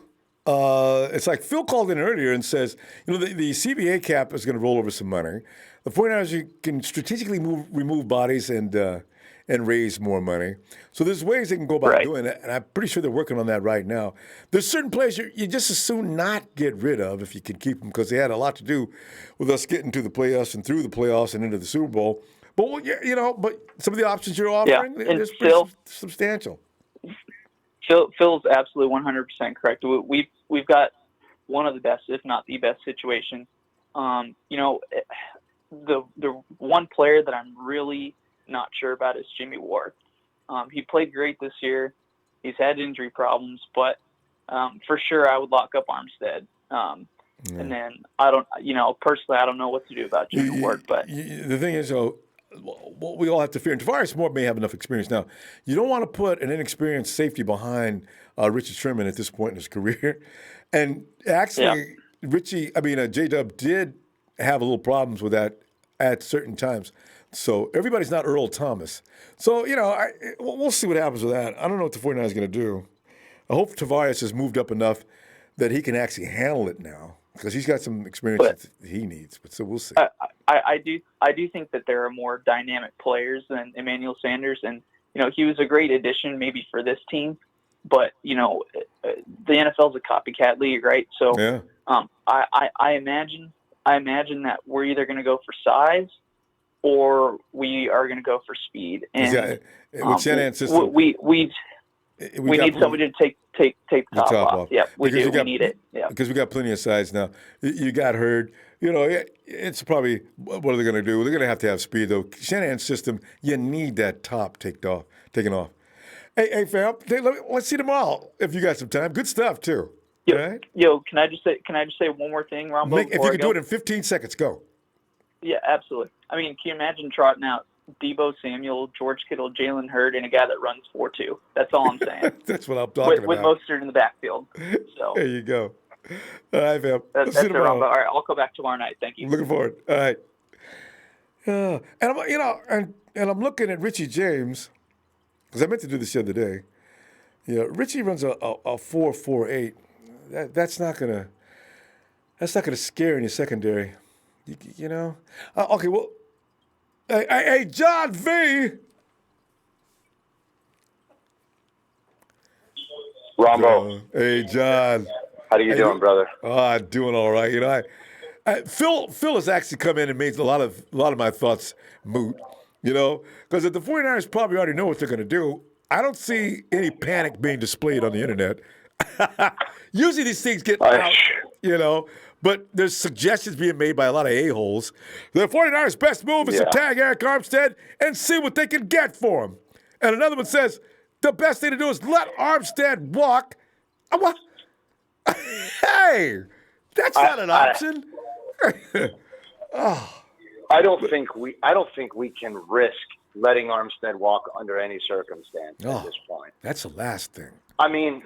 it's like Phil called in earlier and says, the CBA cap is going to roll over some money. The 49ers can strategically remove bodies and raise more money. So there's ways they can go about doing it, and I'm pretty sure they're working on that right now. There's certain players you just as soon not get rid of if you can keep them, because they had a lot to do with us getting to the playoffs and through the playoffs and into the Super Bowl. But but some of the options you're offering, they're pretty substantial. Phil's absolutely 100% correct. We've got one of the best, if not the best, situation. The one player that I'm really not sure about is Jimmy Ward. He played great this year. He's had injury problems, but for sure I would lock up Armstead. And then personally, I don't know what to do about Jimmy Ward. But the thing is, what we all have to fear, and Tavares Moore may have enough experience now. You don't want to put an inexperienced safety behind Richard Sherman at this point in his career. And actually, J-Dub did have a little problems with that at certain times. So everybody's not Earl Thomas. So, we'll see what happens with that. I don't know what the 49ers are going to do. I hope Tavares has moved up enough that he can actually handle it now, because he's got some experience that he needs. But so we'll see. I do think that there are more dynamic players than Emmanuel Sanders, and he was a great addition maybe for this team, but the NFL's a copycat league, right? So I imagine that we're either going to go for size or we are going to go for speed. And we need somebody to take the top off. Yeah, we need it. Yeah, because we got plenty of size now. You got Hurd. It's probably, what are they going to do? They're going to have speed, though. Shanahan's system, you need that top taken off. Hey, fam, let's see tomorrow if you got some time. Good stuff too. Yo, can I just say one more thing, Ronbo? If you can do it in 15 seconds, go. Yeah, absolutely. I mean, can you imagine trotting out Deebo Samuel, George Kittle, Jalen Hurd, and a guy that runs 4.2? That's all I'm saying. That's what I'm talking about. With Mostert in the backfield. So there you go. All right, fam. That's it, Ronbo. All right, I'll go back tomorrow night. Thank you. Looking forward. All right. And I'm looking at Richie James, because I meant to do this the other day. Richie runs a 4.48. That's not gonna scare any secondary. Okay, well, hey, John V. Ronbo. Hey, John. How you doing, brother? I'm doing all right. Phil has actually come in and made a lot of my thoughts moot. Because if the 49ers probably already know what they're going to do, I don't see any panic being displayed on the internet. Usually these things get out, but there's suggestions being made by a lot of a-holes. The 49ers' best move is to tag Arik Armstead and see what they can get for him. And another one says the best thing to do is let Armstead walk. What? Hey, that's not an option. I don't think we can risk letting Armstead walk under any circumstance at this point. That's the last thing. I mean,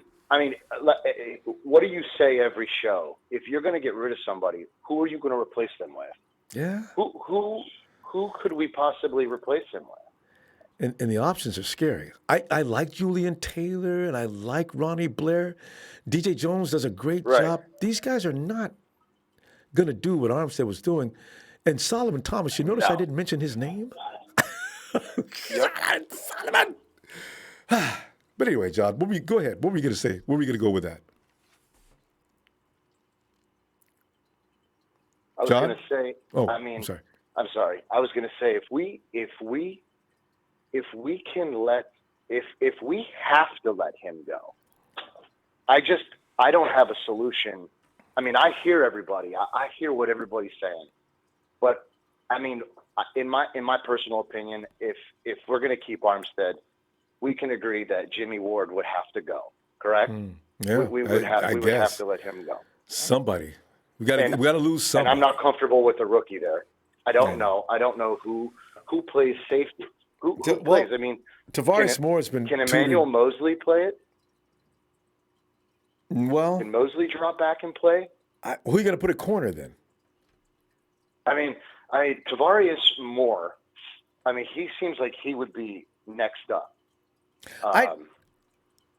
what do you say every show? If you're going to get rid of somebody, who are you going to replace them with? Yeah. Who could we possibly replace them with? And the options are scary. I like Julian Taylor and I like Ronnie Blair. DJ Jones does a great job. These guys are not going to do what Armstead was doing. And Solomon Thomas, you notice I didn't mention his name? Solomon! But anyway, John, go ahead. What were you going to say? Where were you going to go with that? I was going to say. I'm sorry. I'm sorry. I was going to say if we have to let him go, I don't have a solution. I mean, I hear everybody. I hear what everybody's saying, but I mean, in my personal opinion, if we're going to keep Armstead, we can agree that Jimmy Ward would have to go. Correct? Yeah, we would have to let him go. Somebody. We got to lose somebody. And I'm not comfortable with the rookie there. I don't know. I don't know who plays safety. Who plays? I mean, Tavares Moore has been. Can Emmanuel Mosley play it? Well, can Mosley drop back and play? Who are you going to put at corner then? I mean, Tavares Moore. I mean, he seems like he would be next up.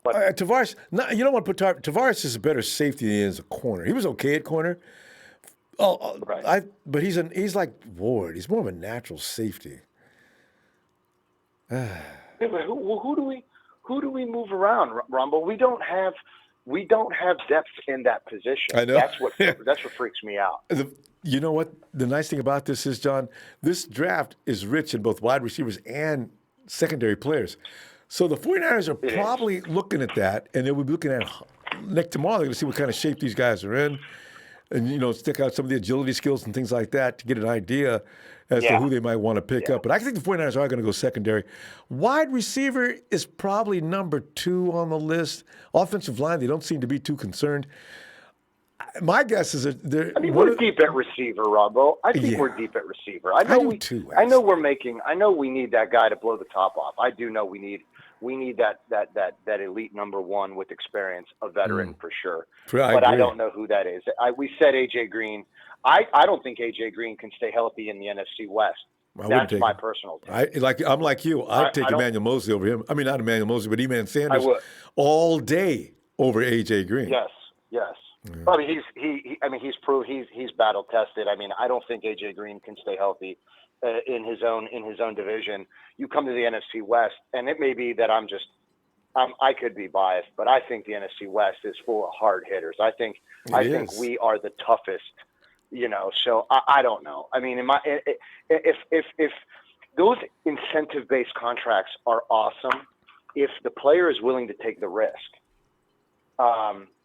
But Tavares, you don't want to put Tavares is a better safety than he is a corner. He was okay at corner. Right. But he's like Ward. He's more of a natural safety. Yeah, but who do we move around, Ronbo? We don't have depth in that position. I know. That's what freaks me out. You know what? The nice thing about this is, John, this draft is rich in both wide receivers and secondary players. So the 49ers are probably looking at that, and they'll be looking at tomorrow. They're going to see what kind of shape these guys are in, and stick out some of the agility skills and things like that to get an idea as to who they might want to pick up. But I think the 49ers are going to go secondary. Wide receiver is probably number 2 on the list. Offensive line, they don't seem to be too concerned. My guess is that they're. I mean, we're deep at receiver, Ronbo. I think we're deep at receiver. I know I know we need that guy to blow the top off. I do know we need that elite number 1 with experience, a veteran for sure. But I don't know who that is. We said AJ Green. I don't think AJ Green can stay healthy in the NFC West. That's my personal take. I'm like you. I'd take Emmanuel Mosley over him. I mean, not Emmanuel Mosley, but Eman Sanders all day over AJ Green. Yes. Yeah. I mean, he's proved he's battle tested. I mean, I don't think AJ Green can stay healthy in his own division. You come to the NFC West, and it may be that I could be biased, but I think the NFC West is full of hard hitters. I think we are the toughest. So I don't know. I mean, if those incentive-based contracts are awesome, if the player is willing to take the risk.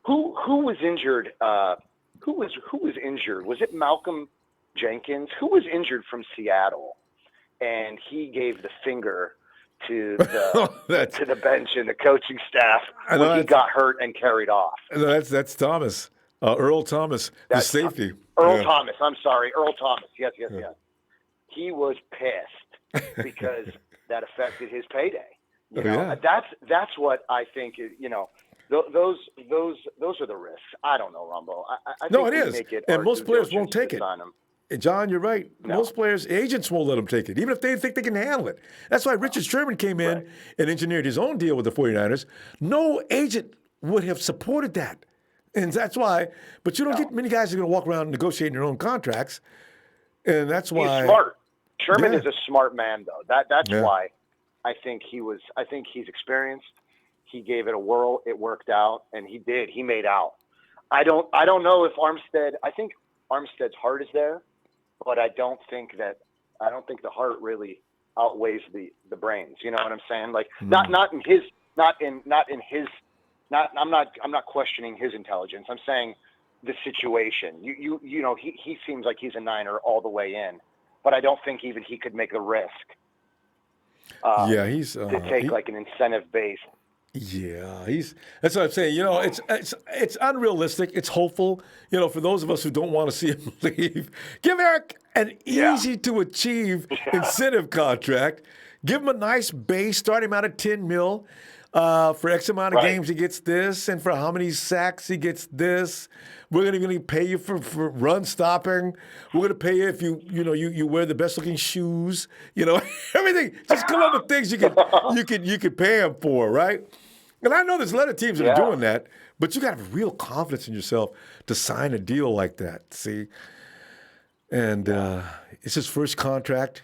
Who was injured? Who was injured? Was it Malcolm Jenkins? Who was injured from Seattle, and he gave the finger to the bench and the coaching staff when he got hurt and carried off. That's Thomas, Earl Thomas, the safety. Earl Thomas. I'm sorry, Earl Thomas. Yes. He was pissed because that affected his payday. That's what I think is. Those are the risks. I don't know, Ronbo. I no, think it is, and most players won't take it. John, you're right. No. Most players, agents won't let them take it, even if they think they can handle it. That's why Richard Sherman came in and engineered his own deal with the 49ers. No agent would have supported that. And that's why, but you don't get many guys who are going to walk around negotiating their own contracts. And that's why. He's smart. Sherman is a smart man, though. That's why I think he's experienced. He gave it a whirl. It worked out, and he did. He made out. I don't know if Armstead. I think Armstead's heart is there, but I don't think the heart really outweighs the brains. You know what I'm saying? Like I'm not questioning his intelligence. I'm saying the situation. He seems like he's a Niner all the way in, but I don't think even he could make a risk. He's to take like an incentive based. Yeah, that's what I'm saying. It's unrealistic. It's hopeful. For those of us who don't want to see him leave, give Eric an easy to achieve incentive contract. Give him a nice base. Start him out at $10 million. For X amount of games, he gets this, and for how many sacks he gets this. We're going to pay you for run stopping. We're going to pay you if you wear the best looking shoes. Everything. Just come up with things you can pay him for, right? And I know there's a lot of teams that are doing that, but you got to have real confidence in yourself to sign a deal like that. See, and it's his first contract.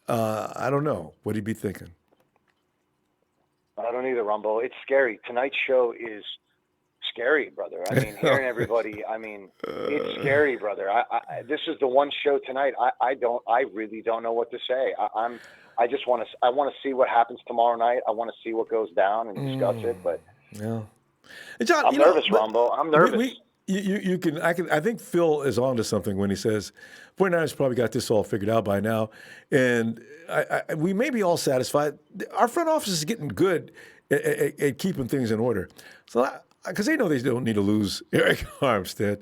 I don't know what he'd be thinking. I don't either, Ronbo. It's scary. Tonight's show is scary, brother. I mean, hearing everybody. I mean, it's scary, brother. This is the one show tonight. I really don't know what to say. I just want to. I want to see what happens tomorrow night. I want to see what goes down and discuss it. But yeah, John, I'm nervous, Ronbo. I'm nervous. I think Phil is on to something when he says 49ers probably got this all figured out by now. And we may be all satisfied. Our front office is getting good at keeping things in order. So, because they know they don't need to lose Arik Armstead.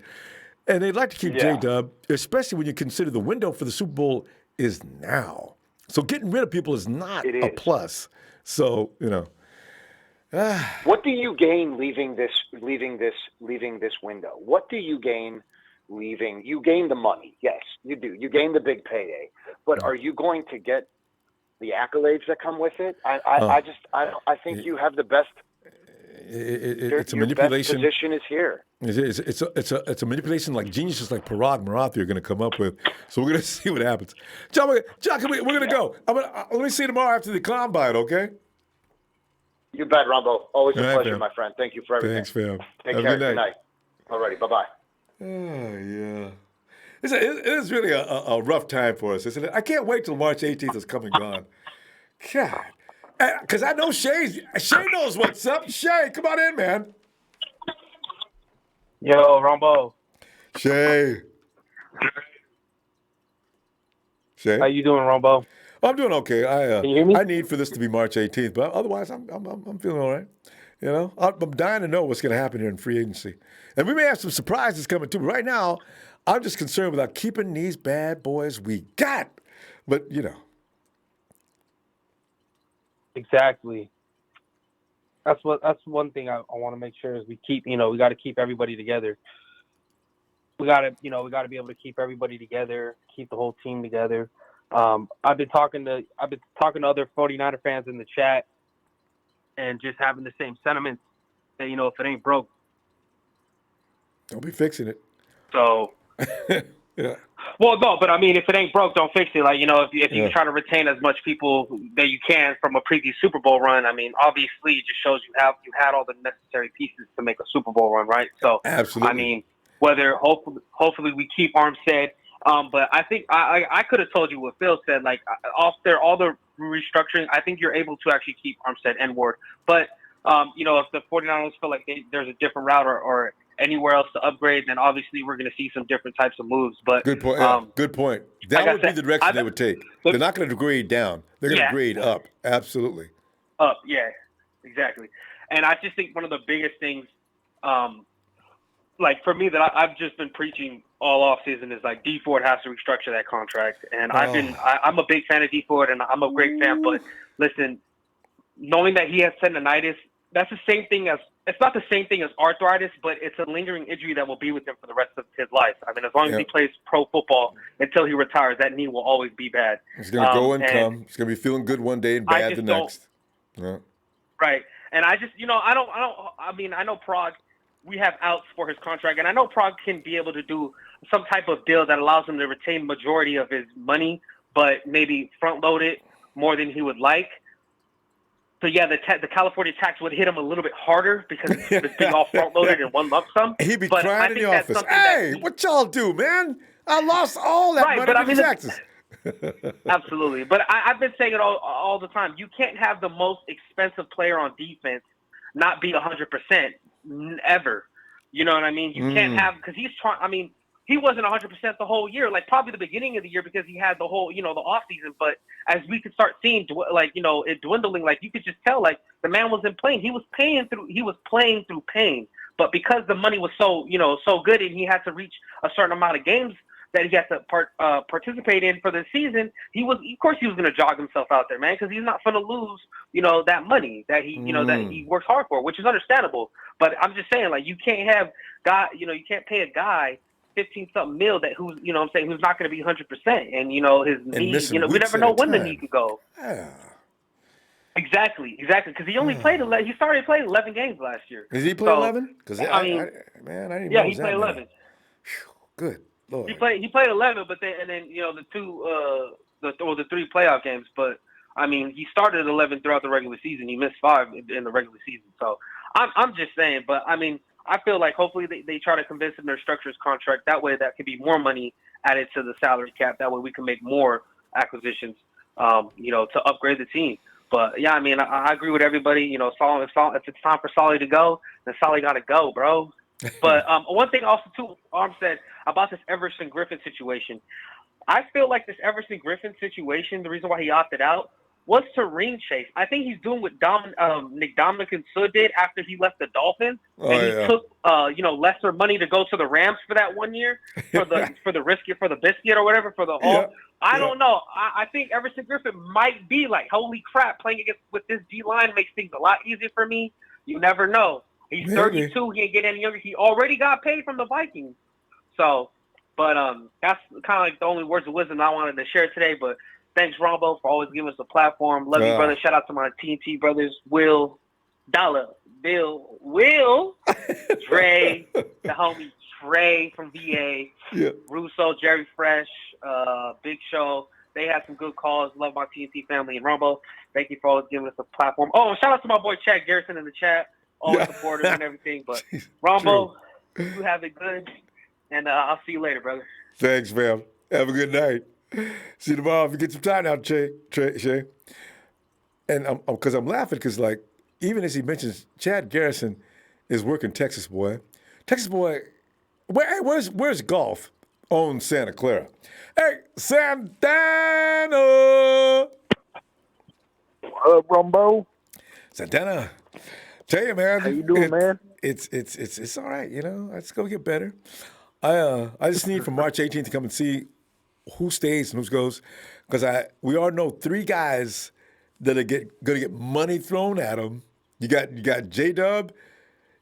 And they'd like to keep J-Dub, especially when you consider the window for the Super Bowl is now. So getting rid of people is not a plus. So, what do you gain leaving this window? What do you gain leaving? You gain the money, yes, you do. You gain the big payday, but are you going to get the accolades that come with it? I think you have the best. It's a manipulation. Best position is here. It's a manipulation like geniuses like Parag Marathi are going to come up with. So we're going to see what happens. John, we're going to go. Let me see you tomorrow after the combine, okay? You bet, Ronbo. Always a pleasure, fam. My friend. Thank you for everything. Thanks, fam. Take care. Good night. All righty. Bye-bye. Oh, yeah. It is really a rough time for us, isn't it? I can't wait till March 18th is come and gone. God. Because I know Shay knows what's up. Shay, come on in, man. Yo, Ronbo. Shay. How you doing, Ronbo? I'm doing okay. Can you hear me? I need for this to be March 18th, but otherwise I'm feeling all right. I'm dying to know what's going to happen here in free agency, and we may have some surprises coming too. But right now, I'm just concerned about keeping these bad boys we got. But exactly. That's one thing I want to make sure is we keep. We got to keep everybody together. We got to be able to keep everybody together, keep the whole team together. I've been talking to other 49er fans in the chat and just having the same sentiments that, if it ain't broke, don't be fixing it. So, yeah. Well, no, but I mean, if it ain't broke, don't fix it. Like, if you try to retain as much people that you can from a previous Super Bowl run, I mean, obviously it just shows you had all the necessary pieces to make a Super Bowl run, right? So, absolutely. I mean, whether hopefully we keep Armstead. But I think I could have told you what Phil said. Like, all the restructuring, I think you're able to actually keep Armstead and Ward. But, if the 49ers feel like there's a different route or anywhere else to upgrade, then obviously we're going to see some different types of moves. But good point. Good point. That would be the direction they would take. They're not going to grade down. They're going to grade up. Absolutely. Up, yeah, exactly. And I just think one of the biggest things, like for me, that I've just been preaching all off season is like D Ford has to restructure that contract. And I'm a big fan of D Ford and I'm a great fan. But listen, knowing that he has tendonitis, that's the same thing as it's not the same thing as arthritis, but it's a lingering injury that will be with him for the rest of his life. I mean, as long as he plays pro football until he retires, that knee will always be bad. He's going to go and come. He's going to be feeling good one day and bad the next. Yeah. Right. And I just, I know Prague, we have outs for his contract, and I know Prague can be able to do some type of deal that allows him to retain majority of his money, but maybe front load it more than he would like. So yeah, the California tax would hit him a little bit harder because it's being all front loaded in one lump sum. He'd be crying in the office. Hey, what y'all do, man? I lost all that money in taxes. Absolutely, but I've been saying it all the time. You can't have the most expensive player on defense not be 100% ever. You know what I mean? You can't have because he's trying. I mean, he wasn't 100% the whole year. Like probably the beginning of the year because he had the whole, the off season. But as we could start seeing, it dwindling, like you could just tell, like the man wasn't playing. He was playing through pain. But because the money was so good and he had to reach a certain amount of games, that he has to participate in for the season, of course he was going to jog himself out there, man, because he's not going to lose, that money that he works hard for, which is understandable. But I'm just saying, like, you can't have you can't pay a guy 15-something mil who's not going to be 100%, and his knee, we never know when the knee could go. Yeah. Exactly, because he only played 11. He started playing 11 games last year. Did he play 11? Because I didn't know he played 11. Good Lord. He played 11, but then the three playoff games. But I mean, he started 11 throughout the regular season. He missed 5 in the regular season. So I'm just saying. But I mean, I feel like hopefully they try to convince him to structure his contract. That way, that could be more money added to the salary cap. That way, we can make more acquisitions. To upgrade the team. But yeah, I mean, I agree with everybody. If it's time for Solly to go, then Solly got to go, bro. But one thing also too, Armstead, about this Everson Griffin situation, I feel like this Everson Griffin situation, the reason why he opted out was to ring chase. I think he's doing what Nick Dominican did after he left the Dolphins, he took lesser money to go to the Rams for that 1 year for the biscuit or whatever for the whole. Yeah. I don't know. I think Everson Griffin might be like, holy crap, playing with this D line makes things a lot easier for me. You never know. He's 32. He ain't getting any younger. He already got paid from the Vikings. So, but that's kind of like the only words of wisdom I wanted to share today. But thanks, Ronbo, for always giving us a platform. Love you, brother. Shout out to my TNT brothers, Will, Dollar, Bill, Will, Dre, the homie Trey from VA, Russo, Jerry Fresh, Big Show. They had some good calls. Love my TNT family. And Ronbo, thank you for always giving us a platform. Oh, shout out to my boy Chad Garrison in the chat. Always supportive and everything. But Ronbo, you have it good. And I'll see you later, brother. Thanks, fam. Have a good night. See you tomorrow if you get some time out, Shay. And because I'm laughing because, like, even as he mentions, Chad Garrison is working Texas boy. Texas boy, where's golf on Santa Clara? Hey, Santana! What up, Ronbo? Santana. Tell you, man. How you doing, man? It's all right, It's going to get better. I just need from March 18th to come and see who stays and who goes, because we all know 3 guys that are going to get money thrown at them. You got J-Dub,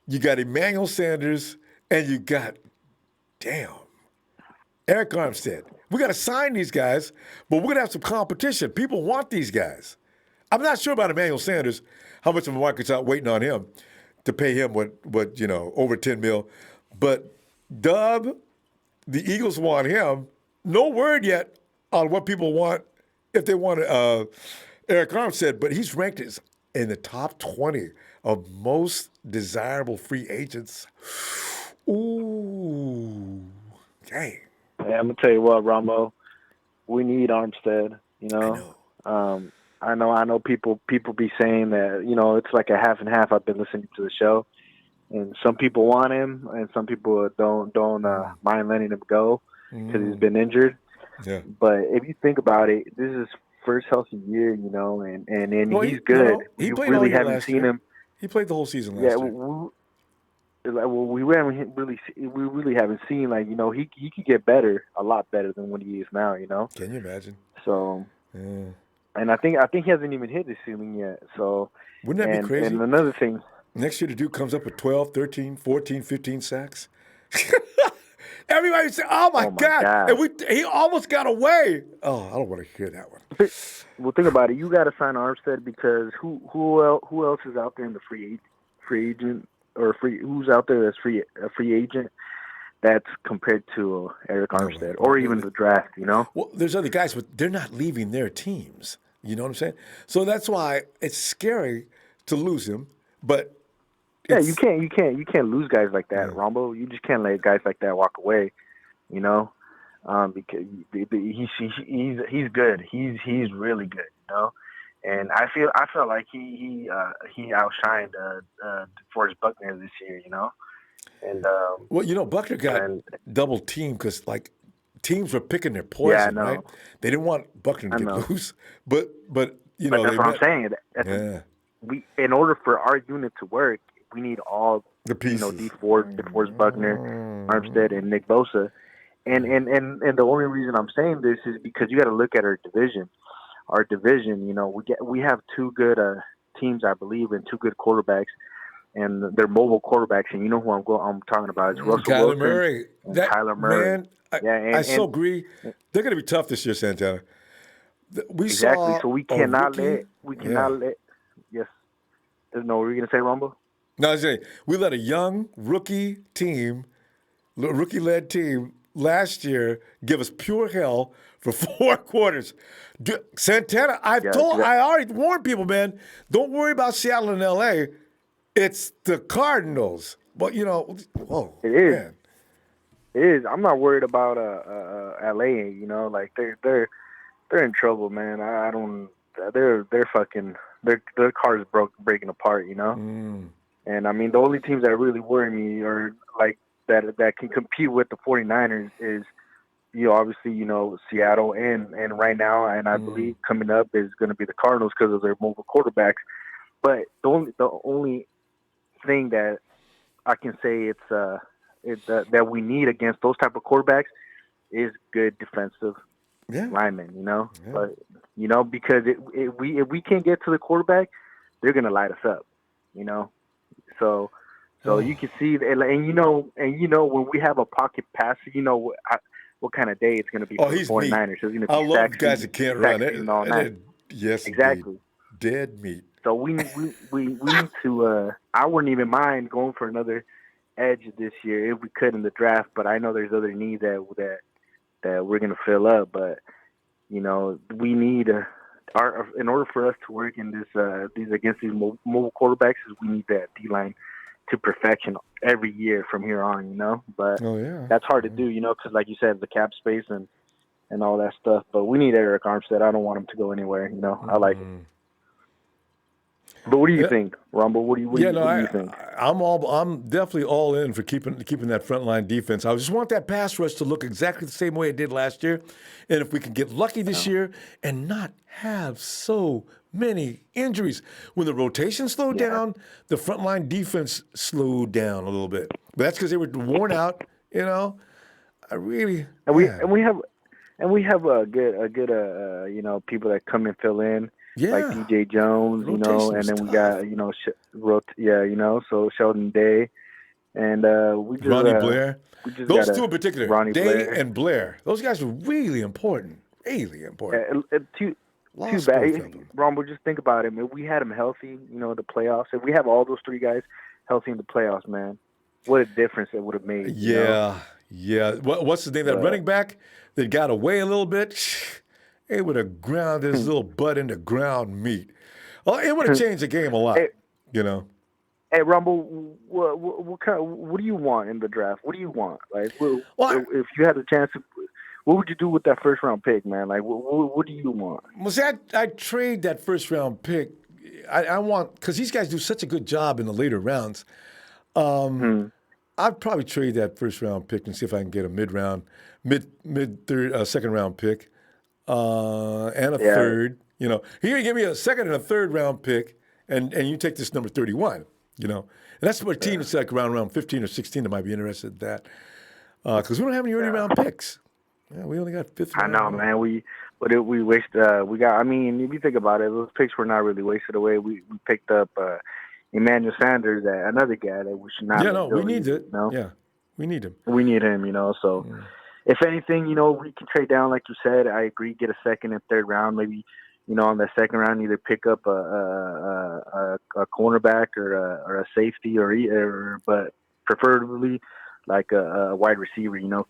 you got Emmanuel Sanders, and you got, Arik Armstead. We got to sign these guys, but we're going to have some competition. People want these guys. I'm not sure about Emmanuel Sanders, how much of a market's out waiting on him to pay him what over $10 million. But Dub, the Eagles want him. No word yet on what people want, if they want Arik Armstead, but he's ranked in the top 20 of most desirable free agents. Ooh, dang. Hey, I'm gonna tell you what, Ronbo, we need Armstead. I know people be saying that, it's like a half and half. I've been listening to the show, and some people want him, and some people don't mind letting him go because he's been injured. Yeah. But if you think about it, this is his first healthy year, and he's good. He we played really all year haven't last seen year. him. He played the whole season last year. We really haven't seen he could get better, a lot better than what he is now. Can you imagine? So. Yeah. And I think he hasn't even hit the ceiling yet. So wouldn't that be crazy? And another thing, next year the dude comes up with 12, 13, 14, 15 sacks. Everybody say, "Oh my God!" And he almost got away. Oh, I don't want to hear that one. Well, think about it. You got to sign Armstead because who else is out there in the free agent or who's out there that's a free agent that's compared to Arik Armstead or even the draft? Well, there's other guys, but they're not leaving their teams. You know what I'm saying? So that's why it's scary to lose him. But you can't lose guys like that, Ronbo. You just can't let guys like that walk away. Because he's good. He's really good. And I feel like he outshined DeForest Buckner this year. And Buckner got double teamed because teams were picking their poison, right? They didn't want Buckner to get loose, but that's what I'm saying. In order for our unit to work, we need all the pieces. DeForest Buckner, Armstead, and Nick Bosa, And the only reason I'm saying this is because you got to look at our division. Our division, we have two good teams, I believe, and two good quarterbacks, and they're mobile quarterbacks. And you know who I'm talking about? It's Russell Kyler Wilson Murray. and Kyler Murray. Man, I so agree. They're going to be tough this year, Santana. We exactly. saw So we a cannot rookie- let. Yes. No, were you gonna say, Ronbo? No, I was saying we let a young rookie rookie-led team last year give us pure hell for 4 quarters. Santana, I already warned people, man, don't worry about Seattle and LA. It's the Cardinals. But whoa, It is. man. It is. I'm not worried about LA. Like they're in trouble, man. I don't. They're fucking. Their car's breaking apart. And I mean, the only teams that really worry me are like that can compete with the 49ers is, obviously, Seattle and right now, and I believe coming up is going to be the Cardinals because of their mobile quarterbacks. But the only thing that I can say that we need against those type of quarterbacks is good defensive linemen. But because if we can't get to the quarterback, they're going to light us up. So you can see, and when we have a pocket passer, what kind of day it's going to be for the 49ers. It's going to be I love guys that can't run it. All night. Yes, exactly. Indeed. Dead meat. So we need to. I wouldn't even mind going for another edge this year if we could in the draft. But I know there's other needs that we're going to fill up. But we need in order for us to work in these against these mobile quarterbacks, is we need that D-line to perfection every year from here on, But that's hard to do, because like you said, the cap space and all that stuff. But we need Arik Armstead. I don't want him to go anywhere, I like it. But what do you think, Ronbo? What do you think? I'm definitely all in for keeping that frontline defense. I just want that pass rush to look exactly the same way it did last year, and if we can get lucky this year and not have so many injuries. When the rotation slowed down, the frontline defense slowed down a little bit. But that's because they were worn out. I really and we have a good people that come and fill in. Like DJ Jones, and then we got, so Sheldon Day, and we just Ronnie Blair. Those two in particular, Ronnie Day Blair and Blair. Those guys are really important. Really important. Too bad. Ron, just think about it, man. We had them healthy, the playoffs. If we have all those three guys healthy in the playoffs, man, what a difference it would have made. Yeah. What's his name? That running back that got away a little bit. It would have ground his little butt into ground meat. Well, it would have changed the game a lot, Hey, Rumble, what do you want in the draft? What do you want? Like, if you had a chance, what would you do with that first round pick, man? Like, what do you want? Well, see, I'd trade that first round pick. I want, because these guys do such a good job in the later rounds. I'd probably trade that first round pick and see if I can get a second round pick. And a third, here you give me a second and a third round pick, and you take this number 31, and that's what a team that's like around 15 or 16 that might be interested in that, because we don't have any early round picks. Yeah, we only got fifth. I know, man. We wasted. We got. I mean, if you think about it, those picks were not really wasted away. We picked up Emmanuel Sanders, another guy that we should not. Yeah, no, we need it. Yeah, we need him. We need him. So. Yeah. If anything, we can trade down, like you said. I agree, get a second and third round. Maybe, on that second round, either pick up a cornerback or a safety, but preferably like a wide receiver. Help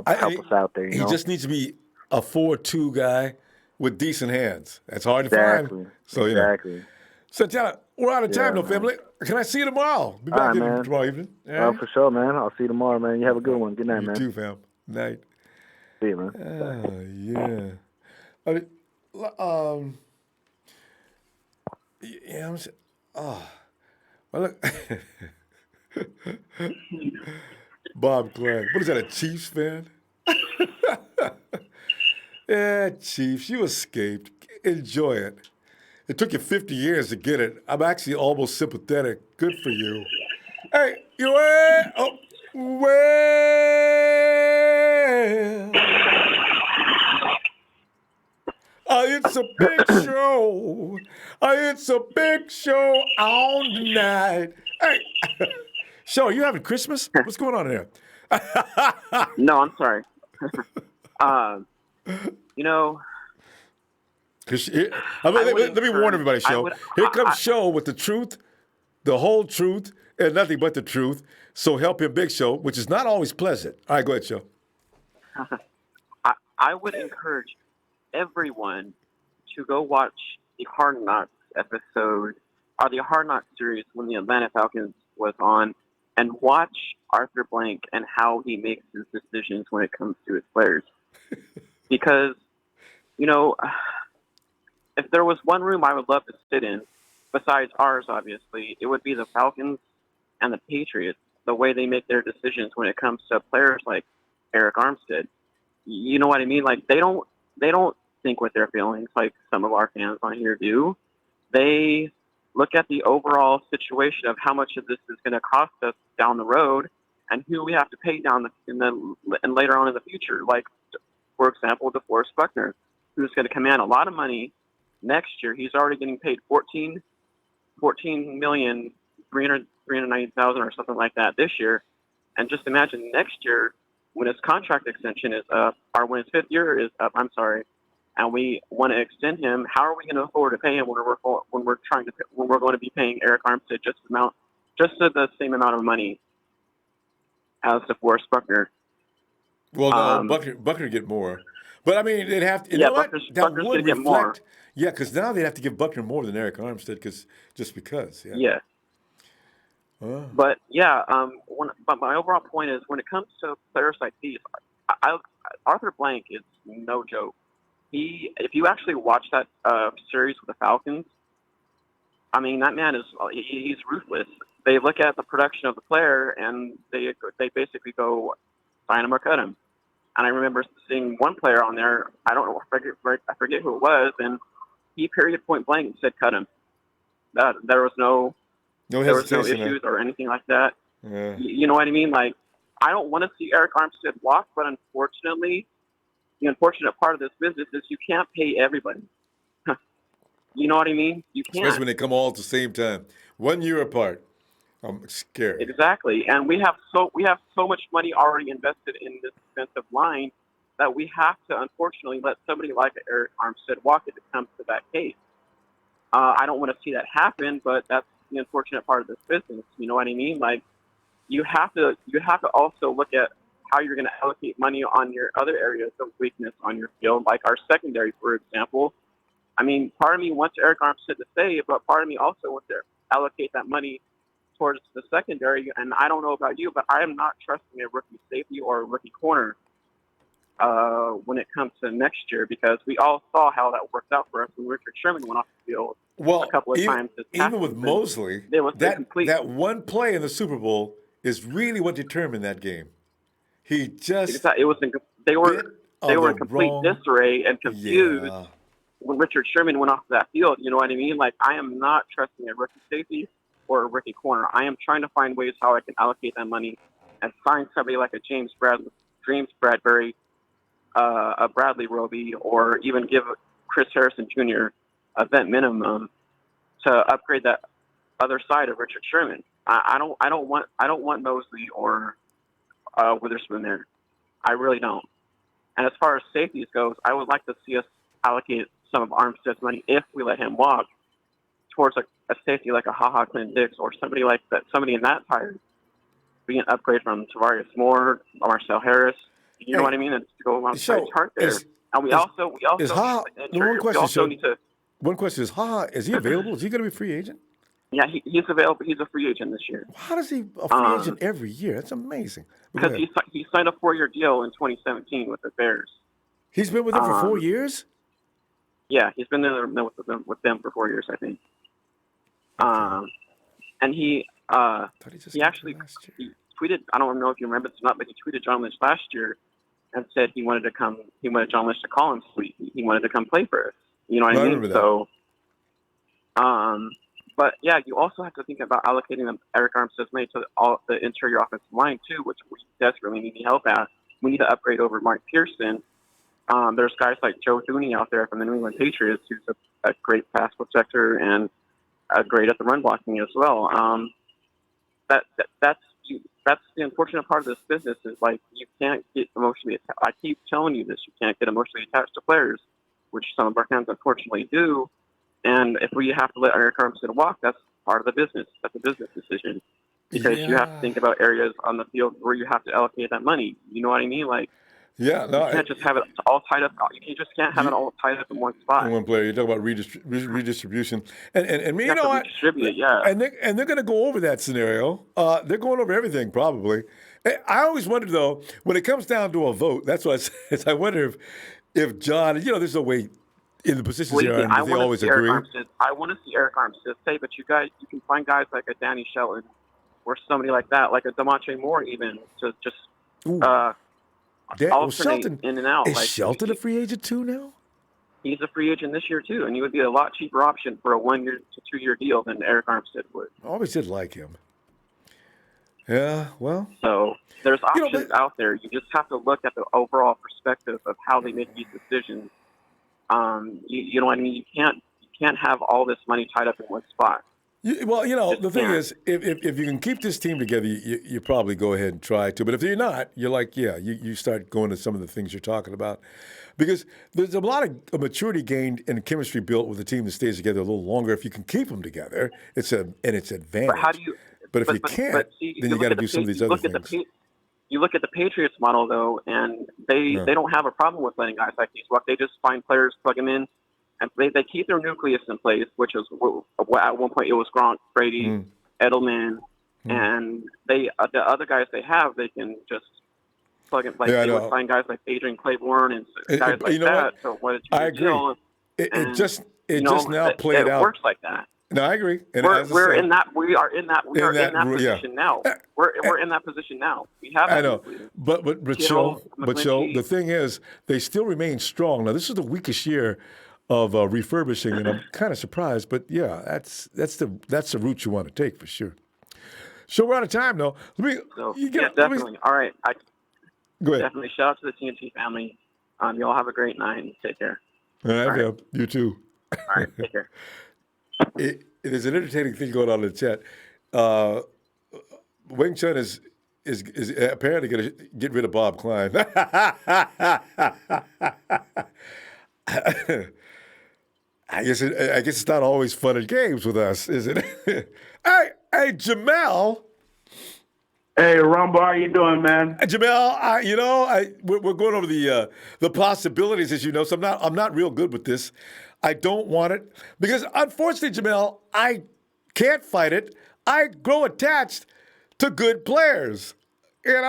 us out there. He just needs to be a 4-2 guy with decent hands. That's hard to find. So exactly. So, Santana, we're out of time, though, family. Can I see you tomorrow? Be back tomorrow evening. Right? For sure, man. I'll see you tomorrow, man. You have a good one. Good night, man. You too, fam. Night. See you, man. Well, look. Bob Clark. What is that, a Chiefs fan? Yeah, Chiefs, you escaped. Enjoy it. It took you 50 years to get it. I'm actually almost sympathetic. Good for you. Hey, Well, it's a big show. It's a big show on tonight. Hey, Show, are you having Christmas? What's going on here? No, I'm sorry. You know, let me warn everybody, Show. Here comes Show with the truth, the whole truth, and nothing but the truth. So help him, Big Show, which is not always pleasant. All right, go ahead, Show. I would encourage everyone to go watch the Hard Knocks episode or the Hard Knocks series when the Atlanta Falcons was on, and watch Arthur Blank and how he makes his decisions when it comes to his players. Because, you know, if there was one room I would love to sit in, besides ours, obviously, it would be the Falcons and the Patriots, the way they make their decisions when it comes to players like Arik Armstead. You know what I mean? Like, they don't think with their feelings like some of our fans on here do. They look at the overall situation of how much of this is going to cost us down the road and who we have to pay down and later on in the future. Like, for example, DeForest Buckner, who's going to command a lot of money next year. He's already getting paid $14,390,000 or something like that this year. And just imagine next year when his contract extension is up, or when his 5th year is up, and we want to extend him, how are we going to afford to pay him when we're going to be paying Arik Armstead just the same amount of money as DeForest Buckner? Well, no, Buckner get more, but I mean they'd have to. You know what? Buckner's would get more. Yeah, because now they'd have to give Buckner more than Arik Armstead, because. Yeah. But yeah, but my overall point is when it comes to players like these, Arthur Blank is no joke. If you actually watch that series with the Falcons, I mean, that man he's ruthless. They look at the production of the player and they basically go sign him or cut him. And I remember seeing one player on there, I forget who it was, and he period point blank said cut him. There was no issues or anything like that. Yeah. You know what I mean? Like, I don't want to see Arik Armstead walk, but unfortunately, the unfortunate part of this business is you can't pay everybody. You know what I mean? You can't. Especially when they come all at the same time, 1 year apart. I'm scared. Exactly, and we have so much money already invested in this defensive line that we have to unfortunately let somebody like Arik Armstead walk if it comes to that case. I don't want to see that happen, but that's the unfortunate part of this business. You know what I mean? Like, you have to also look at how you're going to allocate money on your other areas of weakness on your field, like our secondary, for example. I mean, part of me wants Arik Armstead to stay, but part of me also wants to allocate that money towards the secondary. And I don't know about you, but I am not trusting a rookie safety or a rookie corner when it comes to next year, because we all saw how that worked out for us when Richard Sherman went off the field a couple of times. Even with Mosley, that one play in the Super Bowl is really what determined that game. He just they were in complete disarray and confused when Richard Sherman went off that field. You know what I mean? Like, I am not trusting a rookie safety or a rookie corner. I am trying to find ways how I can allocate that money and sign somebody like a James Bradbury, a Bradley Roby, or even give Chris Harrison Jr. a vet minimum to upgrade that other side of Richard Sherman. I don't want Mosley or Witherspoon there. I really don't. And as far as safeties goes, I would like to see us allocate some of Armstead's money, if we let him walk, towards a safety like a HaHa Clint Dix or somebody like that, somebody in that tire, be an upgrade from Tavarius Moore, Marcel Harris. You know what I mean? And to go alongside Hart there. And we also need to. One question is, HaHa, is he available? Is he going to be a free agent? Yeah, he's available. He's a free agent this year. How does he a free agent every year? That's amazing. Because he signed a 4-year deal in 2017 with the Bears. He's been with them for 4 years? Yeah, he's been there with them for 4 years, I think. And he actually tweeted, I don't know if you remember this or not, but he tweeted John Lynch last year and said he wanted John Lynch to call him, so he wanted to come play for us. You know what I mean? Remember that. So, But yeah, you also have to think about allocating the Arik Armstead's money to all the interior offensive line too, which we desperately need help at. We need to upgrade over Mark Pearson. There's guys like Joe Thuney out there from the New England Patriots, who's a great pass protector and great at the run blocking as well. That's the unfortunate part of this business is like you can't get emotionally attached. I keep telling you this, you can't get emotionally attached to players, which some of our fans unfortunately do. And if we have to let Arik Armstead walk, that's part of the business. That's a business decision because you have to think about areas on the field where you have to allocate that money. You know what I mean? Like, you can't just have it all tied up. You just can't have it all tied up in one spot. One player. You talk about redistribution, and you know what? Redistribute it, yeah. And they're going to go over that scenario. They're going over everything probably. I always wonder though, when it comes down to a vote, that's what I said. I wonder if John, there's no way in the positions they are, they always agree. I want to see Arik Armstead say, but you can find guys like a Danny Shelton or somebody like that, like a DeMontre Moore, even to just alternate Shelton, in and out. Is Shelton a free agent too now? He's a free agent this year too, and he would be a lot cheaper option for a 1 year to 2 year deal than Arik Armstead would. I always did like him. Yeah, well. So there's options out there. You just have to look at the overall perspective of how they make these decisions. You know what I mean? You can't have all this money tied up in one spot. The thing is, if you can keep this team together, you probably go ahead and try to. But if you're not, you're like, you start going to some of the things you're talking about. Because there's a lot of maturity gained and chemistry built with a team that stays together a little longer. If you can keep them together, it's advantage. But how do you? But if you can't, then you got to do some of these other things. You look at the Patriots model, though, and they don't have a problem with letting guys like these walk. They just find players, plug them in, and they keep their nucleus in place, which is at one point it was Gronk, Brady, Edelman, and the other guys they have, they can just plug in. Like they would find guys like Adrian Claiborne and guys like that. So I agree. It just now played out. It works like that. No, I agree. And we are in that position now. We're in that position now. We have. I know, but Joe, the thing is, they still remain strong. Now, this is the weakest year of refurbishing, and I'm kind of surprised. But yeah, that's the route you want to take for sure. So we're out of time, though. Definitely. All right, go ahead. Definitely shout out to the TNT family. Y'all have a great night. Take care. All right. You too. All right, take care. It is an entertaining thing going on in the chat. Wing Chun is apparently going to get rid of Bob Klein. I guess it's not always fun and games with us, is it? Hey, Jamel. Hey, Ronbo, how you doing, man? Jamel, we're going over the possibilities, as you know. So I'm not real good with this. I don't want it because, unfortunately, Jamel, I can't fight it. I grow attached to good players. And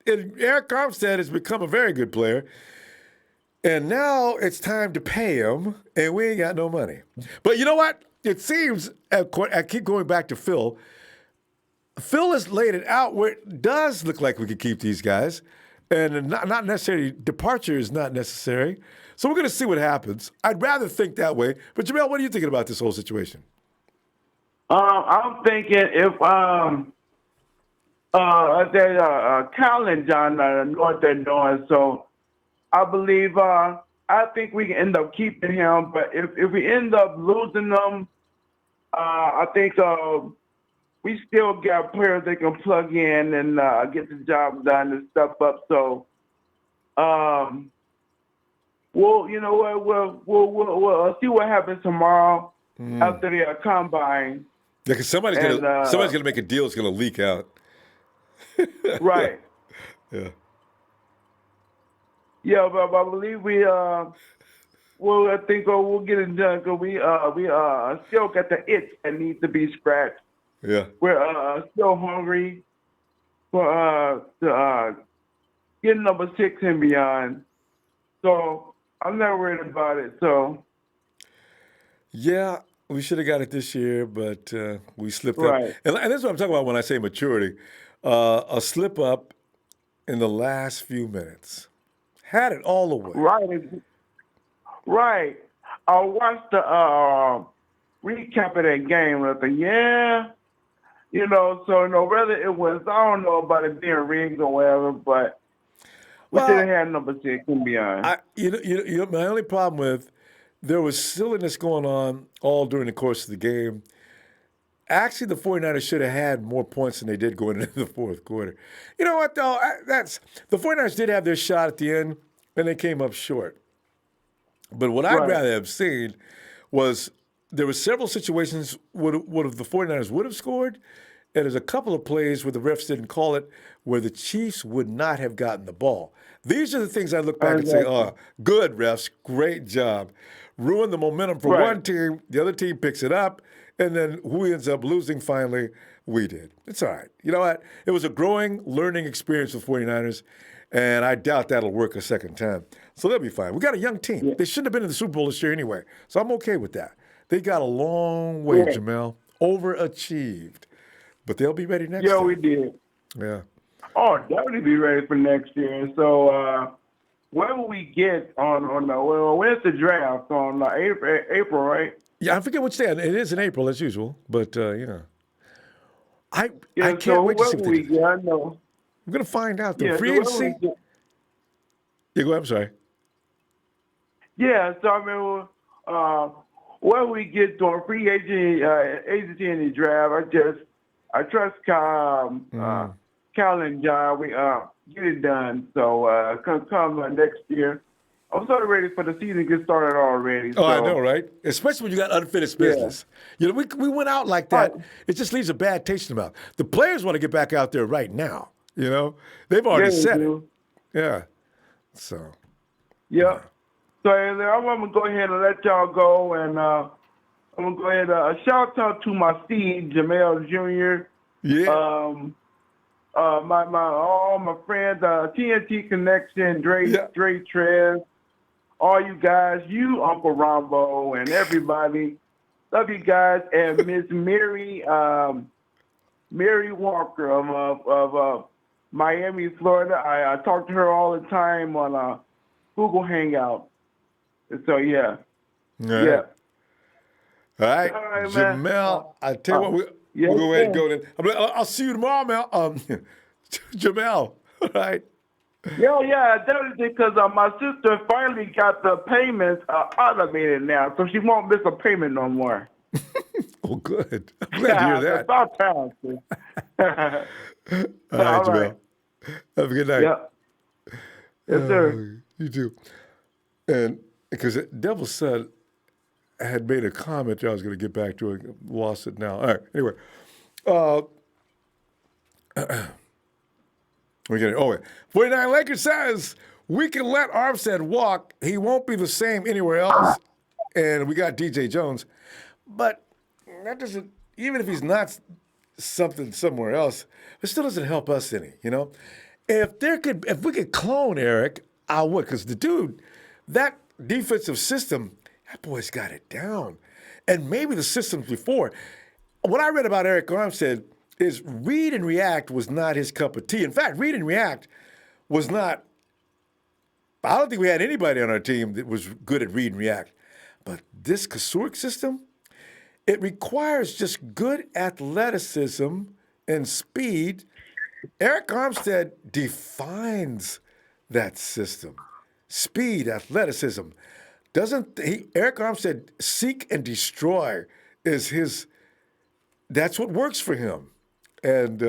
Arik Armstead has become a very good player. And now it's time to pay him, and we ain't got no money. But you know what? It seems, I keep going back to Phil. Phil has laid it out where it does look like we could keep these guys. And not necessarily, departure is not necessary. So we're going to see what happens. I'd rather think that way. But Jamel, what are you thinking about this whole situation? I'm thinking if Cal and John know what they're doing, so I believe I think we can end up keeping him. But if we end up losing them, I think we still got players that can plug in and get the job done and step up. So, we'll see what happens tomorrow after the combine. Yeah, because somebody's gonna make a deal that's gonna leak out. Right. Yeah. Yeah, but I believe we'll get it done because we still got the itch that needs to be scratched. Yeah. We're still hungry for getting number 6 and beyond. So I'm not worried about it. So yeah, we should have got it this year, but we slipped right. up. And that's what I'm talking about when I say maturity. A slip up in the last few minutes. Had it all the way. Right. I watched recap of that game. And I think, yeah, whether it was, I don't know about it being rigged or whatever, but we should have had number 6 and beyond. My only problem with there was silliness going on all during the course of the game. Actually, the 49ers should have had more points than they did going into the fourth quarter. You know what, though? The 49ers did have their shot at the end, and they came up short. But what I'd rather have seen was there were several situations where the 49ers would have scored, and there's a couple of plays where the refs didn't call it, where the Chiefs would not have gotten the ball. These are the things I look back and say, oh, good refs, great job. Ruin the momentum for one team, the other team picks it up, and then who ends up losing finally? We did. It's all right. You know what? It was a growing, learning experience for 49ers, and I doubt that'll work a second time. So they'll be fine. We got a young team. Yeah. They shouldn't have been in the Super Bowl this year anyway, so I'm okay with that. They got a long way, Jamel. Overachieved. But they'll be ready next time. Yeah, we did. Yeah. Oh, definitely be ready for next year. So when will we get on when's the draft? On April, right? Yeah, I forget which day. It is in April as usual, but I can't wait to see what they do. I know. I'm going to find out. The free agency. Yeah, go ahead. I'm sorry. Yeah, so I mean, when we get to a free agency in the draft, I trust Cal and John. We get it done. So come next year. I'm sort of ready for the season to get started already. Oh, I know, right? Especially when you got unfinished business. Yeah. You know, we went out like that. It just leaves a bad taste in the mouth. The players want to get back out there right now. You know, they've already said it. Yeah. So. Yeah. So I'm gonna go ahead and let y'all go, and I'm gonna go ahead and shout out to my Steve Jamel Jr. Yeah. All my friends, TNT Connection, Dre Trez, all you guys, you Uncle Ronbo, and everybody. Love you guys, and Miss Mary Walker of Miami, Florida. I talk to her all the time on Google Hangout. So yeah. Yeah. All right, Jamel. I tell you what, we'll go ahead and go then. I'll see you tomorrow, Mel. Jamel. All right. Yeah, definitely, because my sister finally got the payments automated now, so she won't miss a payment no more. Oh, good. I'm glad to hear that. It's about time, sis. All right, Jamel. Have a good night. Yeah. Yes, sir. You too. And because Devil's Son had made a comment that I was going to get back to. I lost it now. All right. Anyway. We're getting 49 Lakers says we can let Armstead walk. He won't be the same anywhere else. And we got DJ Jones. But that doesn't, even if he's not something somewhere else, it still doesn't help us any, you know? If we could clone Eric, I would, because the dude, that defensive system, that boy's got it down. And maybe the systems before. What I read about Arik Armstead is read and react was not his cup of tea. In fact, read and react was not, I don't think we had anybody on our team that was good at read and react. But this Kasurk system, it requires just good athleticism and speed. Arik Armstead defines that system. Speed, athleticism. Arik Armstead seek and destroy is that's what works for him. And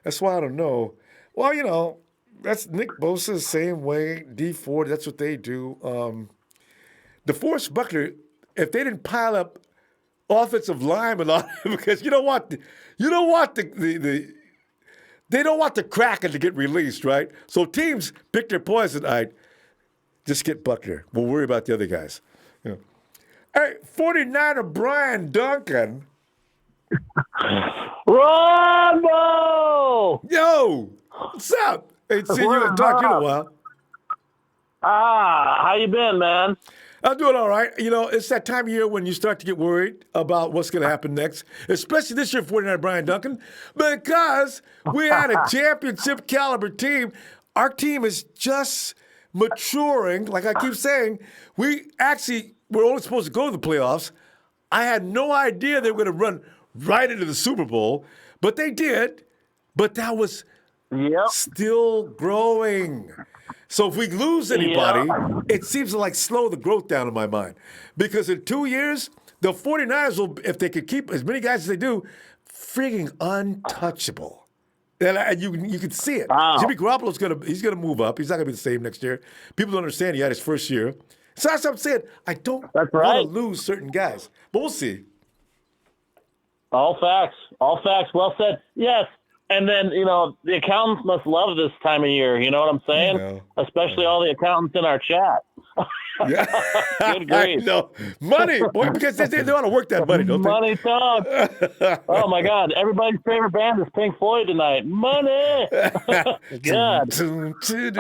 that's why I don't know. Well, you know, that's Nick Bosa, same way. D4, that's what they do. DeForest Buckner, if they didn't pile up offensive linemen on him, because you don't want they don't want the Kraken to get released, right? So teams pick their poison. All right, just get Buckner. We'll worry about the other guys. You know. Hey, 49er Brian Duncan. Ronbo! Yo! What's up? Ain't seen you and talked to you in a while. How you been, man? I'm doing all right. You know, it's that time of year when you start to get worried about what's going to happen next, especially this year, 49er Brian Duncan, because we had a championship caliber team. Our team is just maturing. Like I keep saying, we're only supposed to go to the playoffs. I had no idea they were going to run right into the Super Bowl, but they did. But that was still growing. So if we lose anybody, it seems to like slow the growth down in my mind. Because in 2 years, the 49ers will, if they could keep as many guys as they do, frigging untouchable. And you can see it. Wow. Jimmy Garoppolo's gonna move up. He's not gonna be the same next year. People don't understand he had his first year. So that's what I'm saying. I don't want to lose certain guys. But we'll see. All facts. All facts. Well said. Yes. And then, the accountants must love this time of year. You know what I'm saying? Especially all the accountants in our chat. Yeah. Good grief. No. Money. Boy, because they want to work that money, don't they? Money talk. Oh, my God. Everybody's favorite band is Pink Floyd tonight. Money. God. Right?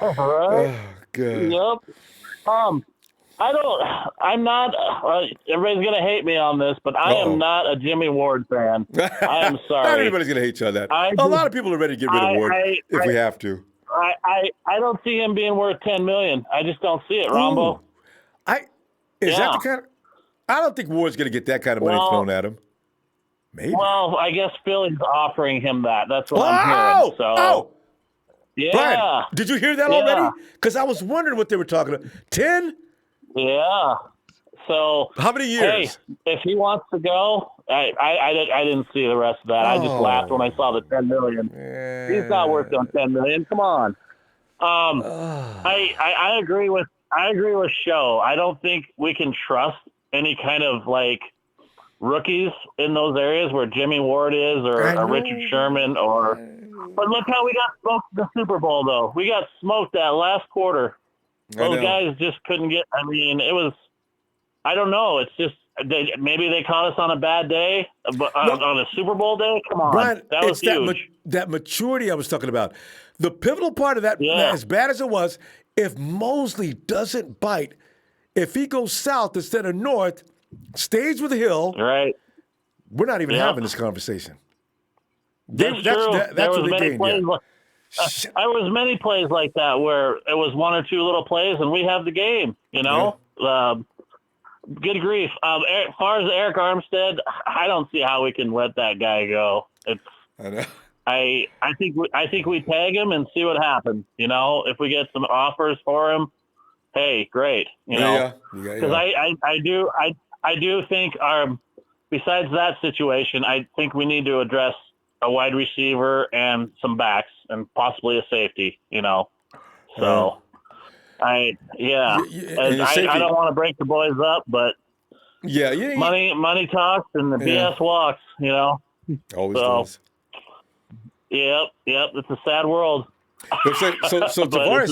Oh, good. Yep. I'm not, everybody's going to hate me on this, but I am not a Jimmy Ward fan. I am sorry. Not everybody's going to hate you on that. A lot of people are ready to get rid of Ward if we have to. I don't see him being worth $10 million. I just don't see it, Ronbo. Is that the kind of, I don't think Ward's going to get that kind of money thrown at him. Maybe. Well, I guess Philly's offering him that. That's what I'm hearing. So, yeah. Brian, did you hear that already? Because I was wondering what they were talking about. 10? Yeah. So how many years? Hey, if he wants to go, I didn't see the rest of that. I just laughed when I saw the $10 million. He's not worth on $10 million. Come on. I agree with Show. I don't think we can trust any kind of like rookies in those areas where Jimmy Ward is or Richard Sherman or. But look how we got smoked the Super Bowl though. We got smoked that last quarter. Those guys just couldn't get. I mean, it was. I don't know. It's just maybe they caught us on a bad day, but on a Super Bowl day. Come on, Brian, that was huge. That maturity I was talking about. The pivotal part of that, as bad as it was, if Mosley doesn't bite, if he goes south instead of north, stays with Hill, right? We're not even having this conversation. That's true. That's what they gained. There was many plays like that where it was one or two little plays, and we have the game. Good grief. As far as Arik Armstead, I don't see how we can let that guy go. I know. I think we tag him and see what happens. If we get some offers for him, hey, great. Because I do think besides that situation, I think we need to address a wide receiver and some backs and possibly a safety. So. I don't want to break the boys up, but money talks and the BS walks, Always does. Yep, it's a sad world. So Tavares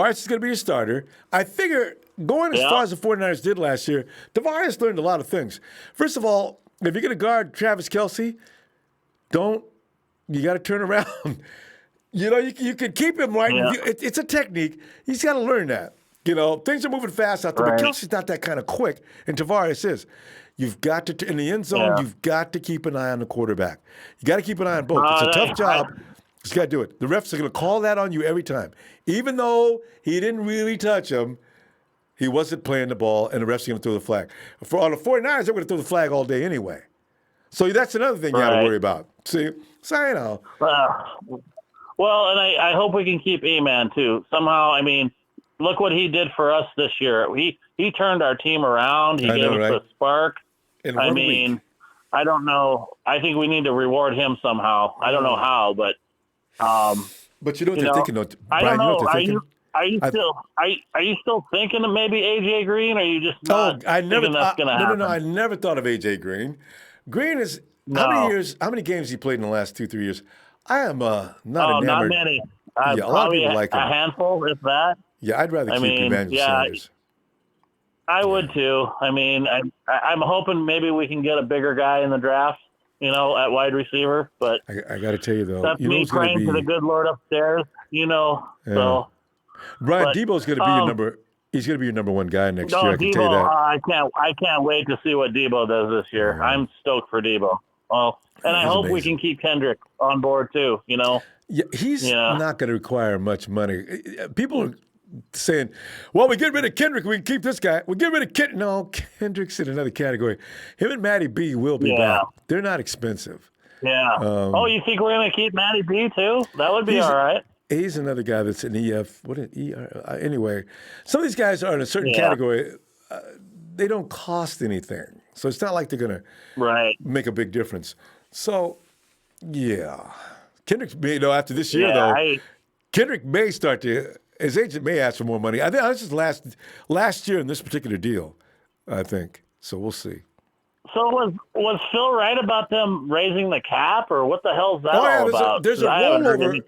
is going to be a starter. I figure going as far as the 49ers did last year, Tavares learned a lot of things. First of all, if you're going to guard Travis Kelce, you got to turn around. You can keep him right. Yeah. It's a technique. He's got to learn that. Things are moving fast out there, but Kelsey's not that kind of quick, and Tavares is. You've got to, in the end zone, you've got to keep an eye on the quarterback. You got to keep an eye on both. It's a tough job. You got to do it. The refs are going to call that on you every time. Even though he didn't really touch him, he wasn't playing the ball, and the refs are going to throw the flag. On the 49ers, they're going to throw the flag all day anyway. So that's another thing you got to worry about. See? So, Well, and I hope we can keep E-Man, too. Somehow, I mean, look what he did for us this year. He turned our team around. He gave us a spark. I mean, I don't know. I think we need to reward him somehow. I don't know how, but but you know what they're thinking, though, Brian, I don't know. You know what they're thinking? Are you still thinking of maybe AJ Green? Or are you just not thinking that's going to happen? No, I never thought of AJ Green. Green is how many games he played in the last 2-3 years? I am not enamored. Not many. A lot of people like him. A handful, if that. Yeah, I'd rather keep Emmanuel Sanders. I would too. I mean, I'm hoping maybe we can get a bigger guy in the draft, at wide receiver. But I got to tell you though, that's me praying to the good Lord upstairs. So. Brian, Debo's going to be your number. He's going to be your number one guy next year. I can tell you that. I can't wait to see what Debo does this year. I'm stoked for Debo. Well, and I hope we can keep Kendrick on board too. Yeah, he's not going to require much money. People are saying, well, we get rid of Kendrick, we can keep this guy. We get rid of Kendrick. No, Kendrick's in another category. Him and Matty B will be back. They're not expensive. Yeah. You think we're going to keep Matty B too? That would be all right. He's another guy that's an EF. What an ER? Anyway, some of these guys are in a certain category. They don't cost anything. So it's not like they're going to make a big difference. So, yeah. Kendrick may, after this year, Kendrick may start to, his agent may ask for more money. I think this is last year in this particular deal, I think. So we'll see. So was Phil right about them raising the cap, or what the hell is that all about? There's a rollover.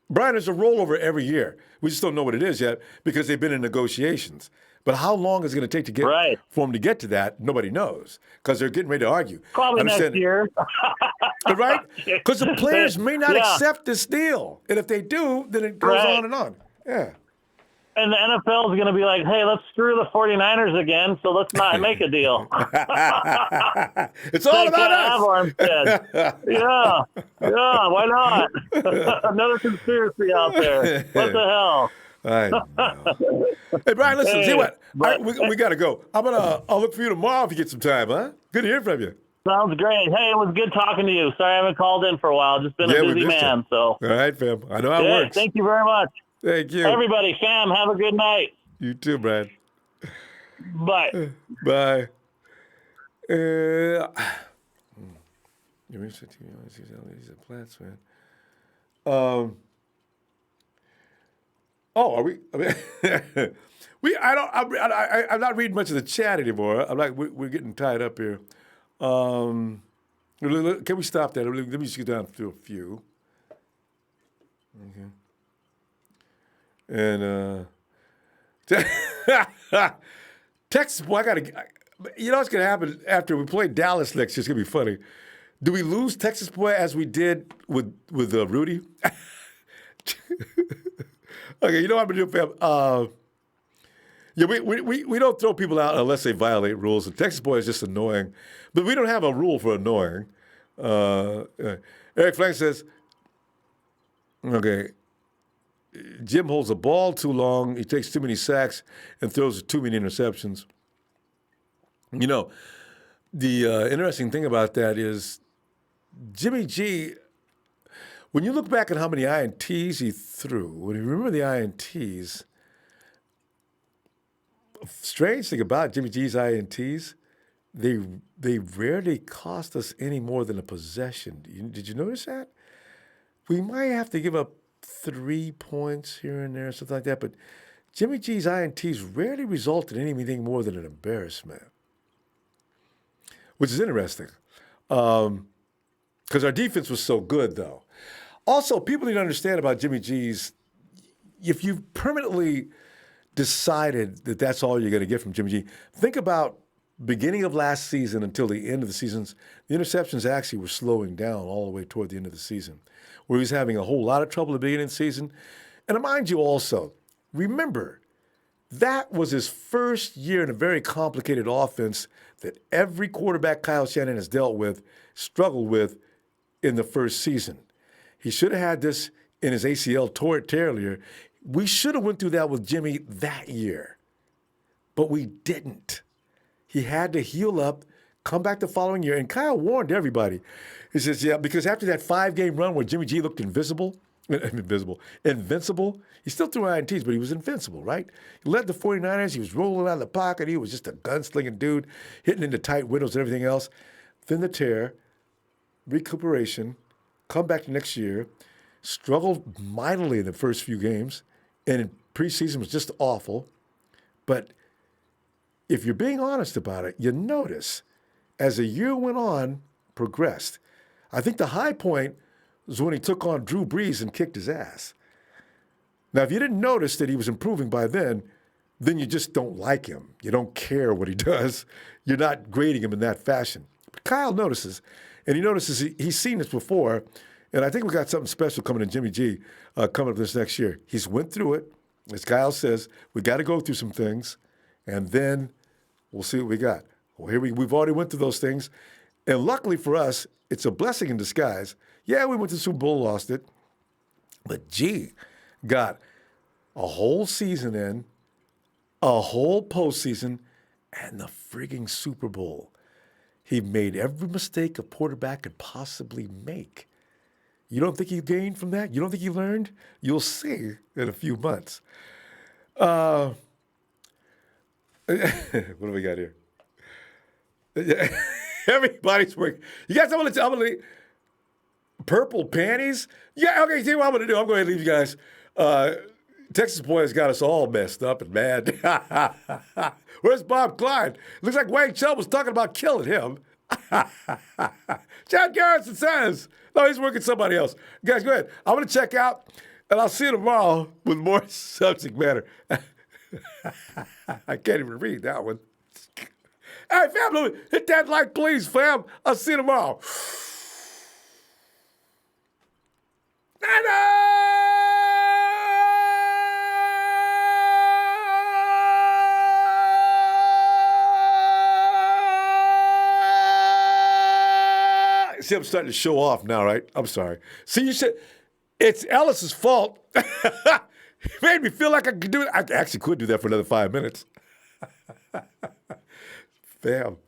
Brian, there's a rollover every year. We just don't know what it is yet because they've been in negotiations. But how long is it going to take for them to get to that? Nobody knows because they're getting ready to argue. Probably next year. Right? Because the players may not accept this deal. And if they do, then it goes on and on. Yeah. And the NFL is going to be like, hey, let's screw the 49ers again, so let's not make a deal. It's all about us. Yeah, why not? Another conspiracy out there. What the hell? I know. Hey, Brian, listen, see what? We got to go. I'll look for you tomorrow if you get some time, huh? Good to hear from you. Sounds great. Hey, it was good talking to you. Sorry I haven't called in for a while. Just been a busy man. So. All right, fam. I know how it works. Thank you very much. Thank you. Everybody, fam, have a good night. You too, Brad. Bye. Bye. He's a Plants fan. Are we? I'm not reading much of the chat anymore. I'm like, we're getting tied up here. Can we stop that? Let me just get down to a few. Okay. And Texas boy, you know what's gonna happen after we play Dallas next year? It's gonna be funny. Do we lose Texas boy as we did with Rudy? Okay, you know what I'm gonna do, fam? We don't throw people out unless they violate rules. And Texas boy is just annoying, but we don't have a rule for annoying. Eric Flank says, okay. Jim holds the ball too long. He takes too many sacks and throws too many interceptions. You know, the interesting thing about that is Jimmy G, when you look back at how many INTs he threw, when you remember the INTs, strange thing about Jimmy G's INTs, they rarely cost us any more than a possession. Did you notice that? We might have to give up 3 points here and there, something like that. But Jimmy G's INTs rarely result in anything more than an embarrassment, which is interesting because our defense was so good, though. Also, people need to understand about Jimmy G's, if you've permanently decided that that's all you're going to get from Jimmy G, think about beginning of last season until the end of the seasons. The interceptions actually were slowing down all the way toward the end of the season, where he was having a whole lot of trouble at the beginning of the season. And mind you also, remember, that was his first year in a very complicated offense that every quarterback Kyle Shanahan has struggled with in the first season. He should have had this in his ACL tear earlier. We should have went through that with Jimmy that year, but we didn't. He had to heal up, come back the following year. And Kyle warned everybody. He says, yeah, because after that 5-game run where Jimmy G looked invincible, he still threw INTs, but he was invincible, right? He led the 49ers. He was rolling out of the pocket. He was just a gunslinging dude, hitting into tight windows and everything else. Then the tear, recuperation, come back next year, struggled mightily in the first few games, and in preseason was just awful. But if you're being honest about it, you notice as the year went on, progressed. I think the high point was when he took on Drew Brees and kicked his ass. Now, if you didn't notice that he was improving by then you just don't like him. You don't care what he does. You're not grading him in that fashion. But Kyle notices, and he notices he's seen this before, and I think we got something special coming in Jimmy G coming up this next year. He's went through it. As Kyle says, we got to go through some things, and then we'll see what we got. Well, we've already went through those things, and luckily for us, it's a blessing in disguise. Yeah, we went to the Super Bowl, lost it, but G got a whole season in, a whole postseason, and the frigging Super Bowl. He made every mistake a quarterback could possibly make. You don't think he gained from that? You don't think he learned? You'll see in a few months. What do we got here? Everybody's working. You guys, I'm gonna purple panties? Yeah, okay, see what I'm gonna do. I'm going to leave you guys. Texas boy has got us all messed up and mad. Where's Bob Klein? Looks like Wayne Chubb was talking about killing him. John Garrison says, no, he's working somebody else. Guys, go ahead. I'm going to check out, and I'll see you tomorrow with more subject matter. I can't even read that one. Hey, fam, hit that like, please, fam. I'll see you tomorrow. See, I'm starting to show off now, right? I'm sorry. See, you said it's Ellis's fault. He made me feel like I could do it. I actually could do that for another 5 minutes. Fam.